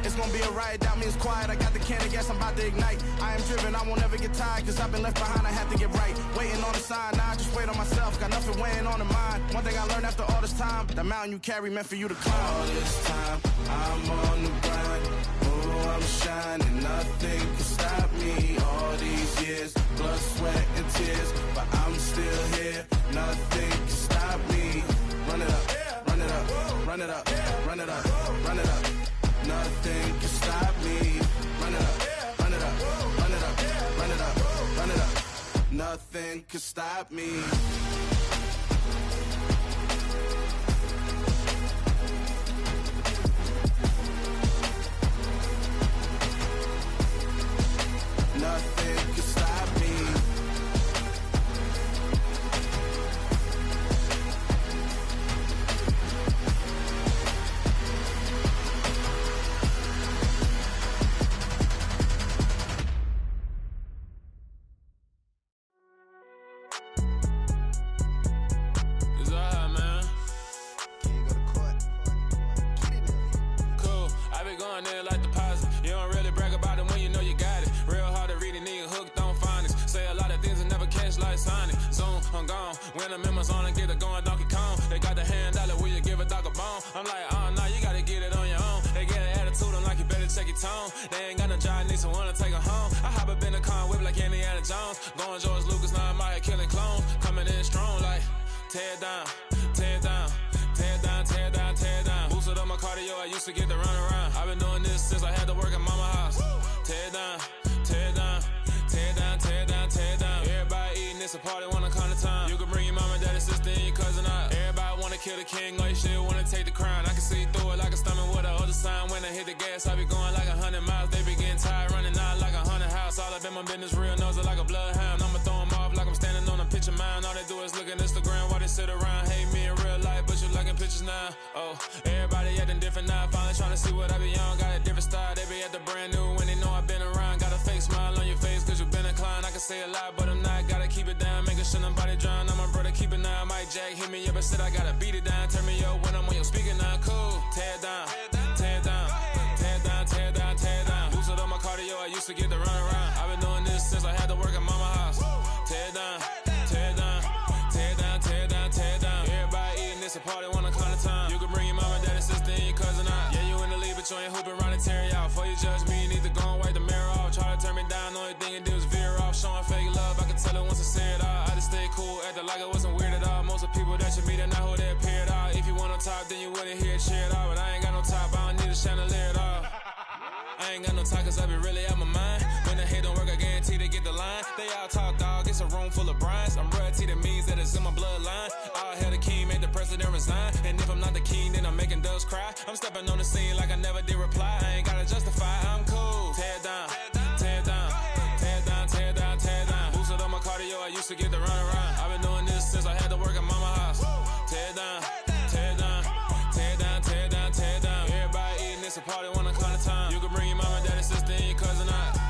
It's gonna be a riot, doubt me it's quiet. I got the can of gas, I'm about to ignite. I am driven, I won't ever get tired, cause I've been left behind, I have to get right. Waiting on the sign, now I just wait on myself. Got nothing weighing on the mind. One thing I learned after all this time, the mountain you carry meant for you to climb. All this time, I'm on the grind. Oh, I'm shining, nothing can stop me. All these years, blood, sweat, and tears, but I'm still here. Nothing can stop me. Run it up, run it up, run it up, run it up, run it up. Nothing can stop me. Run it up, run it up, run it up, run it up, run it up. Nothing can stop me. Nothing can stop me. When the members on and get it going Donkey Kong, they got the hand dollar, will you give a dog a bone? I'm like, oh no, you gotta get it on your own. They get an attitude, I'm like, you better check your tone. They ain't got no job, need someone to take her home. I hop up in the car and whip like Indiana Jones. Going George Lucas, now I'm out here killing clones. Coming in strong like, tear down, tear down, tear down, tear down, tear down. Boosted up my cardio, I used to get to run around. I've been doing this since I had to work at mama house. Tear down, tear down, tear down, tear down, tear down. Everybody eating, it's a party, wanna come to time. You can bring your mama, daddy, sister, and your cousin out. Everybody wanna kill the king, or you shit wanna take the crown. I can see through it like a stomach with a other sign. When I hit the gas, I be going like 100 miles. They be getting tired, running out like 100 house. All up in my business, real nose like a bloodhound. I'ma throw 'em off like I'm standing on a picture mound. All they do is look at Instagram while they sit around. Hate me in real life, but you liking pictures bitches now. Oh, everybody acting different now. Finally trying to see what I be on. Got a different style, they be at the brand new when they know I've been around. Got a fake smile on your face cause you been inclined. I can say a lot, but I'm not. Gotta keep it down, making sure nobody drown. I'm my brother, keep it down. Mike Jack hit me up and said I gotta beat it down. Turn me up when I'm on your speaker now. Cool, tear it down, tear it down, tear it down, tear it down, tear it down. Boosted up my cardio, I used to get to run around. I've been doing this since I had to work at mama house. Tear it down, tear it down, tear it down, tear it down, tear it down. Everybody eating this a party, one o'clock of time. You can bring your mama, daddy, sister, and your cousin out. Yeah, you in the league, but you ain't hooping around and tear you out. Before you judge me, you need to go and wipe the mirror off. Try to turn me down, the only thing it did was veer off. Showing fake love, I can tell it once I say it all. I just stay cool, acting like I wasn't weird at all. Most of the people that you meet are not who they appear at all. If you want on top, then you wouldn't hear it cheer at all. But I ain't got no top, I don't need a chandelier at all. I ain't got no time cause I be really out my mind. When the hate don't work, I guarantee they get the line. They all talk dog, it's a room full of Bryans. I'm royalty, that means that it's in my bloodline. All hell the king, made the president resign. And if I'm not the king, then I'm making doves cry. I'm stepping on the scene like I never did reply. I ain't gotta justify, I'm cool. Tear it down, tear it down, tear it down, tear it down, tear it down. Boosted on my cardio, I used to get to run around. I've been doing this since I had to work at mama house. Tear it down, tear it down, tear it down, tear it down, tear it down. Everybody eating this a party, 1 o'clock of time. You can bring your mama, daddy, sister, and your cousin out.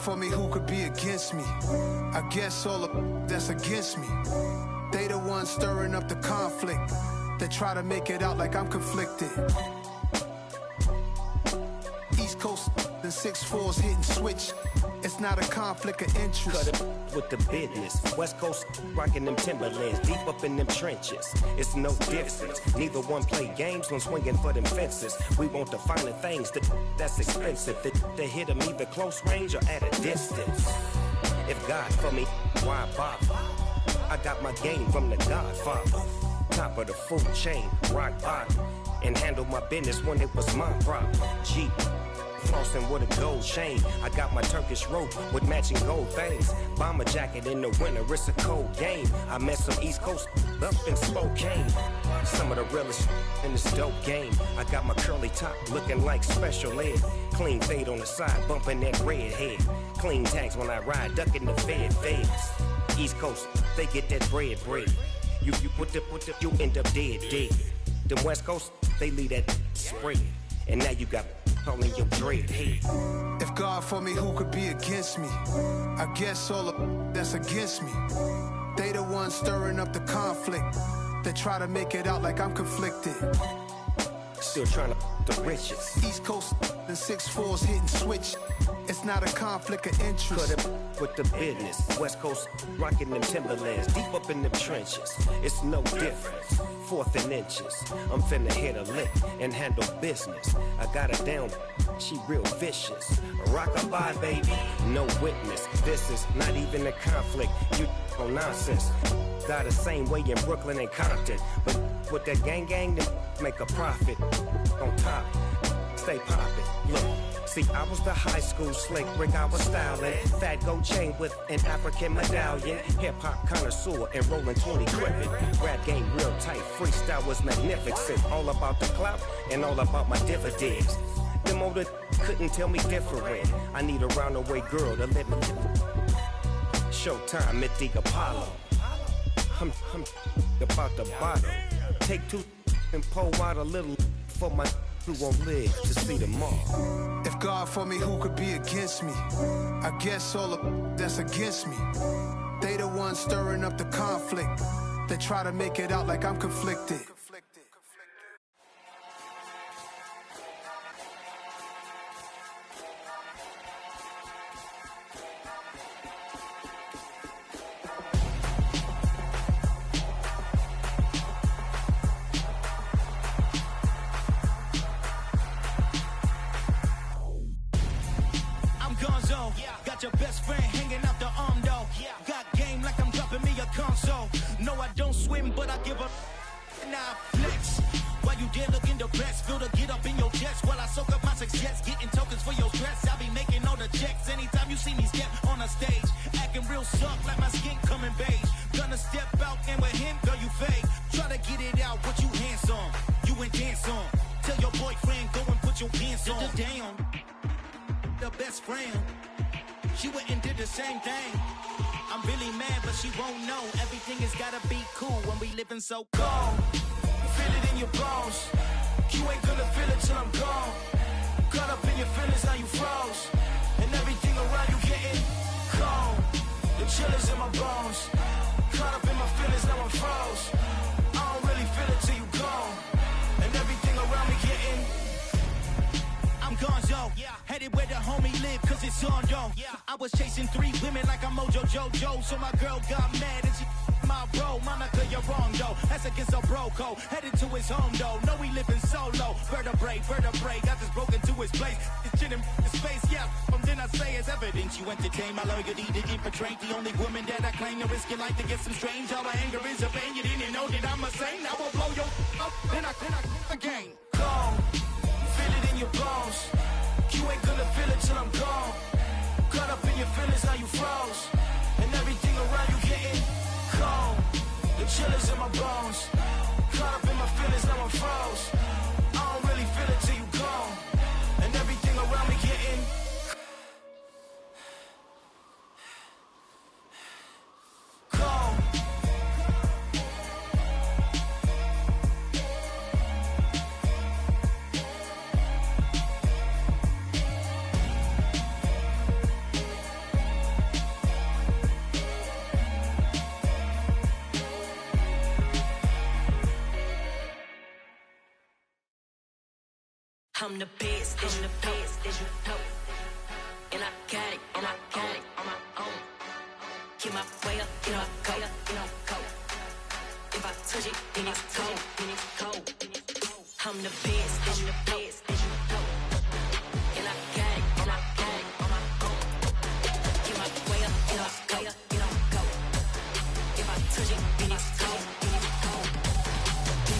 for me, who could be against me? I guess all of that's against me. They the ones stirring up the conflict. They try to make it out like I'm conflicted. East Coast, the 6'4s hitting switch. It's not a conflict of interest. Cut it with the business. West Coast rocking them Timberlands, deep up in them trenches. It's no difference. Neither one play games when swinging for them fences. We want the finer things that's expensive. To hit them either close range or at a distance. If God for me, why bother? I got my game from the Godfather. Top of the food chain, rock bottom. And handle my business when it was my problem. G. Flossing with a gold chain. I got my Turkish rope with matching gold things. Bomber jacket in the winter, it's a cold game. I met some East Coast up in Spokane. Some of the realest in this dope game. I got my curly top looking like special ed. Clean fade on the side, bumping that red head. Clean tags when I ride, ducking the feds. East Coast, they get that bread. You you end up dead. The West Coast, they leave that spread. And now you got all in your dread head. If God for me, who could be against me? I guess all of that's against me. They the ones stirring up the conflict. They try to make it out like I'm conflicted. Still trying to the riches. East Coast, the 6'4s hitting switch. It's not a conflict of interest. Cut it with the business. West Coast rocking them Timberlands, deep up in them trenches. It's no difference. 4th and inches. I'm finna hit a lick and handle business. I got her down, she real vicious. Rock-a-bye, baby, no witness. This is not even a conflict. You on nonsense. Got the same way in Brooklyn and Compton. But with that gang, then make a profit. On top, stay poppin'. Look. See, I was the high school slick Rick, I was styling. Fat gold chain with an African medallion. Hip-hop connoisseur and rolling 20 gripping. Rap game real tight, freestyle was magnificent. All about the clout and all about my dividends. Them older couldn't tell me different. I need a roundaway girl to let me Showtime at the Apollo. I'm about the bottom. Take 2 and pull out a little for my who won't live to see tomorrow. If God for me, who could be against me? I guess all of that's against me. They the ones stirring up the conflict. They try to make it out like I'm conflicted. Got your best friend hanging out the arm though. Got game like I'm dropping me a console. No, I don't swim, but I give a now flex. While you there looking depressed, feel the get up in your chest while I soak up my success, getting tokens for your stress. I be making all the checks anytime you see me step on a stage, acting real suck like my skin coming beige. Gonna step out and with him, girl, you fake. Try to get it out, but you handsome. You and dance on. Tell your boyfriend go and put your pants on. Down. The best friend. She went and did the same thing. I'm really mad, but she won't know. Everything has gotta be cool when we living so cold. Feel it in your bones. You ain't gonna feel it till I'm gone. Caught up in your feelings, now you froze. And everything around you getting cold. The chill is in my bones. Caught up in my feelings, now I'm froze. I don't really feel it till you gone. And everything around me getting I'm gonzo, headed where the homie live, cause it's on though. I was chasing 3 women like I'm Mojo Jojo, so my girl got mad and she my bro. Monica, you're wrong though, that's against a bro code. Headed to his home though, know we living solo. Vertebrae, got this broken to his place. It's shit in his face, from then I say it's evidence. You entertain my loyalty to infiltrate the only woman that I claim to risk your life to get some strange. All my anger is a pain, you didn't know that I'm a saint. I will blow your up, then I again. Cold. Feel it in your bones. You ain't gonna feel it till I'm gone. Caught up in your feelings, now you froze. And everything around you getting cold. The chill is in my bones. Caught up in my feelings, now I'm froze. I don't really feel it till you gone. And everything around me getting cold. I'm the best, I'm the best, as you know. And I got it on my own. Get my way up, get my go. If I touch it, then it's cold. I'm the best, as you know. And I got it on my own. Get my way up, get my go. If I touch it, then it's cold.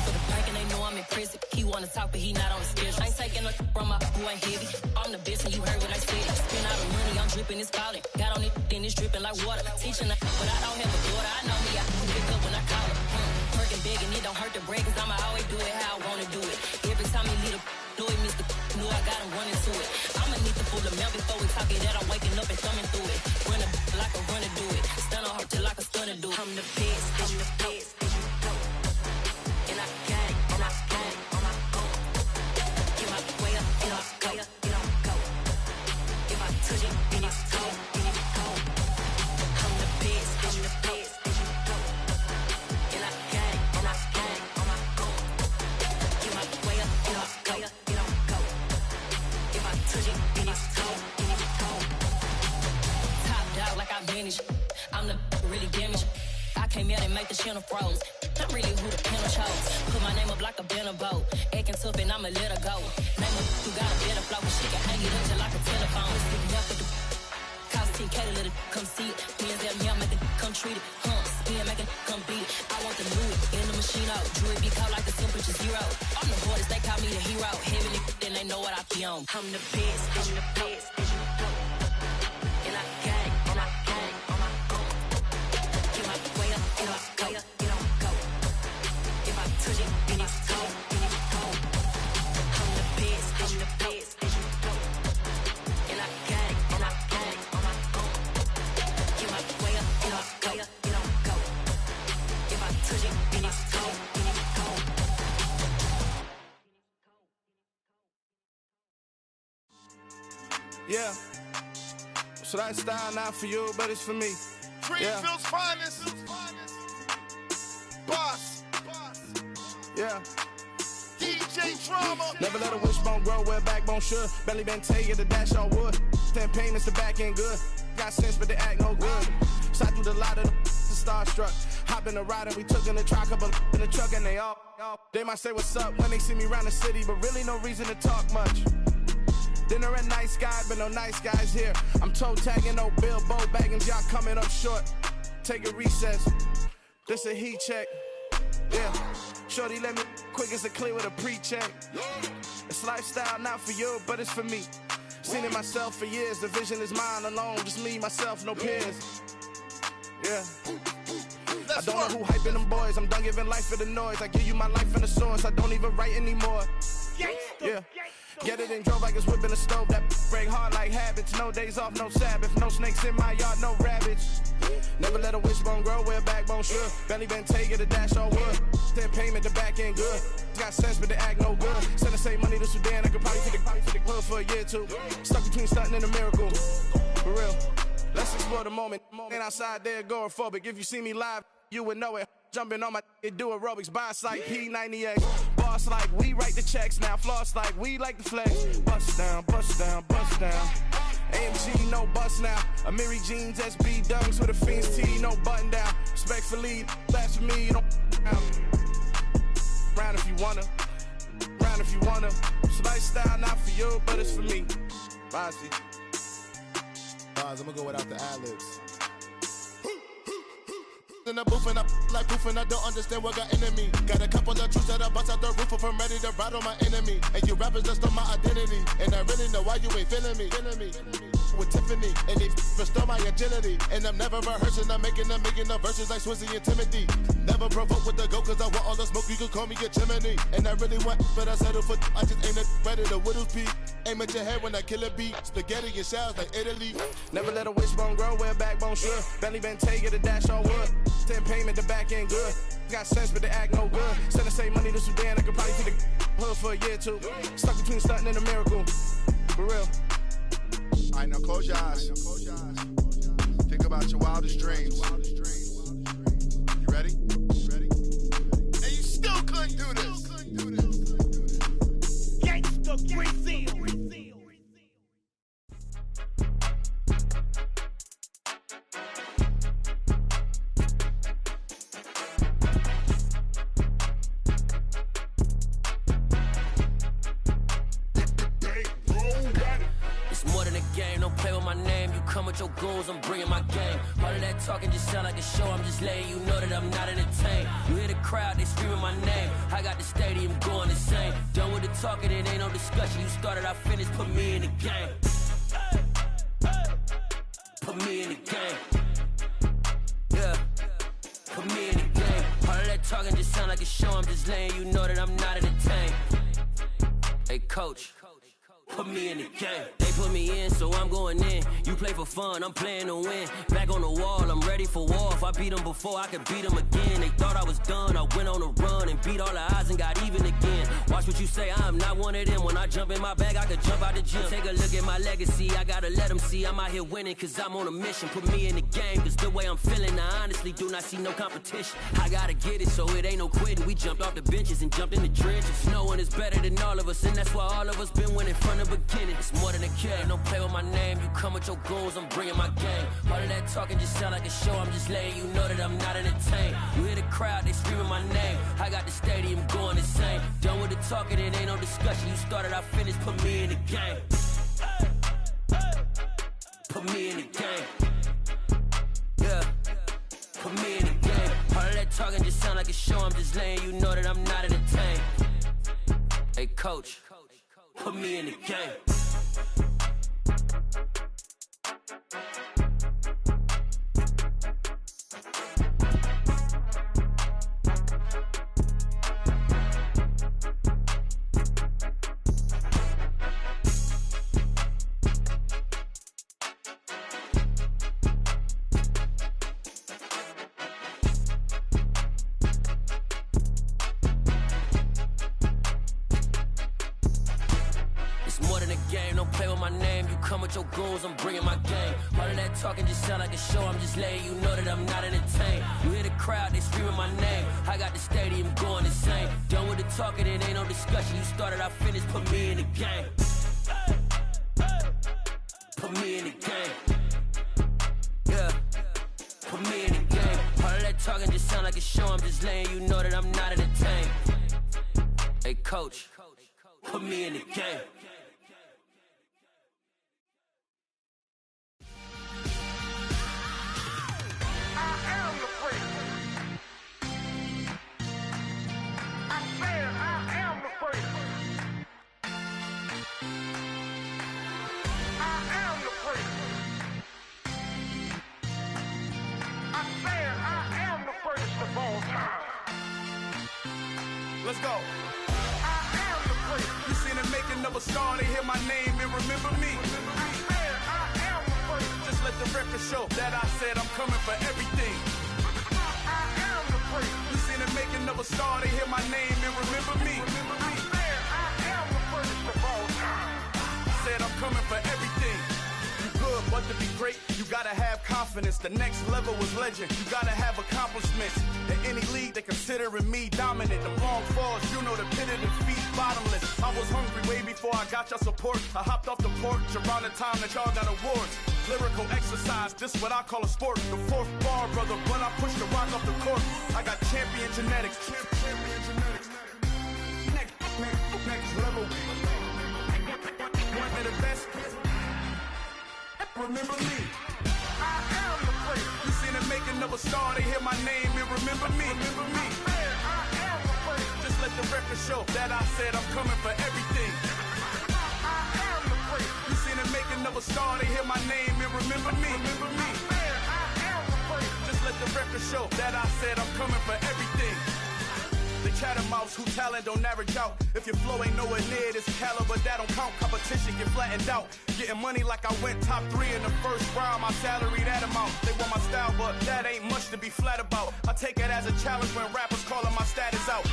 For the park and they know I'm in prison. He wanna talk, but he not on the schedule. I ain't taking no from my who ain't heavy. I'm the best, and you heard what I said. Spend all the money, I'm dripping, it's falling. Got on it, then it's dripping like water. Teaching her, but I don't have a daughter. I know me, I can pick up when I call her. Working big, and it don't hurt to break, cause I'ma always do it how I wanna do it. Every time he leave the know it means the knew I got him running to it. I'ma need the full amount before we talk it that I'm waking up and thumbing through it. Run a like a runner do it. Stun on her till like a stunner do it. I'm the best, I'm the best, as you know. And I got it on my own. Get my way up, get my go. If I touch it, then it's cold. I'm the best, I'm the best, as you know. And I got it on my own. Get my way up, get my go. If I touch it, then it's cold. Top dog like I manage. I'm the really damaged. I came out and make the channel froze. I'm really who the panel chose. Put my name up like a banner boat. Acting tough and I'ma let her go. Name her who got a better flow. She can hang it up just like a telephone. Sticking up with the cause 10K to let it come see it. Hands at me, I make it come treat it. Spin, make it come beat it. I want the new in the machine out. Jewelry be cold like the temperature 0. I'm the hardest, they call me the hero. Heavy then they know what I be on. I'm the best, as you know. And I got it on my own. Get my way up, get my go. If I touch it, then it's cold. I'm the best, as you know. And I got it on my own. Get my way up, get my go. If I touch it, then it's cold. Yeah. So that style not for you, but it's for me. Greenfield's finest. Boss. Yeah. DJ Drama. Never let a wishbone grow where backbone should. Belly been taken to dash all wood. 10 payments, the back end good. Got sense, but they act no good. Shot through the lot of the starstruck. Hop in the ride and we took in the truck, couple in the truck, and they all. They might say what's up when they see me around the city, but really no reason to talk much. Dinner at nice guy, but no nice guys here. I'm toe tagging, no Bilbo baggins, y'all coming up short. Take a recess. This a heat check. Yeah. Shorty let me quick as a clear with a pre-check. It's lifestyle not for you, but it's for me. Seen it myself for years. The vision is mine alone. Just me, myself, no peers. Yeah. I don't know who hyping them boys. I'm done giving life for the noise. I give you my life in the source. I don't even write anymore. Yeah. Get it and drove like it's whipping a stove. That break hard like habits. No days off, no Sabbath. No snakes in my yard, no rabbits. Never let a wishbone grow where backbone should. Belly been taking the dash all wood. 10 payment, the back end good. Got sense, but they act no good. Send the same money to Sudan. I could probably take the hood for a year or two. Stuck between stunting and a miracle. For real. Let's explore the moment. Ain't outside there agoraphobic. If you see me live, you would know it. Jumping on my do aerobics, boss like P90X. Boss like we write the checks now. Floss like we like the flex. Bust down, bust down, bust down. AMG, no bust now. Amiri jeans, SB dunks with a Fiends T, no button down. Respectfully, that's for me, you don't round if you wanna. Round if you wanna. It's lifestyle not for you, but it's for me. Bossy. I'm gonna go without the ad-libs. In the booth and I like proof and I don't understand what got into me. Got a couple of truths that I bust out the roof if I'm ready to ride on my enemy. And you rappers just stole my identity. And I really know why you ain't feeling me. With Tiffany, and they restore my agility. And I'm never rehearsing, I'm making the verses like Swizzy and Timothy. Never provoke with the go, cause I want all the smoke, you can call me a chimney. And I really want, but I settle for, I just ain't ready to Whittles Peak. Aim at your head when I kill a beat. Spaghetti and shells like Italy. Never let a wishbone grow where backbone should. Belly been taking the dash all wood. 10 payment, the back end good. Got sense, but they act no good. Send the same money to Sudan, I could probably take the hood for a year or two. Stuck between stunting and a miracle. For real. Alright, now close your eyes. Think about your wildest dreams. You ready? And you still couldn't do this. Gangsta come with your goons, I'm bringing my game. All of that talking just sound like a show, I'm just letting you know that I'm not entertained. You hear the crowd, they screaming my name. I got the stadium going insane. Done with the talking, it ain't no discussion. You started, I finished, put me in the game. Put me in the game. Yeah, put me in the game. All of that talking just sound like a show, I'm just letting you know that I'm not entertained. Hey, coach, put me in the game. They put me in, so I'm going in. You play for fun, I'm playing to win. Back on the wall, I'm ready for war. If I beat them before, I could beat them again. They thought I was done, I went on a run and beat all the odds and got even again. Watch what you say, I'm not one of them. When I jump in my bag, I could jump out the gym. Take a look at my legacy, I gotta let them see I'm out here winning, cause I'm on a mission. Put me in the game, cause the way I'm feeling, I honestly do not see no competition. I gotta get it, so it ain't no quitting. We jumped off the benches and jumped in the trenches. No one is better than all of us, and that's why all of us been winning from the beginning. It's more than a kid, don't play with my name. You come with your goons, I'm bringing my game. All of that talking just sound like a show, I'm just letting you know that I'm not entertained. You hear the crowd, they screaming my name. I got the stadium going insane. Done with the talking, it ain't no discussion. You started, I finished, put me in the game. Put me in the game. Yeah, put me in the game. All of that talking just sound like a show, I'm just letting you know that I'm not entertained. Hey, coach, put me in the game. Your goons, I'm bringing my game. All of that talking just sound like a show, I'm just letting you know that I'm not entertained. You hear the crowd, they screaming my name. I got the stadium going insane. Done with the talking, it ain't no discussion. You started, I finished, put me in the game. Put me in the game. Yeah, put me in the game. All of that talking just sound like a show, I'm just letting you know that I'm not entertained. Hey, coach, put me in the game. Let's go. I am the place. You seen the making of a star, they hear my name and remember me. I am the place. Just let the record show that I said I'm coming for everything. I am the place. You seen the making of a star, they hear my name and remember me. I am the first of all time. Said I'm coming for everything. You good, but to be great, you gotta have confidence. The next level was legend. You gotta have accomplishments. In any league, they considering me dominant. The long falls, you know the pit of defeat, bottomless. I was hungry way before I got your support. I hopped off the porch around the time that y'all got awards. Lyrical exercise, this what I call a sport. The fourth bar, brother, when I push the rock off the court. I got champion genetics. Champion genetics. Next level. One of the best. Remember me. I am the place. You seen the making of a star, they hear my name and remember me. Remember me. I am the place. Just let the record show that I said I'm coming for everything. I am the place. You seen the making of a star, they hear my name and remember me. Remember me. I am the place. Just let the record show that I said I'm coming for everything. The chattermouths who talent don't average out. If your flow ain't nowhere near this caliber, that don't count. Competition get flattened out. Getting money like I went top 3 in the first round. My salary that amount. They want my style, but that ain't much to be flat about. I take it as a challenge when rappers calling my status out.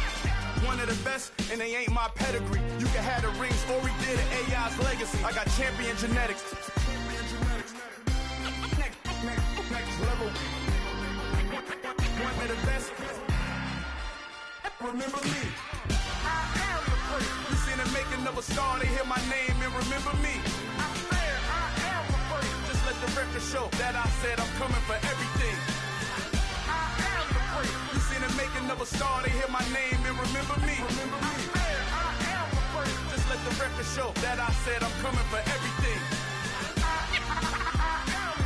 One of the best, and they ain't my pedigree. You can have the rings, or we did it, AI's legacy. I got champion genetics. Next level. One of the best. Remember me. I am the place. You seen the making of a star, they hear my name and remember me. I said I am the place. Just let the record show that I said I'm coming for everything. I am the place. You seen the making of a star, they hear my name and remember me. Remember me. I said I am the place. Just let the record show that I said I'm coming for everything. I am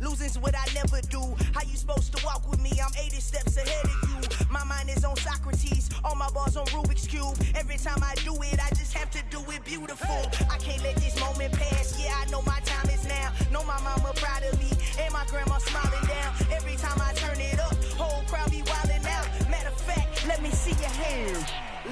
Losing's what I never do. How you supposed to walk with me? I'm 80 steps ahead of you. My mind is on Socrates, all my bars on Rubik's Cube. Every time I do it, I just have to do it beautiful. I can't let this moment pass. Yeah, I know my time is now. Know my mama proud of me, and my grandma smiling down. Every time I turn it up, whole crowd be wildin' out. Matter of fact, let me see your hands.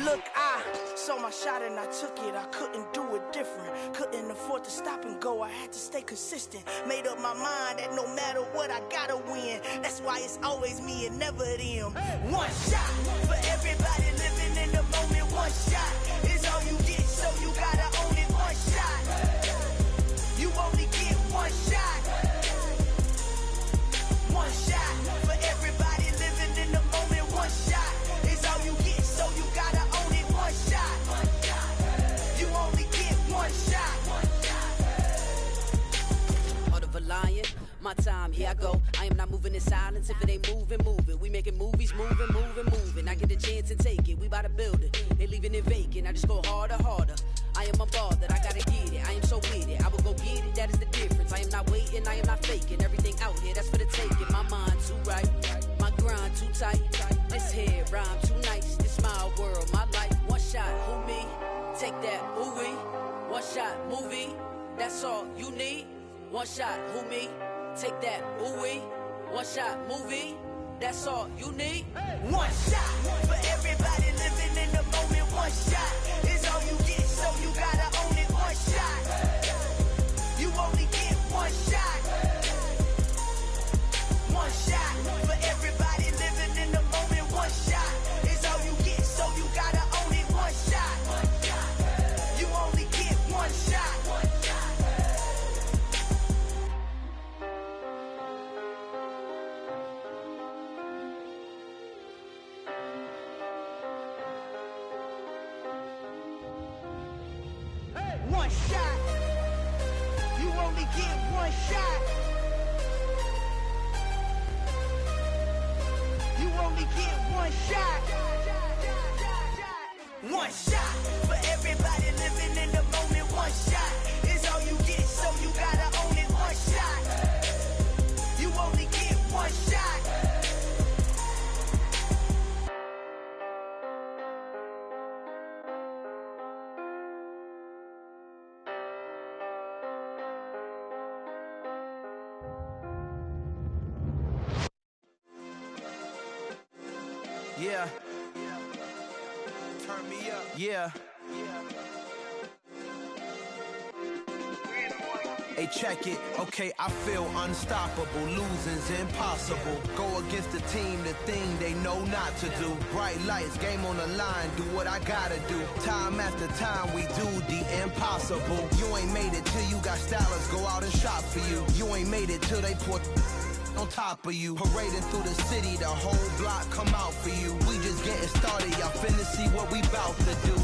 Look, I saw my shot and I took it. I couldn't do it different. Couldn't afford to stop and go. I had to stay consistent. Made up my mind that no matter what, I gotta win. That's why it's always me and never them. One shot for everybody living in the moment. One shot is all you get, so you gotta own it. One shot. You only get one shot. One shot for everybody living in the moment. One shot is all you get, so you gotta own it. One shot. You only get one shot. Heart of a lion, my time, here I go. I am not moving in silence. If it ain't moving, move it. We making movies, moving. I get a chance and take it. We bout to build it. They leaving it vacant. I just go harder. I am a ball that I gotta get it. I am so with it. I will go get it. That is the difference. I am not waiting. I am not faking. Everything out here, that's for the taking. My mind too right. My grind too tight. This head rhyme too nice. This my world, my life. One shot, who me? Take that, who we? One shot, movie. That's all you need. One shot, who me? Take that, who we? One shot, movie. That's all you need. One shot for everybody living in the moment. One shot is all you get, so you gotta own it. One shot. You only get one shot. One shot for everybody living in the moment. One shot is all you get, so you gotta own it. One shot. You only get one shot. One shot. You only get one shot. You only get one shot. One shot for everybody living in the moment. One shot is all you get, so you gotta own it. One shot. You only get one shot. Yeah. Turn me up. Yeah. Hey, check it. Okay, I feel unstoppable. Losing's impossible. Go against the team, the thing they know not to do. Bright lights, game on the line, do what I gotta do. Time after time, we do the impossible. You ain't made it till you got stylists go out and shop for you. You ain't made it till they put on top of you. Parading through the city, the whole block come out for you. We just getting started, y'all finna see what we bout to do.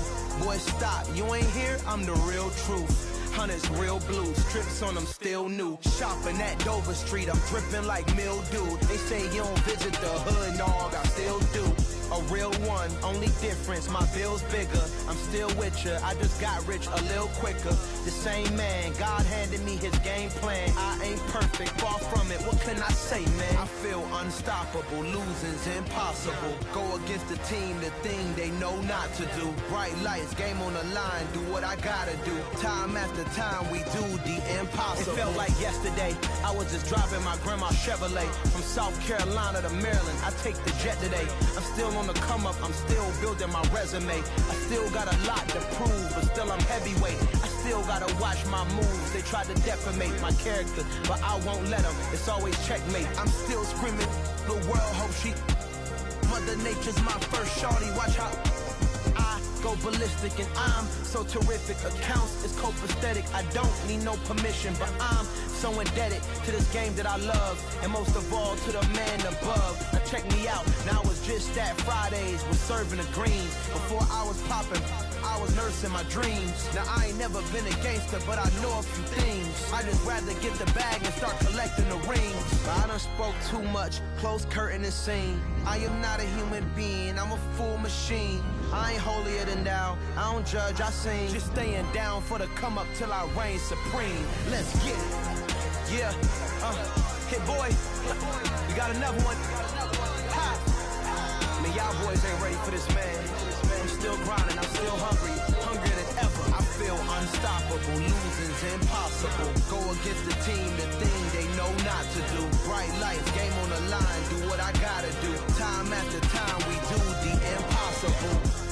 Boy, stop, you ain't here, I'm the real truth. Hunters, real blue, strips on them still new. Shopping at Dover Street, I'm dripping like mildew. They say you don't visit the hood, dog, I still do. A real one, only difference, my bill's bigger. I'm still with ya, I just got rich a little quicker. The same man, God handed me his game plan. I ain't perfect, far from it, what can I say, man? I feel unstoppable, losing's impossible. Go against the team, the thing they know not to do. Bright lights, game on the line, do what I gotta do. Time after time, we do the impossible. It felt like yesterday, I was just driving my grandma's Chevrolet. From South Carolina to Maryland, I take the jet today. I'm still on the come up, I'm still building my resume. I still got a lot to prove, but still I'm heavyweight. I still gotta watch my moves. They tried to defamate my character, but I won't let them. It's always checkmate. I'm still screaming, the world hope she. Mother Nature's my first shorty. Watch how I go ballistic, and I'm so terrific. Accounts is copacetic. I don't need no permission, but I'm so indebted to this game that I love, and most of all to the man above. Now check me out. Now it's just that Fridays was serving the greens. Before I was popping, I was nursing my dreams. Now I ain't never been a gangster, but I know a few things. I just rather get the bag and start collecting the rings. But I done spoke too much. Close curtain and scene. I am not a human being. I'm a full machine. I ain't holier than thou. I don't judge, I sing. Just staying down for the come up till I reign supreme. Let's get it. Yeah, hit boy. We got another one. Ha. Man, y'all boys ain't ready for this, man. I'm still grinding, I'm still hungry. Hungrier than ever. I feel unstoppable. Losing's impossible. Go against the team, the thing they know not to do. Bright lights, game on the line. Do what I gotta do. Time after time, we do the impossible.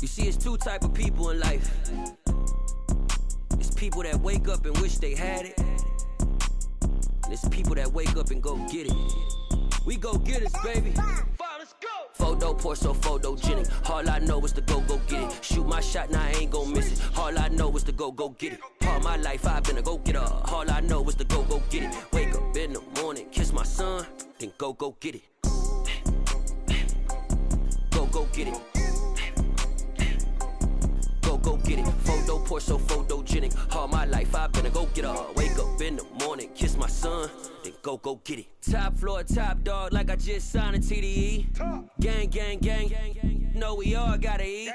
You see, it's two type of people in life. It's people that wake up and wish they had it, and it's people that wake up and go get it. We go get it, baby. Photo pour so photogenic. All I know is to go get it. Shoot my shot, now I ain't gon' miss it. All I know is to go get it. All my life I've been a go-getter. All I know is to go get it. Wake up in the morning, kiss my son, then go get it. Go get it. Go get it. Photo pour so photogenic. All my life I've been a go-getter. Wake up in the morning, kiss my son, then go get it. Top floor, top dog, like I just signed a TDE. Gang, gang, gang. Know we all gotta eat.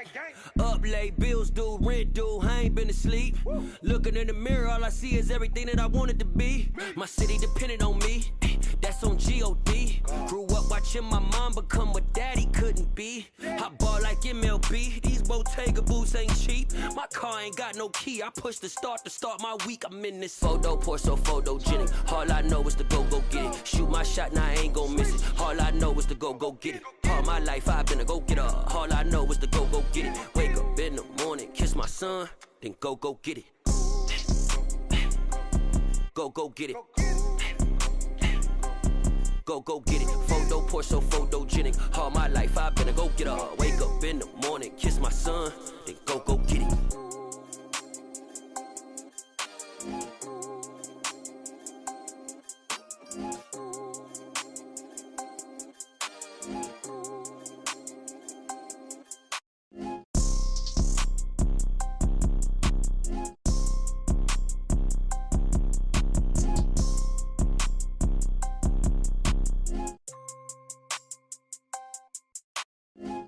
Up late, bills due, rent due, I ain't been asleep. Looking in the mirror, all I see is everything that I wanted to be. My city depended on me, that's on G.O.D. Grew up watching my mom become what daddy couldn't be. I ball like MLB, these Bottega boots ain't cheap. My car ain't got no key, I push the start to start my week. I'm in this photo pour so photogenic. All I know is to go get it. Shoot my shot, now I ain't gon' miss it. All I know is to go get it. All my life I've been a go-getter. All I know is to go get it. Wake up in the morning, kiss my son, then go get it. Go get it. Go get it. Photo pour so photogenic. All my life I've been a go-getter. Wake up in the morning, kiss my son, then go get it.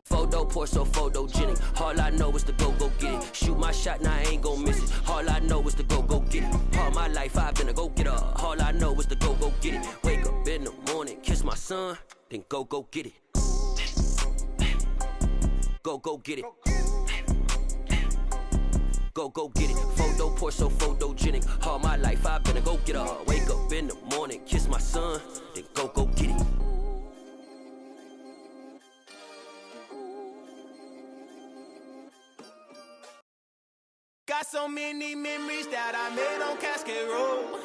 Photo pour so photogenic. All I know is to go get it. Shoot my shot, now I ain't gon' miss it. All I know is to go get it. All my life I've been a go-getter. All I know is to go get it. Wake up in the morning, kiss my son, then go get it. Go get it. Go get it. Photo pour so photogenic. All my life I've been a go-getter. Wake up in the morning, kiss my son, then go get it. Got so many memories that I made on Cascade Road.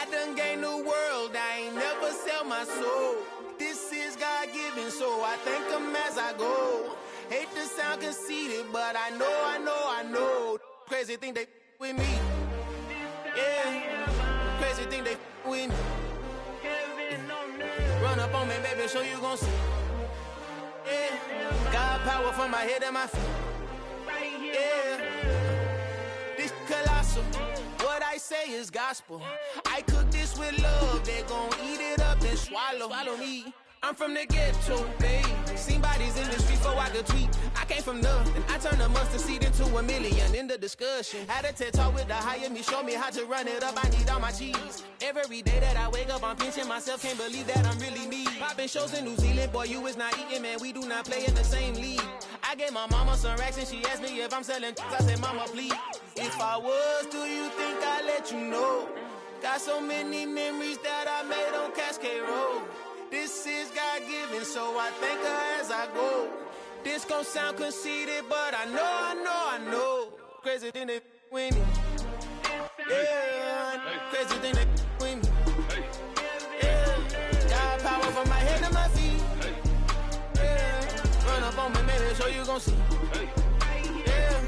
I done gained the world, I ain't never sell my soul. This is God-given, so I thank him as I go. Hate to sound conceited, but I know. Crazy thing they with me. Yeah, crazy thing they with me. Run up on me, baby, show you gon' see. Yeah, God power from my head and my feet. Yeah. Colossal. What I say is gospel. I cook this with love. They gon' eat it up and swallow me. I'm from the ghetto, babe. Seen bodies in the streets before I could tweet. I came from nothing. I turned a mustard seed into a million in the discussion. Had a TED talk with the higher me, show me how to run it up. I need all my cheese. Every day that I wake up, I'm pinching myself. Can't believe that I'm really me. Popping shows in New Zealand, boy, you is not eating, man. We do not play in the same league. I gave my mama some racks and she asked me if I'm selling. I said, mama, please. If I was, do you think I'd let you know? Got so many memories that I made on Cascade Road. This is God-given, so I thank her as I go. This gon' sound conceited, but I know. Crazy thing they with me. Yeah, crazy thing they with me. Yeah, got power from my head to my feet. Yeah, run up on me, baby, so you gon' see. Yeah.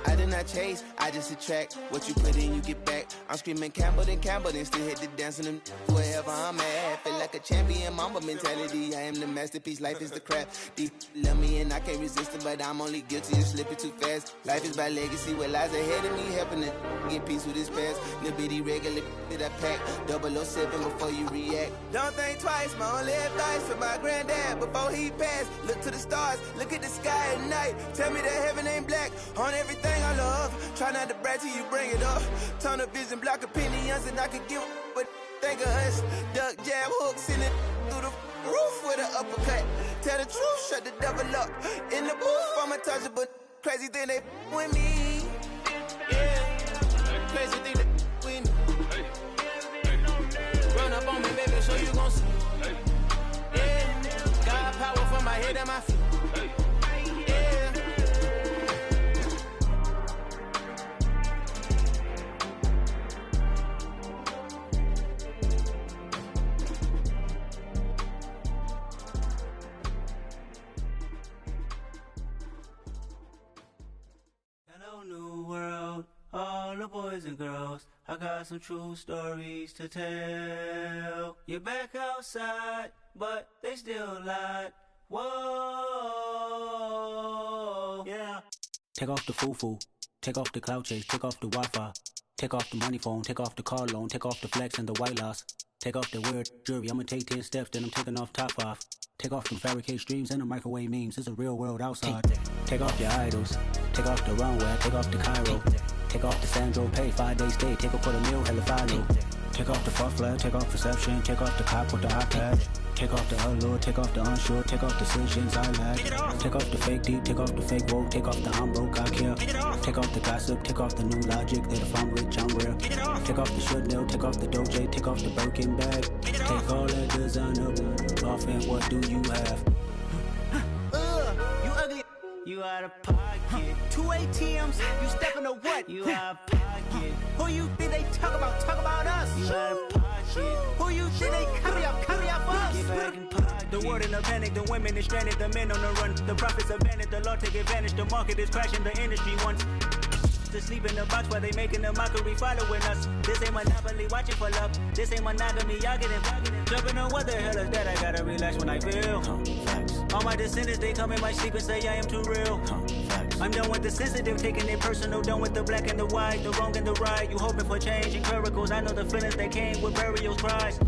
I did not chase, I just attract. What you put in, you get back. I'm screaming Campbell, then still hit the dance and them wherever I'm at. Feel like a champion, mamba mentality. I am the masterpiece, life is the crap. Deep love me and I can't resist it, but I'm only guilty of slipping too fast. Life is by legacy, what lies ahead of me, helping to get peace with this past. Little bitty regular that I pack, 007 before you react. Don't think twice, my only advice for my granddad before he passed. Look to the stars, look at the sky at night. Tell me that heaven ain't black on everything I love. Try not to brag till you bring it up. Tunnel vision, block opinions, and I could give but think of us. Duck jab hooks in it through the roof with an uppercut. Tell the truth, shut the devil up. In the booth, I'm untouchable. Crazy thing they with me. Yeah, crazy thing they with me. Run up on me, baby, so you gon' see. Yeah, got power from my head and my feet. Yeah. Hello, new world, all the boys and girls. I got some true stories to tell. You're back outside, but they still lied. Whoa, yeah. Take off the foo-foo, take off the cloud chase, take off the Wi-Fi, take off the money phone, take off the car loan, take off the flex and the white loss, take off the weird jewelry. I'ma take 10 steps, then I'm taking off top 5. Take off them fabricate streams and the microwave memes. It's a real world outside. Take off your idols, take off the runway, take off the Cairo, take off the Sandro Pay, 5-day stay, take off for the meal, hella final. Take off the fuck flag, take off perception, take off the cop with the iPad. Take off the allure, take off the unsure, take off decisions I lack. Take off the fake deep, take off the fake woke, take off the I'm broke, I care. Take off the gossip, take off the new logic that if I'm rich, I'm rare. Take off the should know, take off the doje, take off the Birkin bag. Take all that designer off and what do you have? You ugly. You out of pocket. 2 ATMs, you stepping to what? You out of pocket. Who you think they talk about? Talk about us. You out of pocket. Who you think they carry up for us? Get back in pocket. The world in a panic, the women is stranded, the men on the run. The profits abandoned, the law take advantage. The market is crashing, the industry wants to sleep in the box while they making a mockery following us. This ain't monopoly, watching for love. This ain't monogamy, y'all getting jumping on what the hell is that? I gotta relax when I feel. All my descendants, they come in my sleep and say I am too real. I'm done with the sensitive, taking it personal. Done with the black and the white, the wrong and the right. You hoping for change and miracles. I know the feelings that came with burials, cries.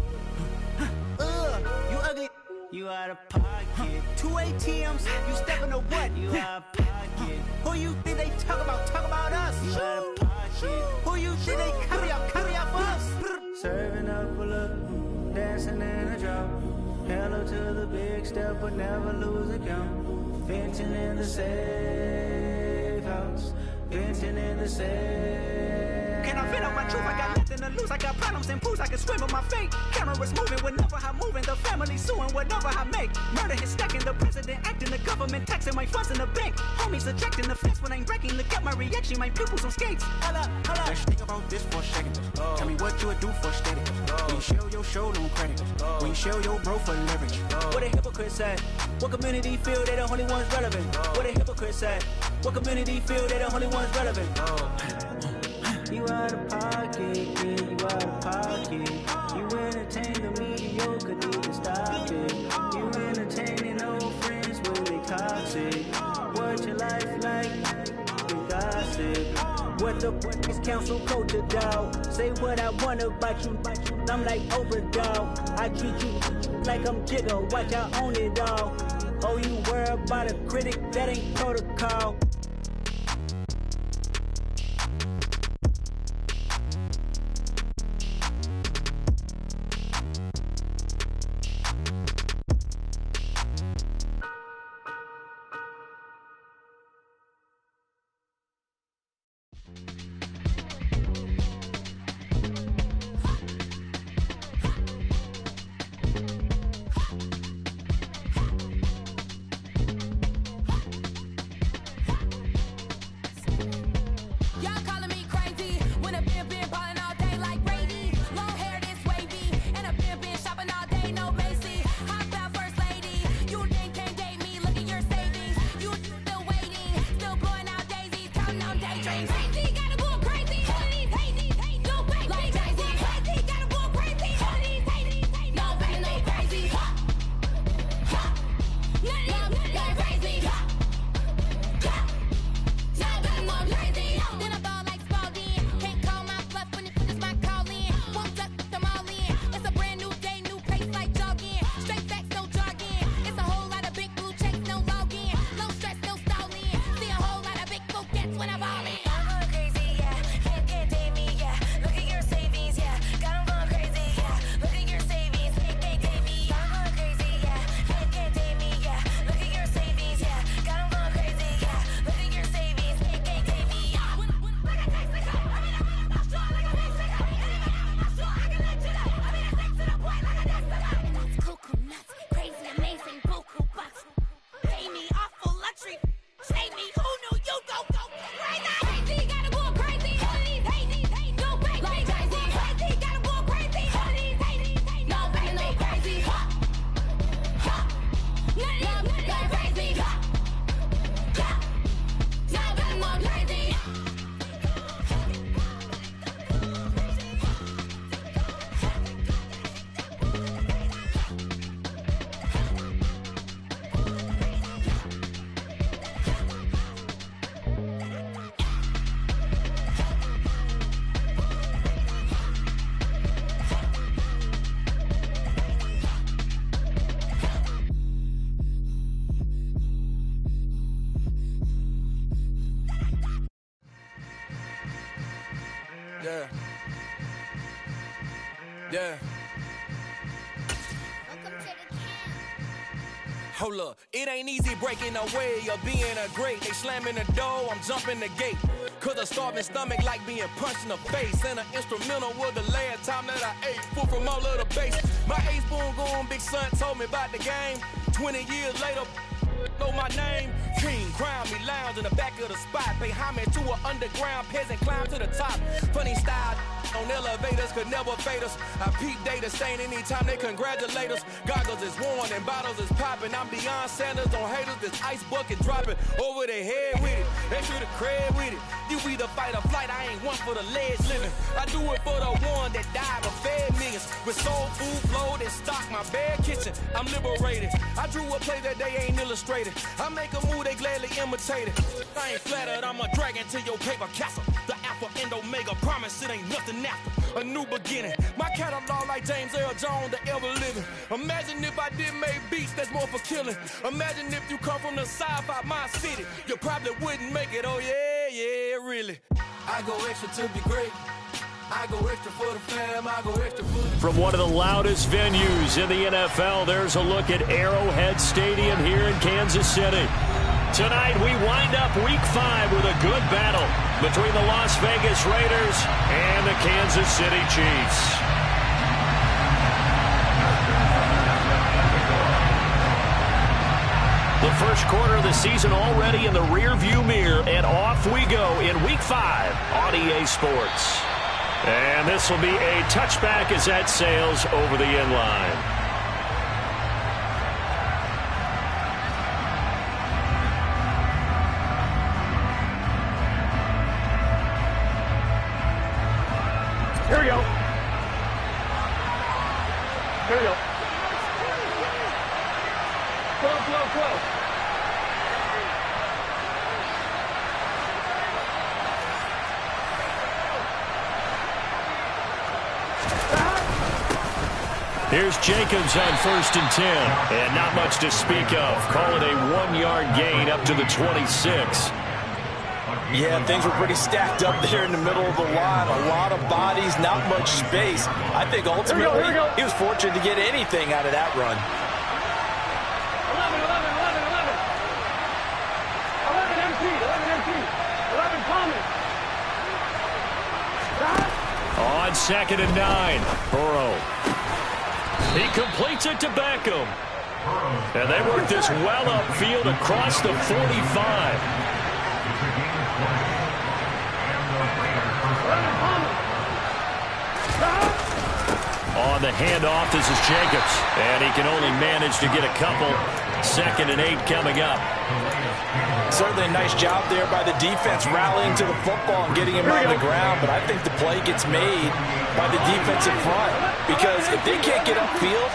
You ugly. You out of pocket. 2 ATMs, you stepping to what? You out of pocket. Who you think they talk about? Talk about us. You out of pocket. Who you think they carry up for us? Serving up a look, dancing in a drop. Hello to the big step, but never lose a count. Venting in the safe house. Venting in the safe. Can I vent out my truth? I got nothing to lose. I got problems and pools. I can swim with my fate. Cameras moving whenever I'm moving. The family suing whatever I make. Murder is stacking. The president acting. The government taxing my funds in the bank. Homies ejecting the fence when I'm breaking. Look at my reaction. My pupils on skates. Hold up. Let's think about this for a second. Tell me what you would do for steady. When you show your show on credit. When you show your bro for leverage. What a hypocrite said. What community feel they the only ones relevant? What a hypocrite said. What community feel they the only ones relevant? You out of pocket, yeah, you out of pocket. You entertain the mediocre, need to stop it. You entertaining old friends when they toxic. What your life like? You gossip. What the is council culture, dog? Say what I want about you. I'm like overdog. I treat you like I'm Jigga. Watch I own it all. Oh, you worry about a critic? That ain't protocol. Yeah. Hold up, it ain't easy breaking away or being a great. They slamming the door, I'm jumping the gate. Cause a starving stomach like being punched in the face. And an instrumental was the last time that I ate food from all of the base. My ace boom goon, big son told me about the game. 20 years later, know my name. King, crown me, lounge in the back of the spot. Pay homage to an underground peasant, climb to the top. Funny style on elevators could never fade us. I peep data stain anytime they congratulate us. Goggles is worn and bottles is popping. I'm beyond Sanders on haters. This ice bucket dropping over their head with it. They should have cred with it. You either fight or flight. I ain't one for the ledge living. I do it for the one that died but fed millions. With soul food flowed and stocked my bare kitchen. I'm liberated. I drew a play that they ain't illustrated. I make a move they gladly imitated. I ain't flattered. I'm a dragon to your paper castle. The Alpha and Omega promise it ain't nothing after a new beginning. My catalog like James Earl Jones, the ever living. Imagine if I did make beats that's more for killing. Imagine if you come from the sci-fi my city, you probably wouldn't make it. Oh yeah, really. I go extra to be great. I go extra for the fam. I go extra for the... From one of the loudest venues in the NFL, there's a look at Arrowhead Stadium here in Kansas City. Tonight, we wind up Week 5 with a good battle between the Las Vegas Raiders and the Kansas City Chiefs. The first quarter of the season already in the rear-view mirror, and off we go in Week 5 on EA Sports. And this will be a touchback as that sails over the end line. Here we go. Here we go. Close. Here's Jacobs on 1st and 10. And not much to speak of. Call it a 1-yard gain up to the 26. Yeah, things were pretty stacked up there in the middle of the line. A lot of bodies, not much space. I think ultimately he was fortunate to get anything out of that run. 11 On 2nd and 9, Burrow. He completes it to Beckham. And they work this well upfield across the 45. On the handoff, this is Jacobs. And he can only manage to get a couple. 2nd and 8 coming up. Certainly a nice job there by the defense rallying to the football and getting him on the ground. But I think the play gets made by the defensive front. Because if they can't get upfield,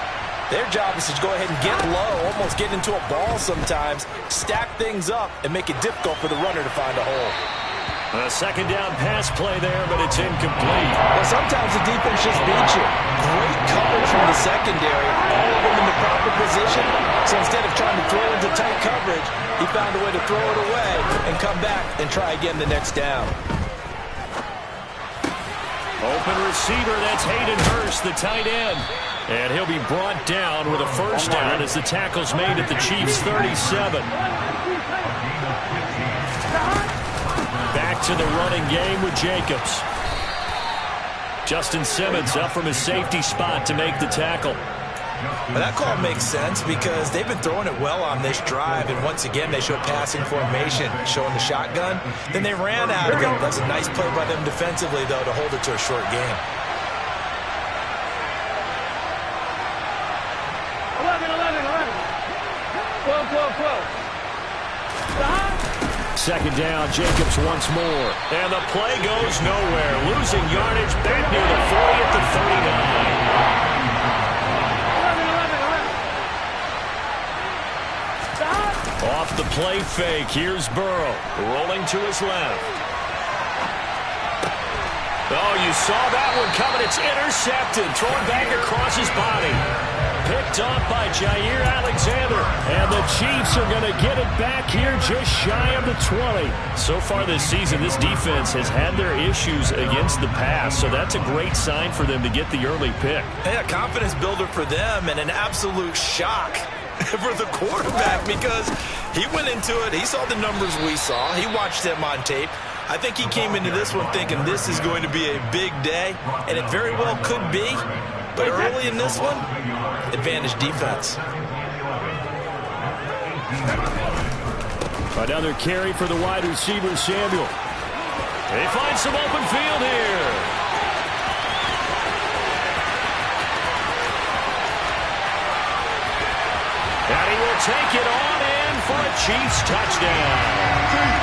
their job is to go ahead and get low, almost get into a ball sometimes, stack things up, and make it difficult for the runner to find a hole. A 2nd down pass play there, but it's incomplete. Well, sometimes the defense just beats you. Great coverage from the secondary, all of them in the proper position. So instead of trying to throw into tight coverage, he found a way to throw it away and come back and try again the next down. Open receiver, that's Hayden Hurst, the tight end. And he'll be brought down with a 1st down as the tackle's made at the Chiefs' 37. Back to the running game with Jacobs. Justin Simmons up from his safety spot to make the tackle. Well, that call makes sense because they've been throwing it well on this drive, and once again they show passing formation, showing the shotgun. Then they ran out of it. That's a nice play by them defensively, though, to hold it to a short game. 12. 2nd down, Jacobs once more. And the play goes nowhere. Losing yardage back near the 40 at the 39. Off the play fake, here's Burrow. Rolling to his left. Oh, you saw that one coming. It's intercepted. Thrown back across his body. picked off by Jair Alexander. And the Chiefs are going to get it back here just shy of the 20. So far this season, this defense has had their issues against the pass. So that's a great sign for them to get the early pick. Yeah, confidence builder for them and an absolute shock for the quarterback because he went into it. He saw the numbers we saw. He watched them on tape. I think he came into this one thinking this is going to be a big day, and it very well could be. But early in this one, advantage defense. Another carry for the wide receiver, Samuel. They find some open field here. And he will take it on in for a Chiefs touchdown.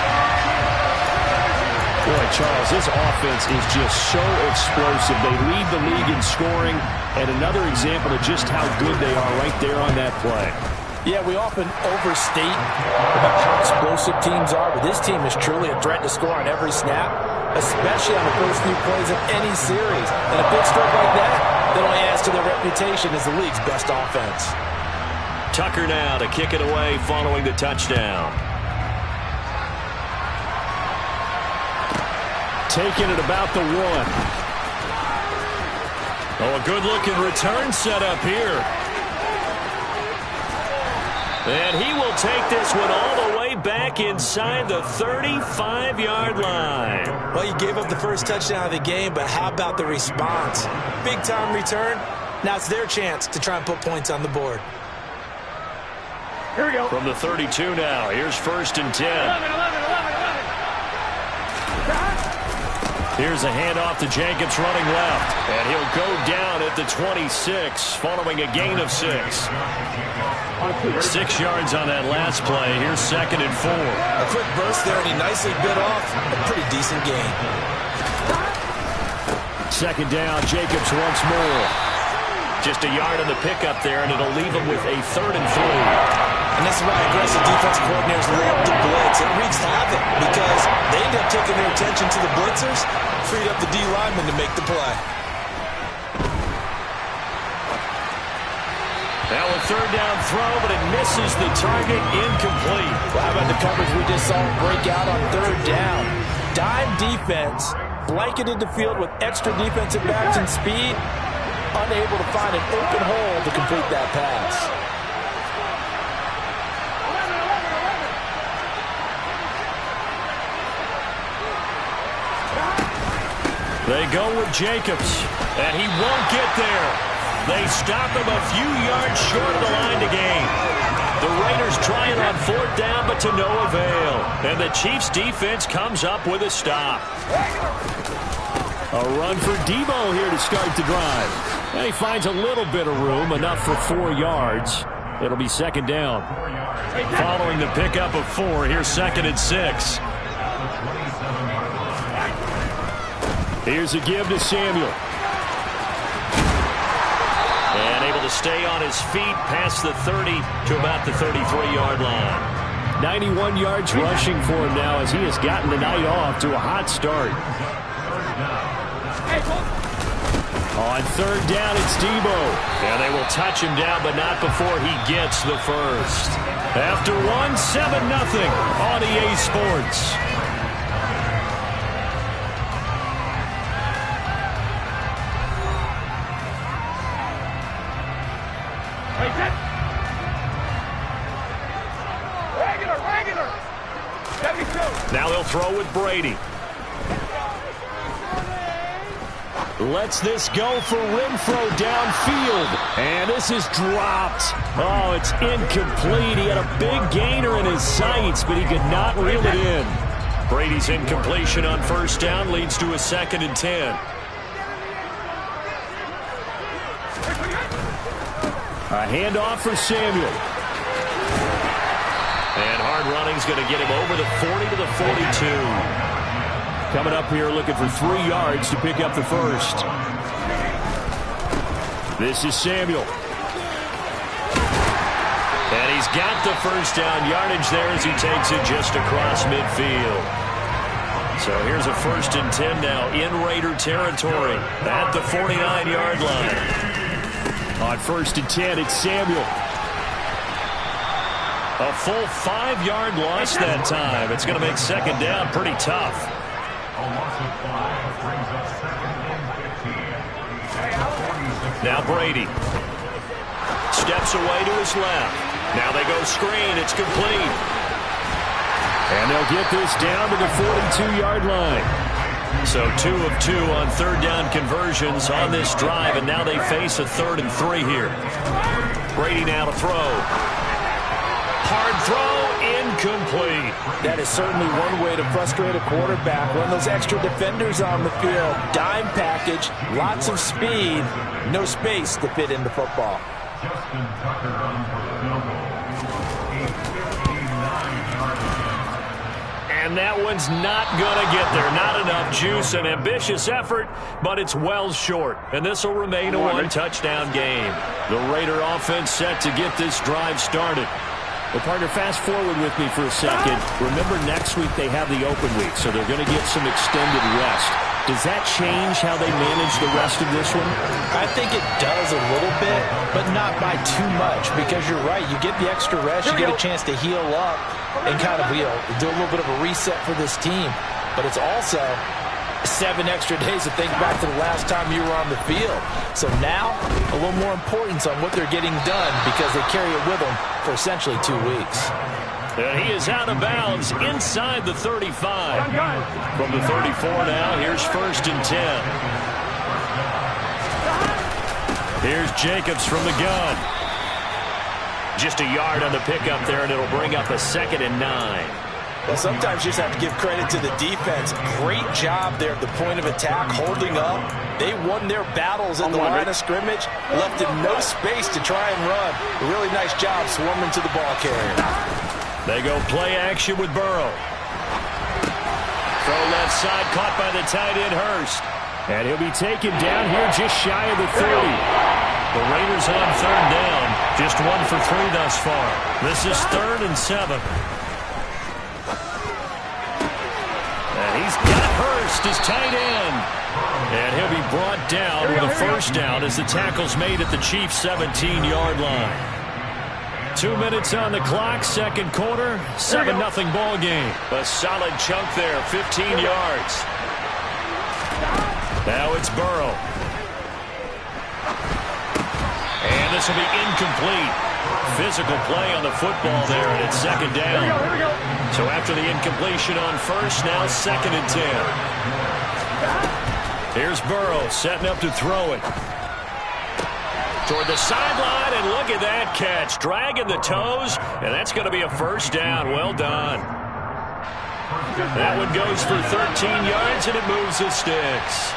Boy, Charles, this offense is just so explosive. They lead the league in scoring, and another example of just how good they are right there on that play. Yeah, we often overstate how explosive teams are, but this team is truly a threat to score on every snap, especially on the first few plays of any series. And a big stroke like that only adds to their reputation as the league's best offense. Tucker now to kick it away following the touchdown. Taking it about the 1. Oh, a good-looking return set up here. And he will take this one all the way back inside the 35-yard line. Well, you gave up the first touchdown of the game, but how about the response? Big-time return. Now it's their chance to try and put points on the board. Here we go. From the 32 now. Here's 1st and 10. 11. Here's a handoff to Jacobs running left. And he'll go down at the 26 following a gain of 6. 6 yards on that last play. Here's 2nd and 4. A quick burst there, and he nicely bit off a pretty decent gain. 2nd down, Jacobs once more. Just a yard on the pickup there, and it'll leave him with a 3rd and 3. And this is why aggressive defensive coordinators love the blitz. It wreaks havoc because they end up taking their attention to the blitzers, freed up the D lineman to make the play. Now a 3rd down throw, but it misses the target, incomplete. Well, how about the coverage we just saw break out on 3rd down? Dime defense, blanketed the field with extra defensive backs and speed, unable to find an open hole to complete that pass. They go with Jacobs, and he won't get there. They stop him a few yards short of the line to gain. The Raiders trying on 4th down, but to no avail. And the Chiefs' defense comes up with a stop. A run for Debo here to start the drive. And he finds a little bit of room, enough for 4 yards. It'll be 2nd down. Following the pickup of 4, here's 2nd and 6. Here's a give to Samuel. And able to stay on his feet past the 30 to about the 33-yard line. 91 yards rushing for him now as he has gotten the night off to a hot start. On 3rd down, it's Debo. And they will touch him down, but not before he gets the first. After 1, 7-0 on EA Sports. Now they'll throw with Brady. Lets this go for Renfro downfield. And this is dropped. Oh, it's incomplete. He had a big gainer in his sights, but he could not reel it in. Brady's incompletion on 1st down leads to a 2nd and 10. A handoff for Samuel. And hard running's going to get him over the 40 to the 42. Coming up here looking for 3 yards to pick up the first. This is Samuel. And he's got the 1st down yardage there as he takes it just across midfield. So here's a 1st and 10 now in Raider territory at the 49-yard line. On 1st and 10, it's Samuel. A full 5-yard loss that time. It's going to make second down pretty tough. A loss of 5 brings up second and 15. Now Brady. Steps away to his left. Now they go screen. It's complete. And they'll get this down to the 42-yard line. So 2 of 2 on third down conversions on this drive, and now they face a 3rd and 3 here. Brady now to throw. Hard throw, incomplete. That is certainly one way to frustrate a quarterback. Run those extra defenders on the field. Dime package, lots of speed, no space to fit into football. Justin Tucker on for the field goal. A 59-yard attempt. And that one's not going to get there. Not enough juice. An ambitious effort, but it's well short. And this will remain a one-touchdown game. The Raider offense set to get this drive started. Well, partner, fast forward with me for a second. Remember, next week they have the open week, so they're going to get some extended rest. Does that change how they manage the rest of this one? I think it does a little bit, but not by too much, because you're right. You get the extra rest, you get a chance to heal up and kind of do a little bit of a reset for this team. But it's also 7 extra days to think back to the last time you were on the field. So now, a little more importance on what they're getting done because they carry it with them for essentially 2 weeks. And he is out of bounds inside the 35. From the 34 now, here's 1st and 10. Here's Jacobs from the gun. Just a yard on the pickup there, and it'll bring up a 2nd and 9. Well, sometimes you just have to give credit to the defense. Great job there at the point of attack, holding up. They won their battles at the line of scrimmage, left in no space to try and run. A really nice job swarming to the ball carrier. They go play action with Burrow. Throw left side, caught by the tight end Hurst. And he'll be taken down here just shy of the 30. The Raiders on 3rd down. Just 1 for 3 thus far. This is 3rd and 7. And he's got Hurst as tight end. And he'll be brought down with a 1st down as the tackle's made at the Chiefs' 17-yard line. 2 minutes on the clock, 2nd quarter, 7-0 ball game. A solid chunk there, 15 yards. Now it's Burrow. And this will be incomplete. Physical play on the football there, and it's 2nd down. So after the incompletion on 1st, now 2nd and 10. Here's Burrow setting up to throw it. Toward the sideline, and look at that catch. Dragging the toes, and that's going to be a 1st down. Well done. That one goes for 13 yards, and it moves the sticks.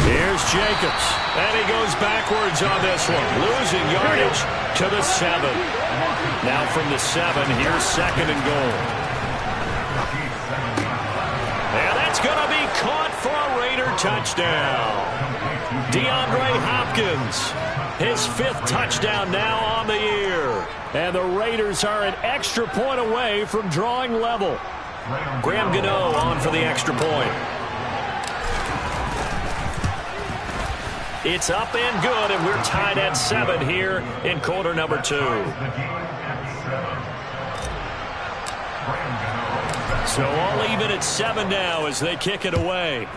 Here's Jacobs, and he goes backwards on this one, losing yardage to the 7. Now from the 7, here's 2nd and goal. And that's going to be caught for a Raider touchdown. DeAndre Hopkins, his 5th touchdown now on the year. And the Raiders are an extra point away from drawing level. Graham Gano on for the extra point. It's up and good, and we're tied at 7 here in quarter number 2. So all even at 7 now as they kick it away.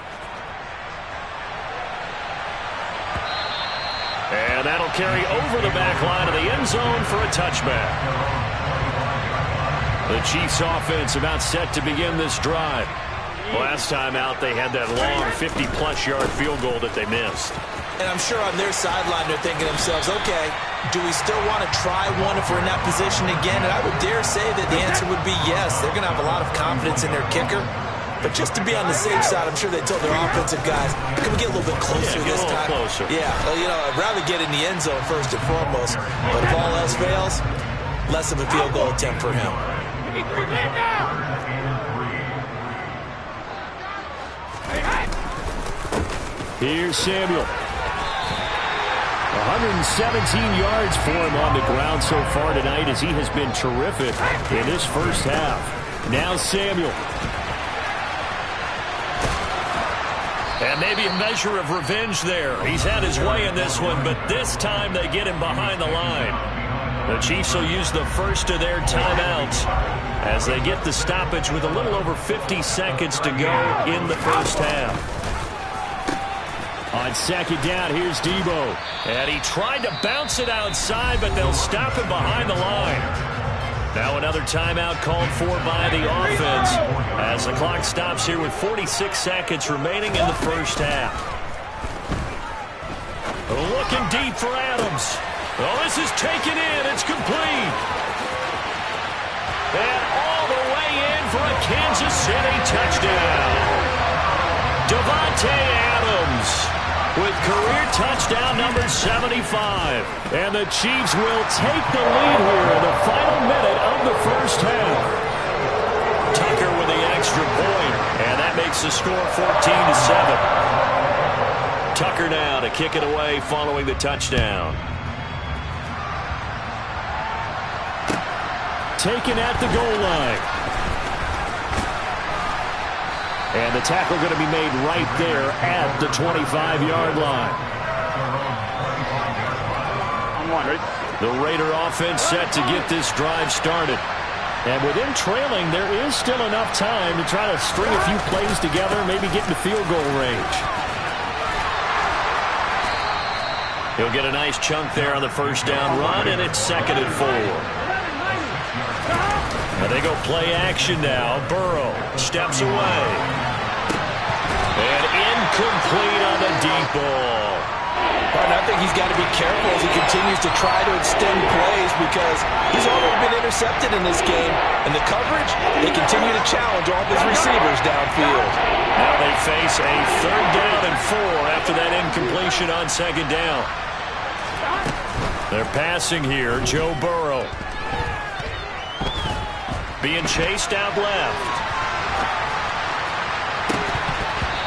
And that'll carry over the back line of the end zone for a touchback. The Chiefs offense about set to begin this drive. Last time out, they had that long 50-plus yard field goal that they missed. And I'm sure on their sideline they're thinking to themselves, okay, do we still want to try one if we're in that position again? And I would dare say that the answer would be yes. They're going to have a lot of confidence in their kicker. But just to be on the safe side, I'm sure they told their offensive guys, can we get a little bit closer this time? Closer. Yeah, well, I'd rather get in the end zone first and foremost. But if all else fails, less of a field goal attempt for him. Here's Samuel. 117 yards for him on the ground so far tonight as he has been terrific in this first half. Now Samuel. And maybe a measure of revenge there. He's had his way in this one, but this time they get him behind the line. The Chiefs will use the first of their timeouts as they get the stoppage with a little over 50 seconds to go in the first half. On second down, here's Debo. And he tried to bounce it outside, but they'll stop him behind the line. Now another timeout called for by the offense as the clock stops here with 46 seconds remaining in the first half. Looking deep for Adams. Oh, this is taken in. It's complete. And all the way in for a Kansas City touchdown. Davante Adams with career touchdown number 75. And the Chiefs will take the lead here in the final minute of the first half. Tucker with the extra point, and that makes the score 14-7. Tucker now to kick it away following the touchdown. Taken at the goal line. And the tackle going to be made right there at the 25-yard line. The Raider offense set to get this drive started. And with him trailing, there is still enough time to try to string a few plays together, maybe get into field goal range. He'll get a nice chunk there on the first down run, and it's 2nd and 4. And they go play action now. Burrow steps away. And incomplete on the deep ball. And I think he's got to be careful as he continues to try to extend plays because he's already been intercepted in this game. And the coverage, they continue to challenge all of his receivers downfield. Now they face a 3rd down and 4 after that incompletion on 2nd down. They're passing here. Joe Burrow. Being chased out left.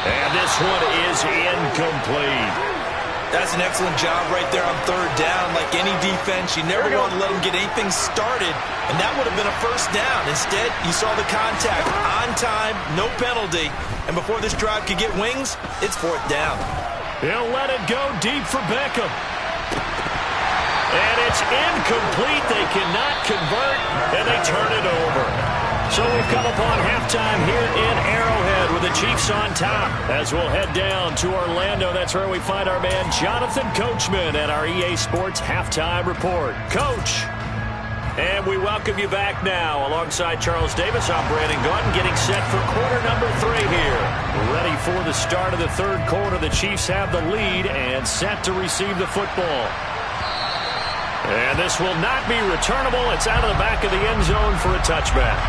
And this one is incomplete. That's an excellent job right there on 3rd down. Like any defense, you never want to let them get anything started, and that would have been a first down. Instead, you saw the contact on time, no penalty, and before this drive could get wings, it's 4th down. He'll let it go deep for Beckham. And it's incomplete. They cannot convert, and they turn it over. So we've come upon halftime here in Arrowhead with the Chiefs on top. As we'll head down to Orlando, that's where we find our man Jonathan Coachman at our EA Sports Halftime Report. Coach, and we welcome you back now. Alongside Charles Davis, I'm Brandon Gunn, getting set for quarter number 3 here. Ready for the start of the 3rd quarter. The Chiefs have the lead and set to receive the football. And this will not be returnable. It's out of the back of the end zone for a touchback.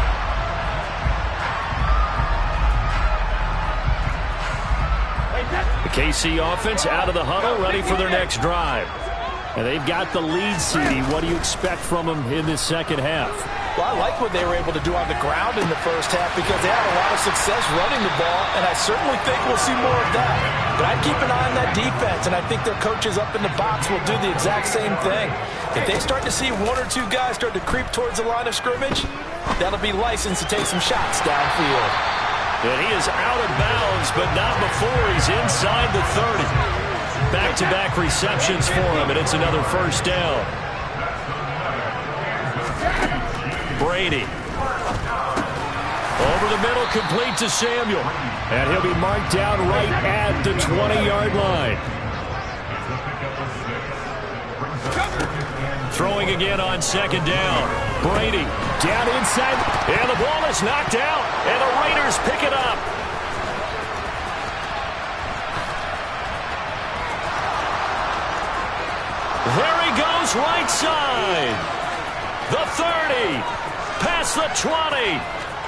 The KC offense out of the huddle, ready for their next drive. And they've got the lead, CD. What do you expect from them in this second half? Well, I like what they were able to do on the ground in the first half because they had a lot of success running the ball, and I certainly think we'll see more of that. But I'd keep an eye on that defense, and I think their coaches up in the box will do the exact same thing. If they start to see 1 or 2 guys start to creep towards the line of scrimmage, that'll be license to take some shots downfield. And he is out of bounds, but not before he's inside the 30. Back-to-back receptions for him, and it's another first down. Brady. Over the middle, complete to Samuel. And he'll be marked down right at the 20-yard line. Throwing again on 2nd down. Brady down inside. And the ball is knocked out. And the Raiders pick it up. There he goes, right side. The 30. Past the 20.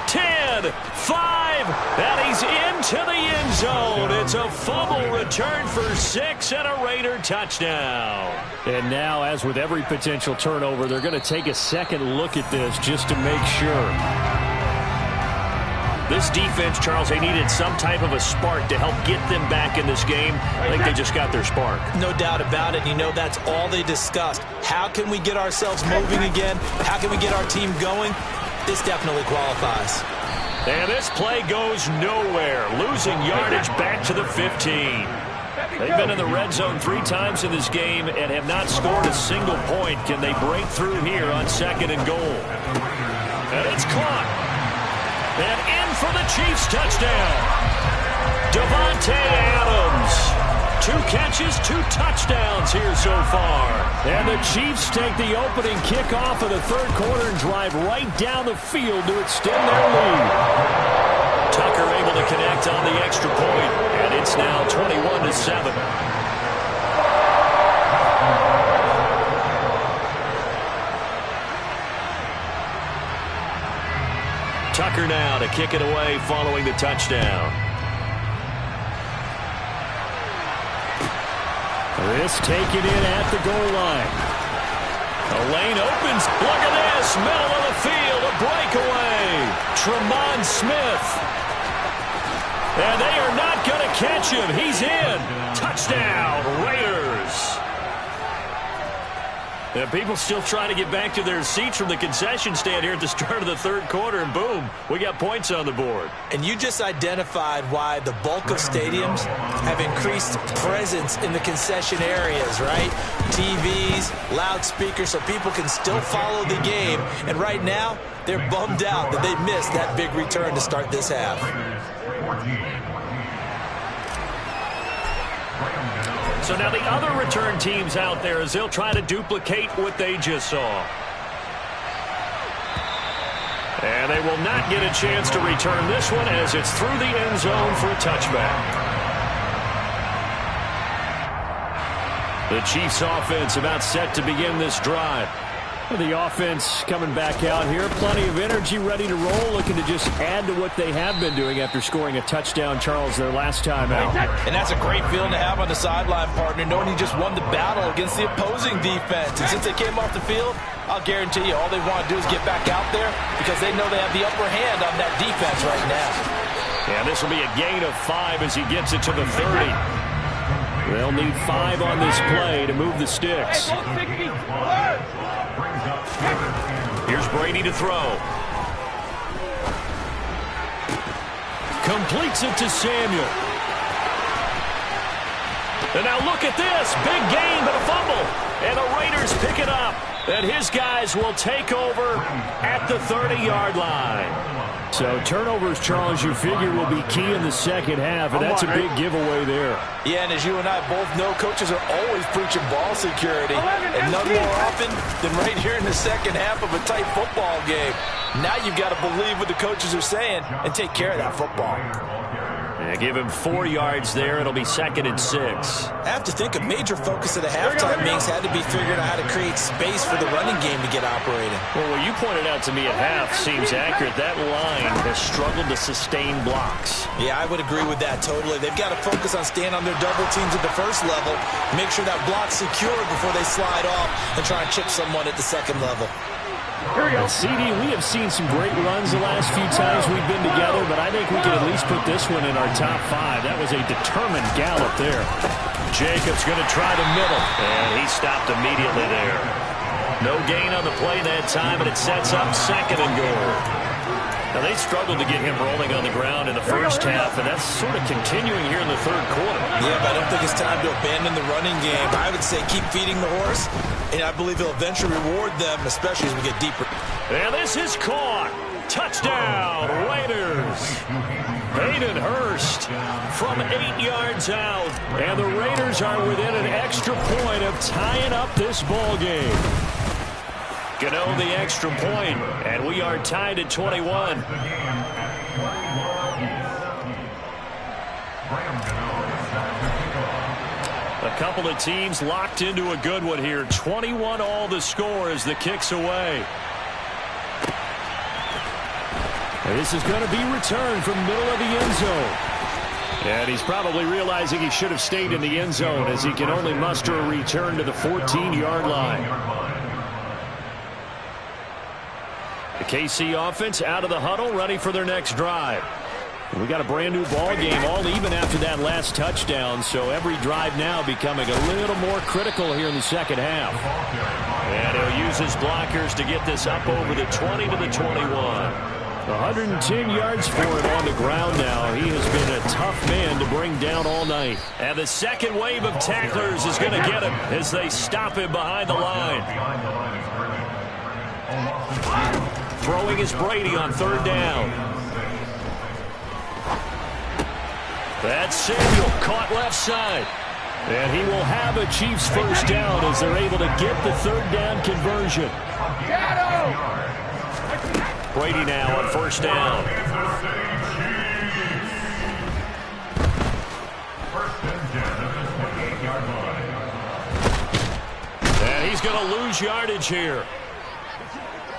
10, 5, and he's into the end zone. It's a fumble return for 6 and a Raider touchdown. And now, as with every potential turnover, they're going to take a second look at this just to make sure. This defense, Charles, they needed some type of a spark to help get them back in this game. I think they just got their spark. No doubt about it. You know, that's all they discussed. How can we get ourselves moving again? How can we get our team going? This definitely qualifies. And this play goes nowhere. Losing yardage back to the 15. They've been in the red zone 3 times in this game and have not scored a single point. Can they break through here on 2nd and goal? And it's caught. And in for the Chiefs touchdown. Devontae Adams. 2 catches, 2 touchdowns here so far. And the Chiefs take the opening kickoff of the 3rd quarter and drive right down the field to extend their lead. Tucker able to connect on the extra point, and it's now 21-7. Tucker now to kick it away following the touchdown. This taken in at the goal line. The lane opens. Look at this. Middle of the field. A breakaway. Tremont Smith. And they are not going to catch him. He's in. Touchdown, Raiders. And people still trying to get back to their seats from the concession stand here at the start of the 3rd quarter, and boom, we got points on the board. And you just identified why the bulk of stadiums have increased presence in the concession areas, right? TVs, loudspeakers, so people can still follow the game. And right now, they're bummed out that they missed that big return to start this half. So now the other return teams out there as they'll try to duplicate what they just saw. And they will not get a chance to return this one as it's through the end zone for a touchback. The Chiefs offense about set to begin this drive. The offense coming back out here. Plenty of energy, ready to roll, looking to just add to what they have been doing after scoring a touchdown, Charles, their last time out. And that's a great feeling to have on the sideline, partner, knowing you just won the battle against the opposing defense. And since they came off the field, I'll guarantee you all they want to do is get back out there because they know they have the upper hand on that defense right now. And this will be a gain of 5 as he gets it to the 30. They'll need 5 on this play to move the sticks. Here's Brady to throw. Completes it to Samuel. And now look at this. Big gain, but a fumble. And the Raiders pick it up. And his guys will take over at the 30-yard line. So turnovers, Charles, you figure will be key in the second half, and that's a big giveaway there. Yeah, and as you and I both know, coaches are always preaching ball security, and none more often than right here in the second half of a tight football game. Now you've got to believe what the coaches are saying and take care of that football. Yeah, give him 4 yards there. It'll be 2nd and 6. I have to think a major focus of the halftime meetings had to be figuring out how to create space for the running game to get operating. Well, what you pointed out to me at half seems accurate. That line has struggled to sustain blocks. Yeah, I would agree with that totally. They've got to focus on staying on their double teams at the first level, make sure that block's secured before they slide off and try and chip someone at the second level. Well, CD, we have seen some great runs the last few times we've been together, but I think we can at least put this one in our top 5. That was a determined gallop there. Jacobs going to try the middle, and he stopped immediately there. No gain on the play that time, and it sets up 2nd and goal. Now, they struggled to get him rolling on the ground in the first half, and that's sort of continuing here in the 3rd quarter. Yeah, but I don't think it's time to abandon the running game. I would say keep feeding the horse, and I believe he'll eventually reward them, especially as we get deeper. And this is caught. Touchdown, Raiders. Hayden Hurst from 8 yards out, and the Raiders are within an extra point of tying up this ball game. Gano the extra point, and we are tied at 21. A couple of teams locked into a good one here. 21 all the score as the kick's away. And this is going to be returned from middle of the end zone. And he's probably realizing he should have stayed in the end zone as he can only muster a return to the 14-yard line. The KC offense out of the huddle, ready for their next drive. We got a brand new ball game, all even after that last touchdown, so every drive now becoming a little more critical here in the second half. And he'll use his blockers to get this up over the 20 to the 21. 110 yards for him on the ground now. He has been a tough man to bring down all night. And the second wave of tacklers is going to get him as they stop him behind the line. Throwing is Brady on third down. That's Samuel caught left side. And he will have a Chiefs first down as they're able to get the third down conversion. Brady now on first down. And he's going to lose yardage here,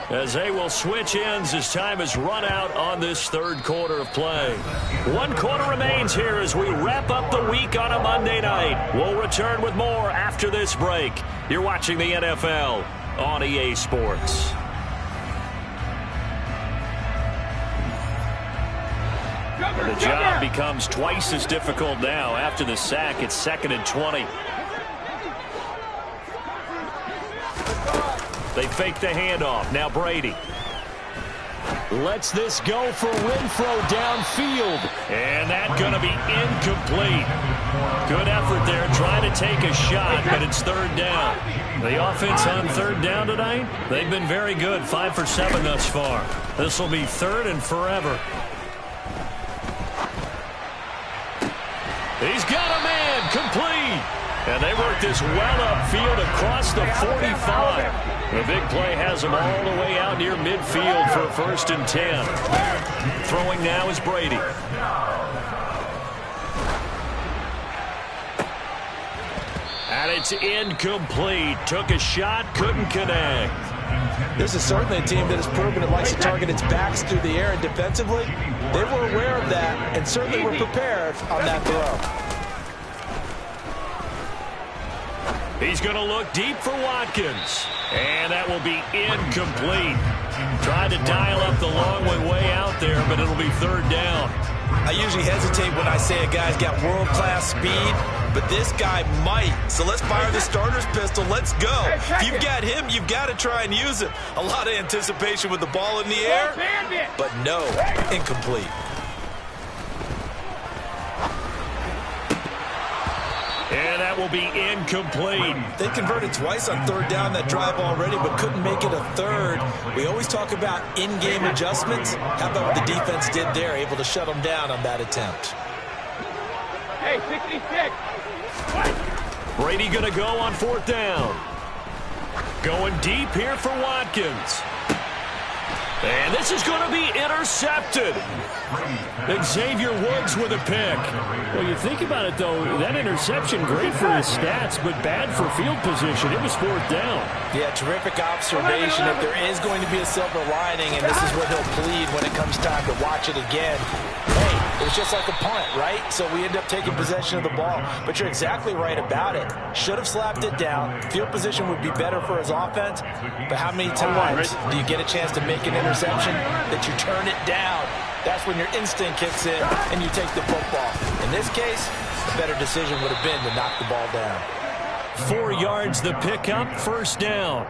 as they will switch ends as time has run out on this third quarter of play. 1 quarter remains here as we wrap up the week on a Monday night. We'll return with more after this break. You're watching the NFL on EA Sports. The job becomes twice as difficult now. After the sack, it's 2nd and 20. They fake the handoff. Now Brady lets this go for Renfro downfield. And that's going to be incomplete. Good effort there trying to take a shot, but it's third down. The offense on third down tonight, they've been very good. 5 for 7 thus far. This will be third and forever. He's got a man complete. And they work this well upfield across the 45. The big play has them all the way out near midfield for a 1st and 10. Throwing now is Brady. And it's incomplete. Took a shot, couldn't connect. This is certainly a team that has proven it likes to target its backs through the air, and defensively, they were aware of that and certainly were prepared on that throw. He's going to look deep for Watkins. And that will be incomplete. Tried to dial up the long way out there, but it'll be third down. I usually hesitate when I say a guy's got world-class speed, but this guy might. So let's fire the starter's pistol. Let's go. If you've got him, you've got to try and use him. A lot of anticipation with the ball in the air, but no, incomplete. And that will be incomplete. They converted twice on third down that drive already, but couldn't make it a third. We always talk about in-game adjustments. How about what the defense did there, able to shut them down on that attempt? Hey, 66. Brady going to go on 4th down. Going deep here for Watkins. And this is going to be intercepted. Xavier Woods with a pick. Well, you think about it, though, that interception, great for his stats, but bad for field position. It was 4th down. Yeah, terrific observation. If there is going to be a silver lining, and this is what he'll plead when it comes time to watch it again, hey, it was just like a punt, right? So we end up taking possession of the ball. But you're exactly right about it. Should have slapped it down. Field position would be better for his offense. But how many times do you get a chance to make an interception that you turn it down? That's when your instinct kicks in and you take the football. In this case, the better decision would have been to knock the ball down. 4 yards the pickup, 1st down.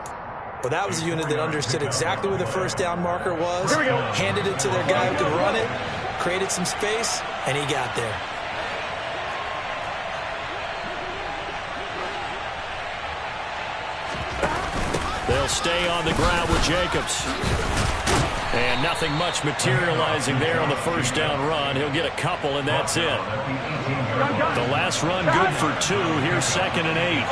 Well, that was a unit that understood exactly where the 1st down marker was. Here we go. Handed it to their guy who could run it, created some space, and he got there. They'll stay on the ground with Jacobs. And nothing much materializing there on the 1st down run. He'll get a couple, and that's it. The last run good for 2. Here's 2nd and 8.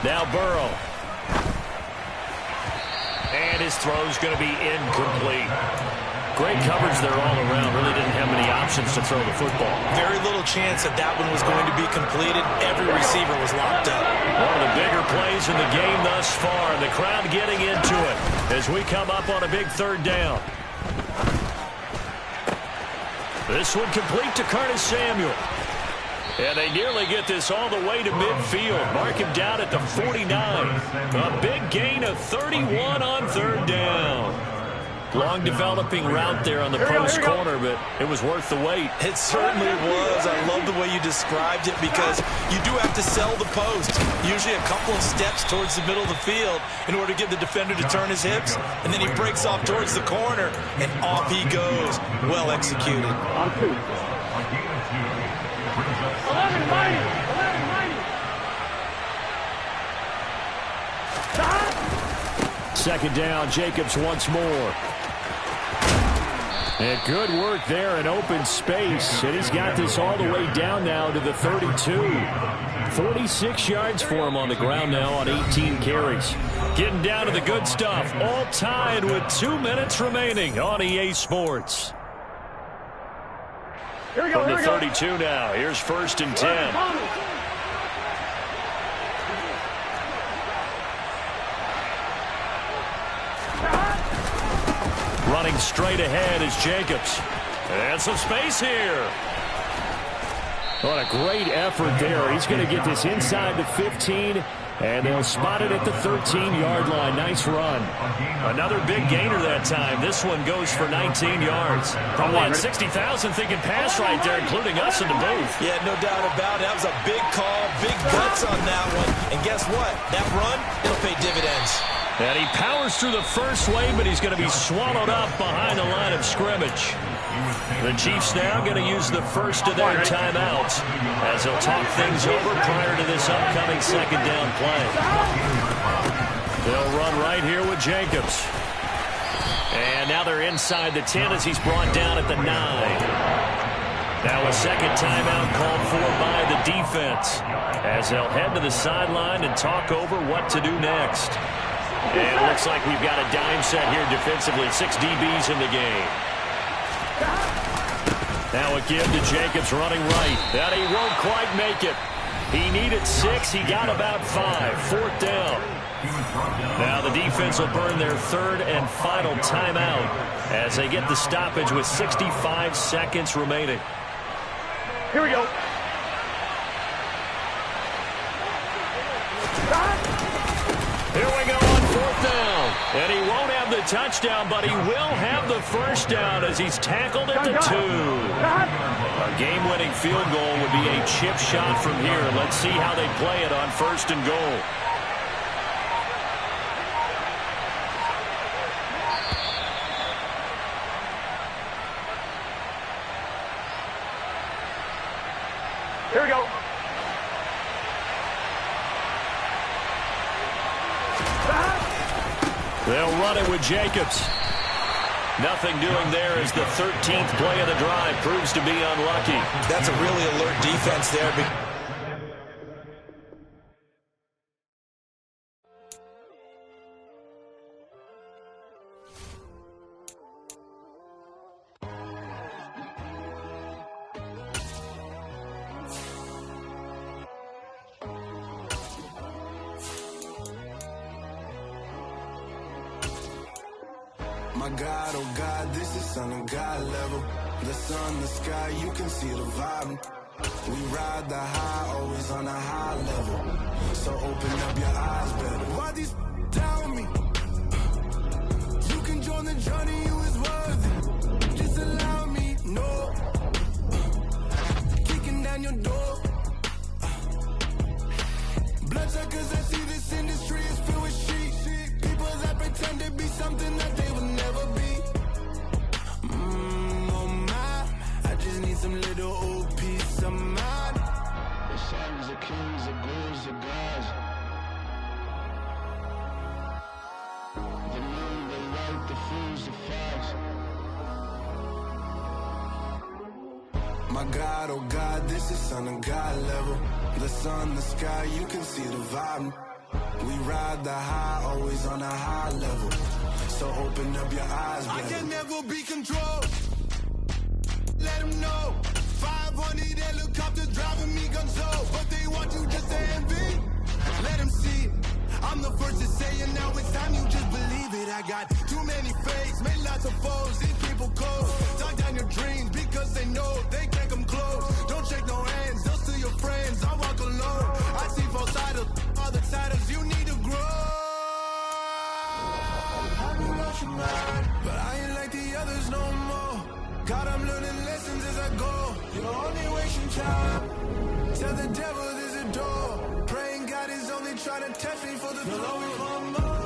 Now Burrow. And his throw's going to be incomplete. Great coverage there all around. Really didn't have many options to throw the football. Very little chance that that one was going to be completed. Every receiver was locked up. One of the bigger plays in the game thus far. The crowd getting into it as we come up on a big 3rd down. This one complete to Curtis Samuel. And they nearly get this all the way to midfield. Mark him down at the 49. A big gain of 31 on 3rd down. Long developing route there on the post corner, but it was worth the wait. It certainly was. I love love the way you described it because you do have to sell the post. Usually a couple of steps towards the middle of the field in order to get the defender to turn his hips, and then he breaks off towards the corner, and off he goes. Well executed. On 2. 11 mighty. 11 mighty. Second down, Jacobs once more. And good work there in open space. And he's got this all the way down now to the 32. 46 yards for him on the ground now on 18 carries. Getting down to the good stuff. All tied with 2 minutes remaining on EA Sports. Here we go, from the 32 now. Here's 1st and 10. Running straight ahead is Jacobs. And some space here. What a great effort there. He's going to get this inside the 15, and they'll spot it at the 13-yard line. Nice run. Another big gainer that time. This one goes for 19 yards. Probably had 60,000 thinking pass right there, including us in the booth. Yeah, no doubt about it. That was a big call, big guts on that one. And guess what? That run, it'll pay dividends. And he powers through the first wave, but he's going to be swallowed up behind the line of scrimmage. The Chiefs now going to use the first of their timeouts as they'll talk things over prior to this upcoming second down play. They'll run right here with Jacobs. And now they're inside the 10 as he's brought down at the 9. Now a second timeout called for by the defense as they'll head to the sideline and talk over what to do next. And it looks like we've got a dime set here defensively. 6 DBs in the game. Now a give to Jacobs running right. And he won't quite make it. He needed 6. He got about 5. 4th down. Now the defense will burn their 3rd and final timeout as they get the stoppage with 65 seconds remaining. Here we go. Here we go on 4th down. And he won't have the touchdown, but he will have the first down as he's tackled at the 2. A game-winning field goal would be a chip shot from here. Let's see how they play it on 1st and goal. Here we go. They'll run it with Jacobs. Nothing doing there as the 13th play of the drive proves to be unlucky. That's a really alert defense there. My God, oh God, this is Son of God level. The sun, the sky, you can see the vibe. We ride the high, always on a high level. So open up your eyes better. Why these tell me? You can join the journey, you is worthy. Just allow me, no. Kicking down your door. Bloodsuckers, I see this industry is filled with sheep. People that pretend to be something that they will never be. Oh my, I just need some little old peace of mind. The sons of kings, the ghouls, the gods. The moon, the light, the fools, the facts. My God, oh God, this is Son of God level. The sun, the sky, you can see the vibe. We ride the high, always on a high level. So open up your eyes, baby. I can never be controlled. Let them know. 500 helicopters driving me gonzo. But they want you just to envy. Let them see. I'm the first to say it, now it's time you just believe it. I got too many fakes, made lots of foes. These people cold. Talk down your dreams because they know they can't come close. Don't shake no hands, they'll steal your friends. I walk alone. I see false idols, other titles, you need to grow. But I ain't like the others no more. God, I'm learning lessons as I go. You're only wasting time. down. Tell the devil there's a door. Praying God is only trying to test me for the glory for more.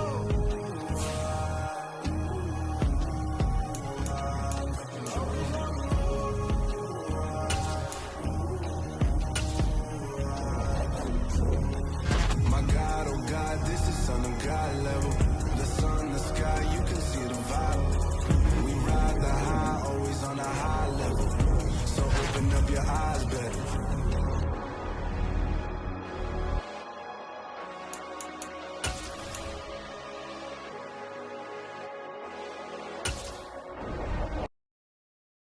God, this is Son of God level. The sun, the sky, you can see the vibe. We ride the high, always on a high level. So open up your eyes better.